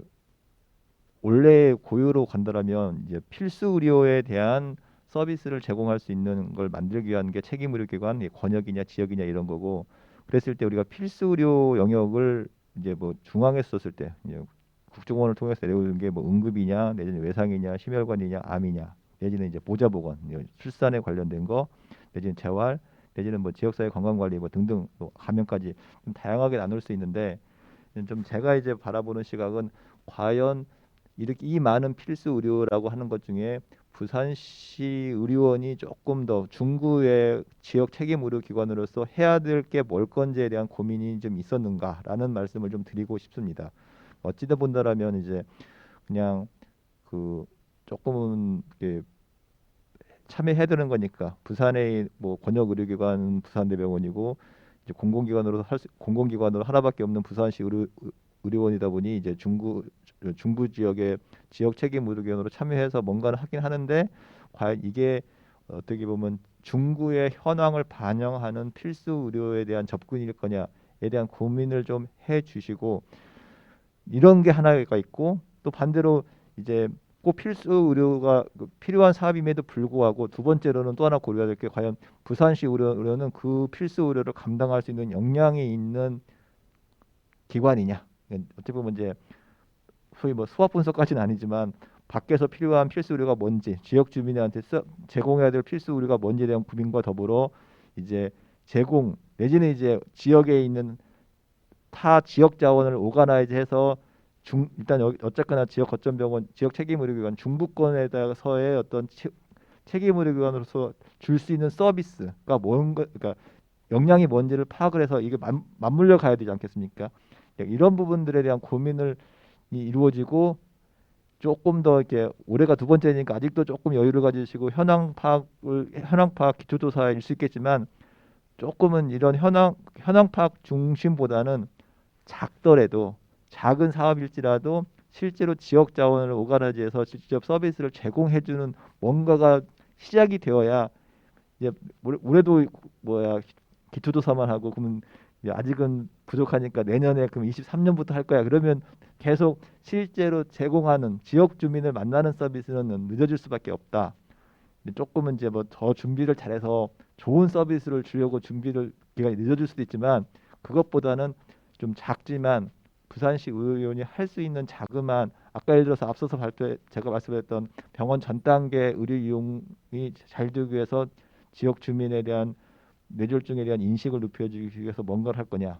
원래 고유로 간다라면 이제 필수 의료에 대한 서비스를 제공할 수 있는 걸 만들기 위한 게 책임 의료기관, 권역이냐 지역이냐 이런 거고, 그랬을 때 우리가 필수 의료 영역을 이제 뭐 중앙에 썼을 때 이제 국정원을 통해서 내려오는 게 뭐 응급이냐, 내지는 외상이냐, 심혈관이냐, 암이냐, 내지는 이제 보자보건, 출산에 관련된 거, 내지는 재활, 내지는 뭐 지역사회 건강관리 뭐 등등 뭐 감염까지 좀 다양하게 나눌 수 있는데, 좀 제가 이제 바라보는 시각은 과연 이렇게 이 많은 필수 의료라고 하는 것 중에 부산시 의료원이 조금 더 중구의 지역 책임 의료기관으로서 해야 될 게 뭘 건지에 대한 고민이 좀 있었는가라는 말씀을 좀 드리고 싶습니다. 어찌다 본다라면 이제 그냥 그 조금은 참여해야 되는 거니까, 부산의 뭐 권역 의료기관 부산대병원이고 이제 공공기관으로 하나밖에 없는 부산시 의료원이다 보니 이제 중구 지역의 지역 책임 의료기관으로 참여해서 뭔가를 하긴 하는데, 과연 이게 어떻게 보면 중구의 현황을 반영하는 필수 의료에 대한 접근일 거냐에 대한 고민을 좀 해주시고, 이런 게 하나가 있고, 또 반대로 이제 꼭 필수 의료가 필요한 사업임에도 불구하고 두 번째로는 또 하나 고려해야 될 게, 과연 부산시 의료는 그 필수 의료를 감당할 수 있는 역량이 있는 기관이냐. 어떻게 보면 이제 소위 뭐 수학 분석까지는 아니지만 밖에서 필요한 필수 의료가 뭔지, 지역 주민한테 제공해야 될 필수 의료가 뭔지에 대한 고민과 더불어 이제 제공 내지는 이제 지역에 있는 타 지역 자원을 오가나이즈해서 일단 어쨌거나 지역 거점병원, 지역 책임 의료기관 중부권에다가서의 어떤 책임 의료기관으로서 줄 수 있는 서비스가 뭔가, 그러니까 역량이 뭔지를 파악을 해서 이게 맞물려 가야 되지 않겠습니까? 이런 부분들에 대한 고민을 이루어지고, 조금 더 이렇게 올해가 두 번째니까 아직도 조금 여유를 가지시고 현황 파악 기초조사일 수 있겠지만, 조금은 이런 현황 파악 중심보다는 작더라도 작은 사업일지라도 실제로 지역 자원을 오가나이즈해서 직접 서비스를 제공해주는 뭔가가 시작이 되어야, 이제 올해도 기초조사만 하고 그러면 아직은 부족하니까 내년에 그럼 23년부터 할 거야. 그러면 계속 실제로 제공하는 지역 주민을 만나는 서비스는 늦어질 수밖에 없다. 조금은 이제 뭐 더 준비를 잘해서 좋은 서비스를 주려고 기간이 늦어질 수도 있지만, 그것보다는 좀 작지만 부산시 의료원이 할 수 있는 자그마한, 아까 예를 들어서 앞서서 제가 말씀드렸던 병원 전 단계 의료 이용이 잘 되기 위해서 지역 주민에 대한 뇌졸중에 대한 인식을 높여주기 위해서 뭔가를 할 거냐,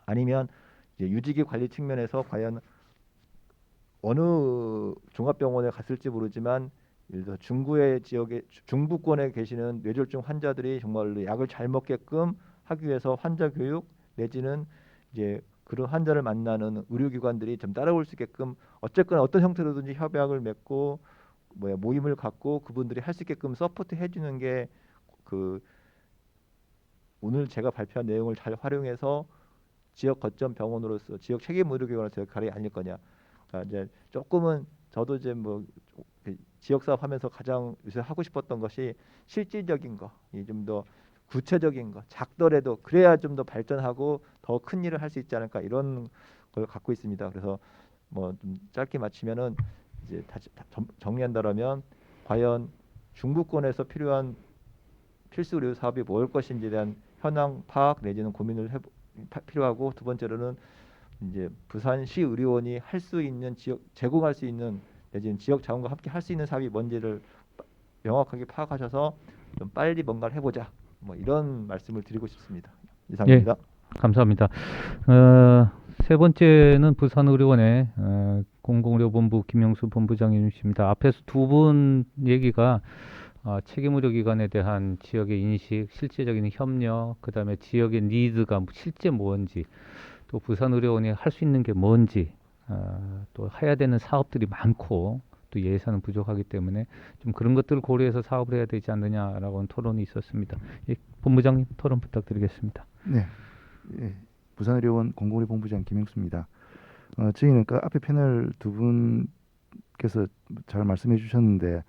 아니면 이제 유지기 관리 측면에서 과연 어느 종합병원에 갔을지 모르지만 예를 들어 중구의 지역에 중부권에 계시는 뇌졸중 환자들이 정말로 약을 잘 먹게끔 하기 위해서 환자 교육 내지는 이제 그런 환자를 만나는 의료기관들이 좀 따라올 수 있게끔 어쨌거나 어떤 형태로든지 협약을 맺고 모임을 갖고 그분들이 할 수 있게끔 서포트 해주는 게 그 오늘 제가 발표한 내용을 잘 활용해서 지역 거점 병원으로서 지역 책임 의료기관으로서 역할이 아닐 거냐. 그러니까 이제 조금은 저도 이제 뭐 지역 사업 하면서 가장 요새 하고 싶었던 것이 실질적인 거, 좀 더 구체적인 거, 작더라도 그래야 좀 더 발전하고 더 큰 일을 할 수 있지 않을까 이런 걸 갖고 있습니다. 그래서 뭐 좀 짧게 마치면은 이제 다시 정리한다라면 과연 중부권에서 필요한 필수 의료 사업이 뭘 것인지에 대한 현황 파악 내지는 고민을 필요하고, 두 번째로는 이제 부산시 의료원이 할 수 있는 지역 제공할 수 있는 내지는 지역 자원과 함께 할 수 있는 사업이 뭔지를 명확하게 파악하셔서 좀 빨리 뭔가를 해보자, 뭐 이런 말씀을 드리고 싶습니다. 이상입니다. 감사합니다. 세 번째는 부산의료원의 공공의료본부 김영수 본부장님이십니다. 앞에서 두 분 얘기가 책임의료기관에 대한 지역의 인식, 실제적인 협력, 그다음에 지역의 니드가 실제 뭔지, 또 부산의료원이 할 수 있는 게 뭔지, 또 해야 되는 사업들이 많고 또 예산은 부족하기 때문에 좀 그런 것들을 고려해서 사업을 해야 되지 않느냐라고 토론이 있었습니다. 본부장님 토론 부탁드리겠습니다. 네, 부산의료원 공공의료본부장 김영수입니다. 저희는 그 앞에 패널 두 분께서 잘 말씀해 주셨는데,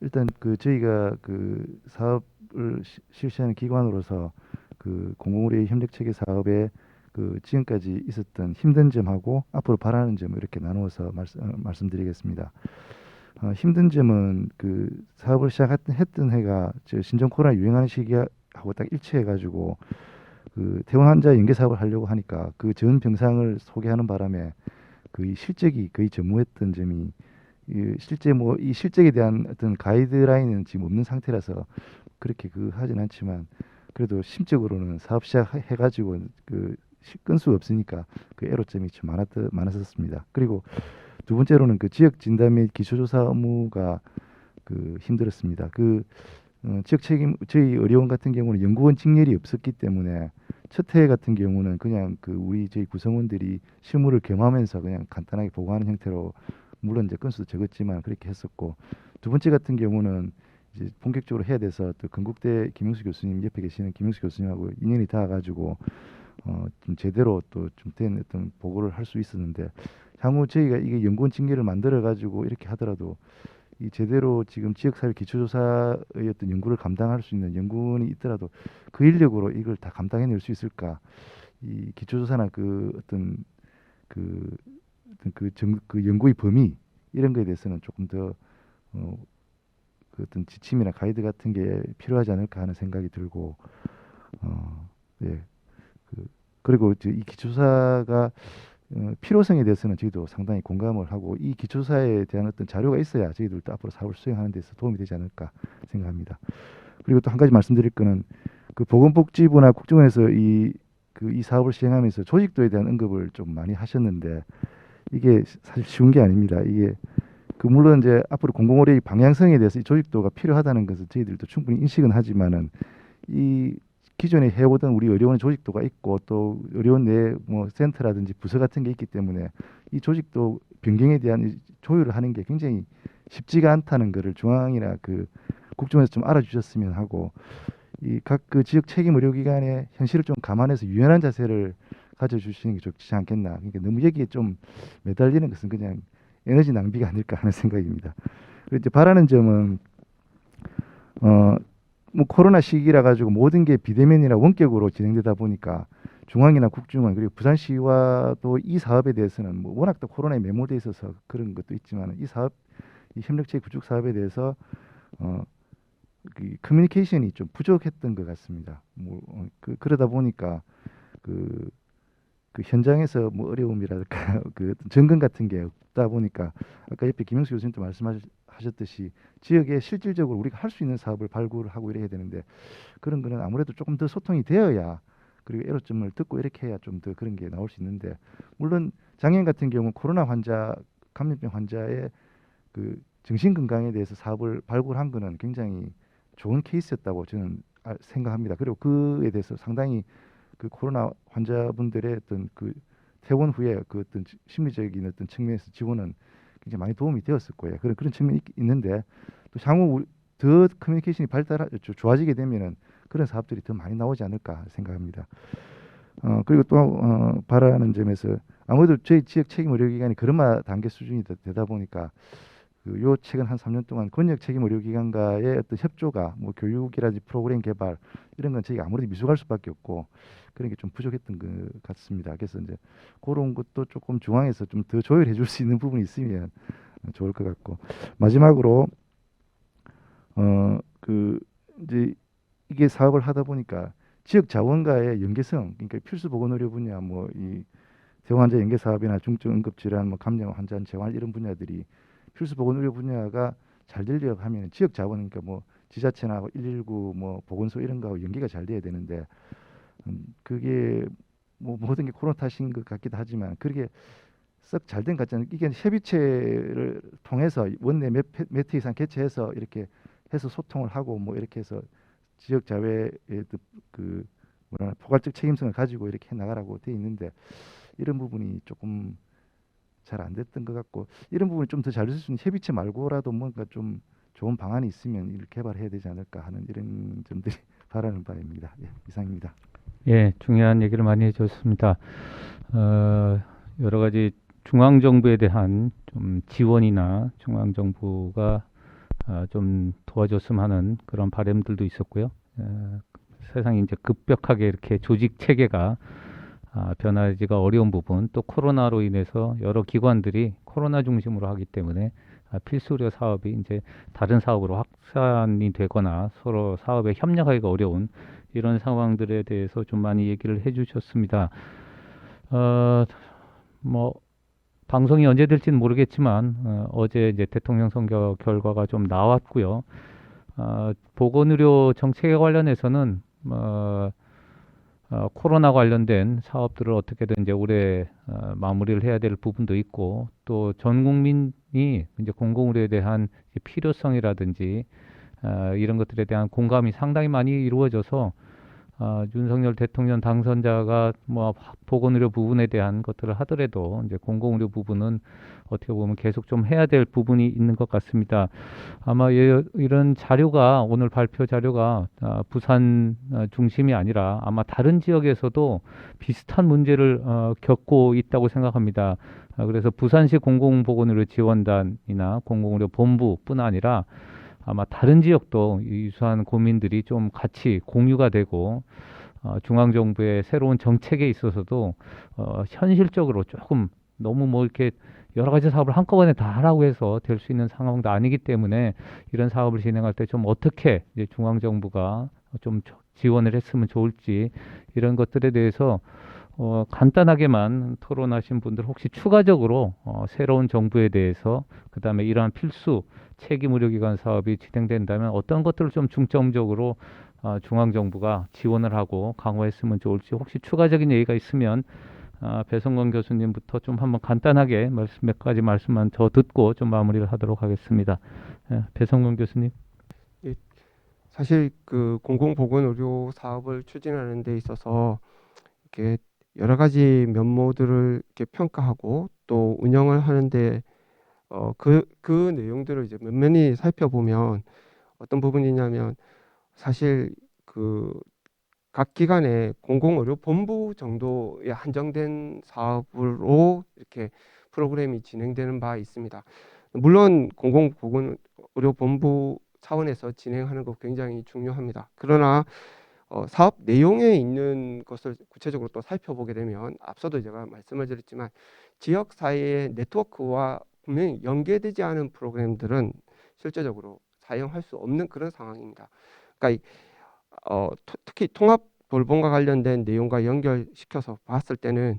일단 그 저희가 그 사업을 실시하는 기관으로서 그 공공의료 협력 체계 사업에 그 지금까지 있었던 힘든 점하고 앞으로 바라는 점 이렇게 나누어서 말씀드리겠습니다. 힘든 점은 그 사업을 시작했던 해가 저 신종 코로나 유행하는 시기하고 딱 일치해가지고 그 퇴원 환자 연계 사업을 하려고 하니까 그 전 병상을 소개하는 바람에 그 실적이 거의 전무했던 점이, 실제 뭐 이 실적에 대한 어떤 가이드라인은 지금 없는 상태라서 그렇게 하진 않지만, 그래도 심적으로는 사업 시작해가지고 그 건수 없으니까 그 애로점이 좀 많았었습니다. 그리고 두 번째로는 그 지역 진단 및 기초조사 업무가 그 힘들었습니다. 지역 책임 저희 의료원 같은 경우는 연구원 직렬이 없었기 때문에 첫 해 같은 경우는 그냥 우리 저희 구성원들이 실무를 겸하면서 그냥 간단하게 보고하는 형태로, 물론 이제 건수도 적었지만 그렇게 했었고, 두 번째 같은 경우는 이제 본격적으로 해야 돼서 또 건국대 김영수 교수님, 옆에 계시는 김영수 교수님하고 인연이 닿아가지고 좀 제대로 또 좀 된 어떤 보고를 할 수 있었는데, 향후 저희가 이게 연구원 직렬을 만들어 가지고 이렇게 하더라도 이 제대로 지금 지역사회 기초조사의 어떤 연구를 감당할 수 있는 연구원이 있더라도 그 인력으로 이걸 다 감당해낼 수 있을까? 이 기초조사나 어떤 연구의 범위 이런 거에 대해서는 조금 더 그 어떤 지침이나 가이드 같은 게 필요하지 않을까 하는 생각이 들고, 그리고 이 기초조사가 필요성에 대해서는 저희도 상당히 공감을 하고, 이 기초조사에 대한 어떤 자료가 있어야 저희들도 앞으로 사업을 수행하는 데서 도움이 되지 않을까 생각합니다. 그리고 또 한 가지 말씀드릴 거는, 그 보건복지부나 국정원에서 이 사업을 시행하면서 조직도에 대한 언급을 좀 많이 하셨는데, 이게 사실 쉬운 게 아닙니다. 이게 물론 이제 앞으로 공공의료의 방향성에 대해서 이 조직도가 필요하다는 것을 저희들도 충분히 인식은 하지만은, 이 기존에 해오던 우리 의료원의 조직도가 있고 또 의료원 내 뭐 센터라든지 부서 같은 게 있기 때문에 이 조직도 변경에 대한 조율을 하는 게 굉장히 쉽지가 않다는 것을 중앙이나 국정에서 좀 알아주셨으면 하고, 이 각 지역 책임 의료기관의 현실을 좀 감안해서 유연한 자세를 가져주시는 게 좋지 않겠나. 그러니까 너무 여기에 좀 매달리는 것은 그냥 에너지 낭비가 아닐까 하는 생각입니다. 그리고 이제 바라는 점은 뭐 코로나 시기라 가지고 모든 게 비대면이나 원격으로 진행되다 보니까 중앙이나 국중원 그리고 부산시와도 이 사업에 대해서는 뭐 워낙 또 코로나에 매몰돼 있어서 그런 것도 있지만, 이 협력체 구축 사업에 대해서 커뮤니케이션이 좀 부족했던 것 같습니다. 그러다 보니까 그 현장에서 뭐 어려움이랄까 그 어떤 정근 같은 게 없다 보니까 아까 옆에 김영수 교수님도 말씀하셨듯이 지역에 실질적으로 우리가 할 수 있는 사업을 발굴하고 이래야 되는데 그런 거는 아무래도 조금 더 소통이 되어야 그리고 애로점을 듣고 이렇게 해야 좀 더 그런 게 나올 수 있는데 물론 작년 같은 경우 코로나 환자 감염병 환자의 그 정신 건강에 대해서 사업을 발굴한 거는 굉장히 좋은 케이스였다고 저는 생각합니다. 그리고 그에 대해서 상당히 그 코로나 환자분들의 어떤 그 퇴원 후에 그 어떤 심리적인 어떤 측면에서 지원은 굉장히 많이 도움이 되었을 거예요. 그런 측면이 있는데 또 향후 더 커뮤니케이션이 좋아지게 되면은 그런 사업들이 더 많이 나오지 않을까 생각합니다. 그리고 또 바라는 점에서 아무래도 저희 지역 책임 의료기관이 그런마 단계 수준이 되다 보니까 요 최근 한 3년 동안 권역 책임 의료기관과의 어떤 협조가 뭐 교육이라든지 프로그램 개발 이런 건 저희가 아무래도 미숙할 수밖에 없고 그런 게 좀 부족했던 것 같습니다. 그래서 이제 그런 것도 조금 중앙에서 좀 더 조율해 줄 수 있는 부분이 있으면 좋을 것 같고 마지막으로 그 이제 이게 사업을 하다 보니까 지역 자원과의 연계성 그러니까 필수 보건 의료 분야 뭐 이 대환자 연계 사업이나 중증 응급 질환 뭐 감염 환자 재활 이런 분야들이 필수 보건 의료 분야가 잘 되려고 하면 지역 자원 그러니까 뭐 지자체나 119 뭐 보건소 이런 거하고 연계가 잘 돼야 되는데 그게 뭐 모든 게 코로나 탓인 것 같기도 하지만 그게 썩 잘 된 것 같지 않아요. 이게 협의체를 통해서 원내 몇 회 이상 개최해서 이렇게 해서 소통을 하고 뭐 이렇게 해서 지역 자회의 그 뭐라 포괄적 책임성을 가지고 이렇게 해 나가라고 돼 있는데 이런 부분이 조금 잘 안 됐던 것 같고 이런 부분이 좀 더 잘 될 수 있는 협의체 말고라도 뭔가 좀 좋은 방안이 있으면 이를 개발해야 되지 않을까 하는 이런 점들이 바라는 바입니다. 예, 이상입니다. 예, 중요한 얘기를 많이 해주셨습니다. 여러 가지 중앙 정부에 대한 좀 지원이나 중앙 정부가 좀 도와줬으면 하는 그런 바람들도 있었고요. 세상이 이제 급격하게 이렇게 조직 체계가 변하기가 어려운 부분, 또 코로나로 인해서 여러 기관들이 코로나 중심으로 하기 때문에 필수 의료 사업이 이제 다른 사업으로 확산이 되거나 서로 사업에 협력하기가 어려운 이런 상황들에 대해서 좀 많이 얘기를 해주셨습니다. 뭐 방송이 언제 될지는 모르겠지만 어제 이제 대통령 선거 결과가 좀 나왔고요. 보건의료 정책에 관련해서는 코로나 관련된 사업들을 어떻게든 이제 올해 마무리를 해야 될 부분도 있고 또 전 국민이 이제 공공의료에 대한 필요성이라든지 이런 것들에 대한 공감이 상당히 많이 이루어져서 윤석열 대통령 당선자가 뭐 보건의료 부분에 대한 것들을 하더라도 이제 공공의료 부분은 어떻게 보면 계속 좀 해야 될 부분이 있는 것 같습니다. 아마 이런 자료가 오늘 발표 자료가 부산 중심이 아니라 아마 다른 지역에서도 비슷한 문제를 겪고 있다고 생각합니다. 그래서 부산시 공공보건의료 지원단이나 공공의료 본부뿐 아니라 아마 다른 지역도 유사한 고민들이 좀 같이 공유가 되고 중앙정부의 새로운 정책에 있어서도 현실적으로 조금 너무 뭐 이렇게 여러 가지 사업을 한꺼번에 다 하라고 해서 될 수 있는 상황도 아니기 때문에 이런 사업을 진행할 때 좀 어떻게 이제 중앙정부가 좀 지원을 했으면 좋을지 이런 것들에 대해서 간단하게만 토론하신 분들 혹시 추가적으로 새로운 정부에 대해서 그다음에 이러한 필수 책임 의료기관 사업이 진행된다면 어떤 것들을 좀 중점적으로 중앙정부가 지원을 하고 강화했으면 좋을지 혹시 추가적인 얘기가 있으면 배성건 교수님부터 좀 한번 간단하게 몇 가지 말씀만 더 듣고 좀 마무리를 하도록 하겠습니다. 배성건 교수님. 사실 그 공공보건의료 사업을 추진하는 데 있어서 이렇게 여러 가지 면모들을 이렇게 평가하고 또 운영을 하는데 그 내용들을 이제 면면히 살펴보면 어떤 부분이냐면 사실 그 각 기관의 공공의료본부 정도의 한정된 사업으로 이렇게 프로그램이 진행되는 바 있습니다. 물론 공공보건의료본부 차원에서 진행하는 거 굉장히 중요합니다. 그러나 사업 내용에 있는 것을 구체적으로 또 살펴보게 되면 앞서도 제가 말씀을 드렸지만 지역 사회의 네트워크와 분명히 연계되지 않은 프로그램들은 실제적으로 사용할 수 없는 그런 상황입니다. 그러니까 특히 통합 돌봄과 관련된 내용과 연결시켜서 봤을 때는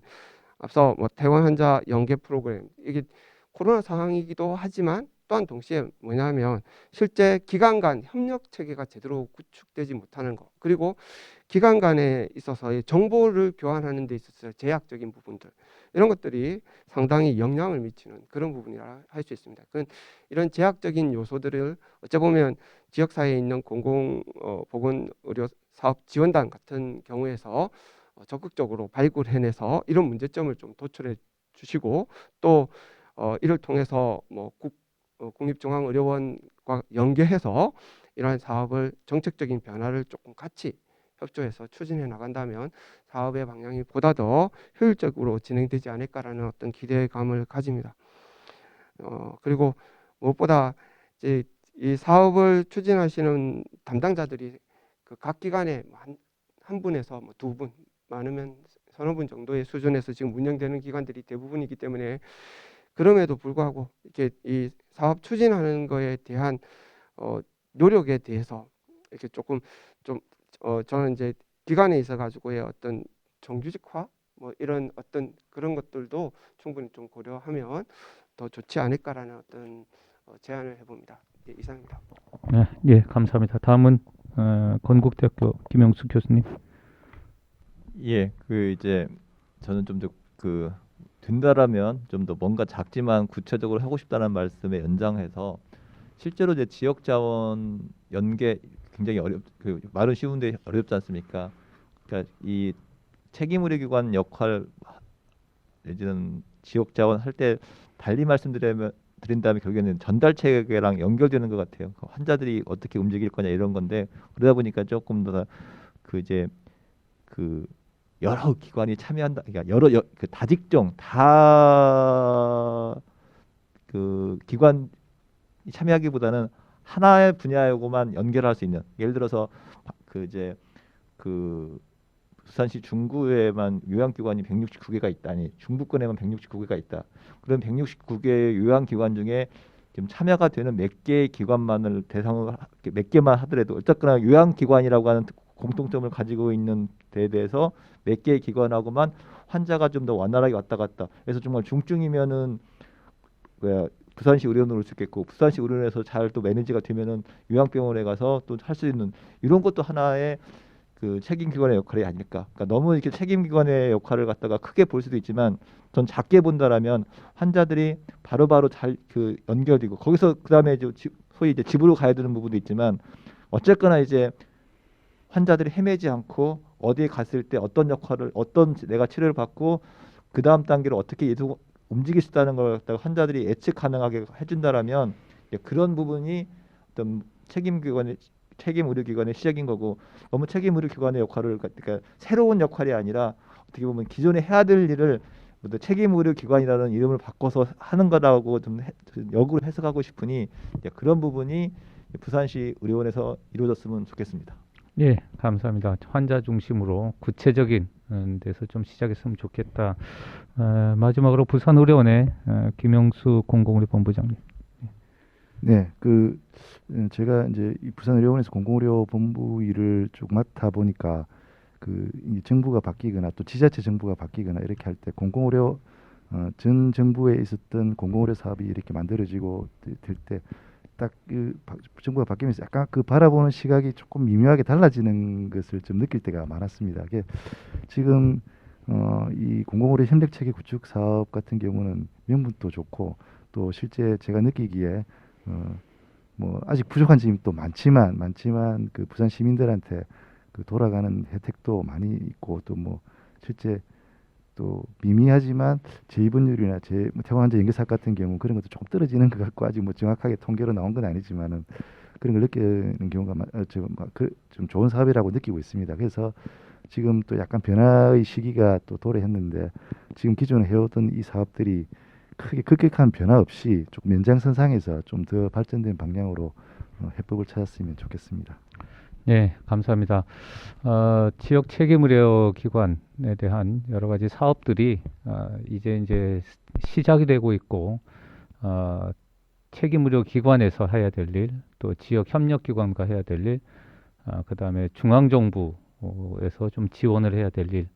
앞서 뭐 퇴원 환자 연계 프로그램, 이게 코로나 상황이기도 하지만 또한 동시에 뭐냐면 실제 기관 간 협력 체계가 제대로 구축되지 못하는 것, 그리고 기관 간에 있어서의 정보를 교환하는 데 있어서 제약적인 부분들, 이런 것들이 상당히 영향을 미치는 그런 부분이라 할 수 있습니다. 그런 이런 제약적인 요소들을 어찌 보면 지역사회에 있는 보건의료 사업 지원단 같은 경우에서 적극적으로 발굴해내서 이런 문제점을 좀 도출해 주시고, 또 이를 통해서 뭐 국립중앙의료원과 연계해서 이러한 사업을 정책적인 변화를 조금 같이 협조해서 추진해 나간다면 사업의 방향이 보다 더 효율적으로 진행되지 않을까라는 어떤 기대감을 가집니다. 그리고 무엇보다 이제 이 사업을 추진하시는 담당자들이 그 각 기관에 한 분에서 뭐 두 분, 많으면 서너 분 정도의 수준에서 지금 운영되는 기관들이 대부분이기 때문에, 그럼에도 불구하고 이렇게 이 사업 추진하는 거에 대한 노력에 대해서 이렇게 조금 저는 이제 기관에 있어 가지고의 어떤 정규직화 뭐 이런 어떤 그런 것들도 충분히 좀 고려하면 더 좋지 않을까라는 어떤 제안을 해봅니다. 예, 이상입니다. 네, 예, 감사합니다. 다음은 건국대학교 김영수 교수님. 예, 이제 저는 좀 더 된다라면 좀 더 뭔가 작지만 구체적으로 하고 싶다는 말씀에 연장해서 실제로 이제 지역 자원 연계 굉장히 말은 쉬운데 어렵지 않습니까? 그러니까 이 책임 의료기관 역할 내지는 지역 자원 할 때 달리 드린다면 결국에는 전달 체계랑 연결되는 것 같아요. 환자들이 어떻게 움직일 거냐 이런 건데, 그러다 보니까 조금 더 이제 여러 기관이 참여한다. 그러니까 다직종 기관이 참여하기보다는 하나의 분야하고만 연결할 수 있는, 예를 들어서 부산시 중구에만 요양기관이 169개가 있다니 중부권에만 169개가 있다. 그럼 169개 요양기관 중에 지금 참여가 되는 몇 개의 기관만을 대상으로 몇 개만 하더라도 어쨌거나 요양기관이라고 하는 공통점을 가지고 있는 데에 대해서 몇 개의 기관하고만 환자가 좀 더 원활하게 왔다 갔다. 그래서 정말 중증이면은 부산시 의료원으로 올 수 있겠고, 부산시 의료원에서 잘 또 매니지가 되면은 요양병원에 가서 또 할 수 있는, 이런 것도 하나의 책임기관의 역할이 아닐까. 그러니까 너무 이렇게 책임기관의 역할을 갖다가 크게 볼 수도 있지만, 전 작게 본다라면 환자들이 바로바로 잘 연결되고, 거기서 그다음에 소위 이제 집으로 가야 되는 부분도 있지만, 어쨌거나 이제 환자들이 헤매지 않고 어디에 갔을 때 어떤 역할을, 내가 치료를 받고 그 다음 단계로 어떻게 계속 움직일 수 있다는 걸 갖다가 환자들이 예측 가능하게 해준다라면, 그런 부분이 어떤 책임 의료기관의 시작인 거고, 너무 책임 의료기관의 역할을, 그러니까 새로운 역할이 아니라 어떻게 보면 기존에 해야 될 일을 책임 의료기관이라는 이름을 바꿔서 하는 거라고 좀 역으로 해석하고 싶으니, 그런 부분이 부산시 의료원에서 이루어졌으면 좋겠습니다. 예, 감사합니다. 환자 중심으로 구체적인 데서 좀 시작했으면 좋겠다. 마지막으로 부산의료원의 김영수 공공의료본부장님. 네, 제가 이제 이 부산의료원에서 공공의료본부 일을 쭉 맡아 보니까 이 정부가 바뀌거나 또 지자체 정부가 바뀌거나 이렇게 할 때 공공의료 전 정부에 있었던 공공의료 사업이 이렇게 만들어지고 될 때 딱 정부가 바뀌면서 약간 바라보는 시각이 조금 미묘하게 달라지는 것을 좀 느낄 때가 많았습니다. 이게 지금 이 공공의료 협력체계 구축 사업 같은 경우는 명분도 좋고, 또 실제 제가 느끼기에 뭐 아직 부족한 점이 또 많지만 부산 시민들한테 돌아가는 혜택도 많이 있고, 또 뭐 실제 또 미미하지만 재입원율이나 퇴원 환자 연계사업 같은 경우 그런 것도 조금 떨어지는 것 같고, 아직 뭐 정확하게 통계로 나온 건 아니지만은 그런 걸 느끼는 경우가 좀 좋은 사업이라고 느끼고 있습니다. 그래서 지금 또 약간 변화의 시기가 또 도래했는데, 지금 기존에 해오던 이 사업들이 크게 급격한 변화 없이 조금 연장선상에서 좀 더 발전된 방향으로 해법을 찾았으면 좋겠습니다. 네, 감사합니다. 지역 책임의료 기관에 대한 여러 가지 사업들이 이제 시작이 되고 있고, 책임의료 기관에서 해야 될 일, 또 지역 협력기관과 해야 될 일, 그 다음에 중앙정부 정부에서 좀 지원을 해야 될 일,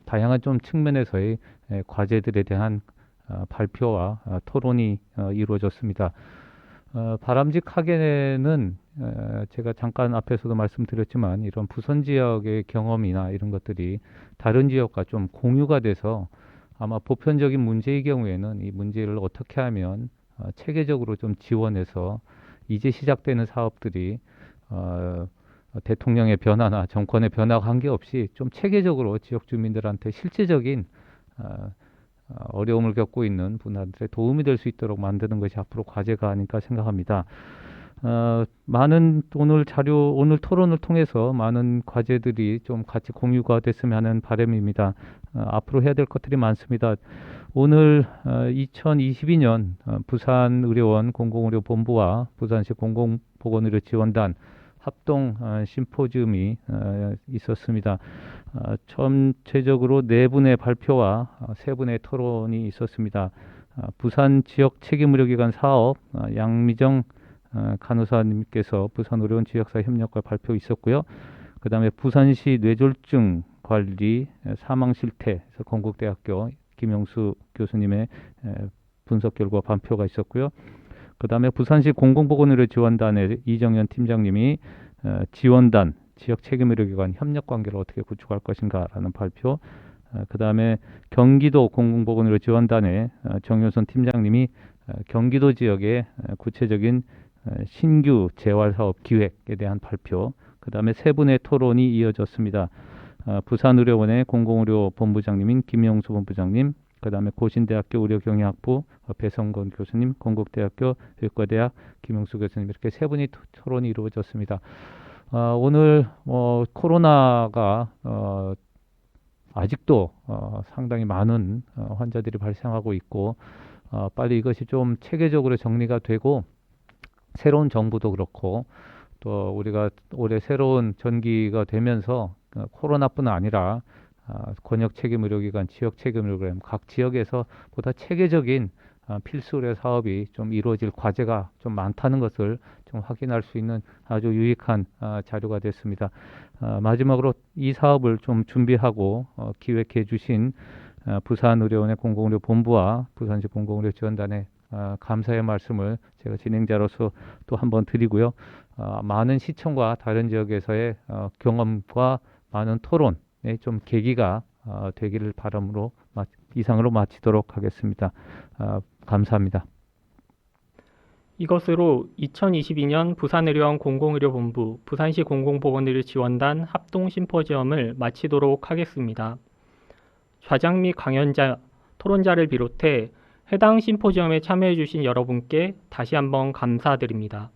다양한 좀 측면에서의 과제들에 대한 발표와 토론이 이루어졌습니다. 바람직하게는 제가 잠깐 앞에서도 말씀드렸지만 이런 부선 지역의 경험이나 이런 것들이 다른 지역과 좀 공유가 돼서 아마 보편적인 문제의 경우에는 이 문제를 어떻게 하면 체계적으로 좀 지원해서 이제 시작되는 사업들이 대통령의 변화나 정권의 변화와 관계없이 좀 체계적으로 지역 주민들한테 실질적인 어려움을 겪고 있는 분들한테 도움이 될 수 있도록 만드는 것이 앞으로 과제가 아닐까 생각합니다. 많은 오늘 토론을 통해서 많은 과제들이 좀 같이 공유가 됐으면 하는 바람입니다. 앞으로 해야 될 것들이 많습니다. 오늘 2022년 부산의료원 공공의료본부와 부산시 공공보건의료지원단 합동 심포지움이 있었습니다. 전체적으로 4분의 발표와 3분의 토론이 있었습니다. 부산 지역 책임의료기관 사업 양미정 간호사님께서 부산의료원 지역사 협력과 발표 있었고요. 그 다음에 부산시 뇌졸중 관리 사망 실태에서 건국대학교 김용수 교수님의 분석 결과 발표가 있었고요. 그 다음에 부산시 공공보건의료지원단의 이정현 팀장님이 지원단, 지역 책임의료기관 협력관계를 어떻게 구축할 것인가라는 발표, 그 다음에 경기도 공공보건의료지원단의 정효선 팀장님이 경기도 지역의 구체적인 신규 재활사업 기획에 대한 발표, 그 다음에 3분의 토론이 이어졌습니다. 부산의료원의 공공의료본부장님인 김용수 본부장님, 그 다음에 고신대학교 의료경영학부 배성건 교수님, 건국대학교 의과대학 김용수 교수님, 이렇게 3분이 토론이 이루어졌습니다. 오늘 코로나가 아직도 상당히 많은 환자들이 발생하고 있고 빨리 이것이 좀 체계적으로 정리가 되고 새로운 정부도 그렇고 또 우리가 올해 새로운 전기가 되면서 코로나뿐 아니라 권역 책임 의료기관, 지역 책임 의료기관 각 지역에서 보다 체계적인 필수 의료 사업이 좀 이루어질 과제가 좀 많다는 것을 좀 확인할 수 있는 아주 유익한 자료가 됐습니다. 마지막으로 이 사업을 좀 준비하고 기획해 주신 부산의료원의 공공의료본부와 부산시 공공의료지원단의 감사의 말씀을 제가 진행자로서 또 한번 드리고요. 많은 시청과 다른 지역에서의 경험과 많은 토론의 좀 계기가 되기를 바람으로 이상으로 마치도록 하겠습니다. 감사합니다. 이것으로 2022년 부산의료원 공공의료본부 부산시 공공보건의료지원단 합동 심포지엄을 마치도록 하겠습니다. 좌장 및 강연자, 토론자를 비롯해 해당 심포지엄에 참여해 주신 여러분께 다시 한번 감사드립니다.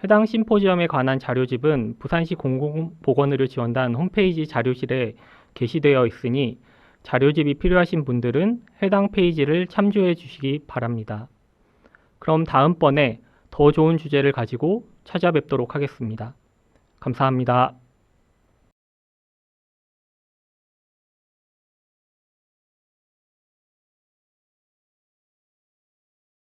해당 심포지엄에 관한 자료집은 부산시 공공보건의료지원단 홈페이지 자료실에 게시되어 있으니 자료집이 필요하신 분들은 해당 페이지를 참조해 주시기 바랍니다. 그럼 다음번에 더 좋은 주제를 가지고 찾아뵙도록 하겠습니다. 감사합니다.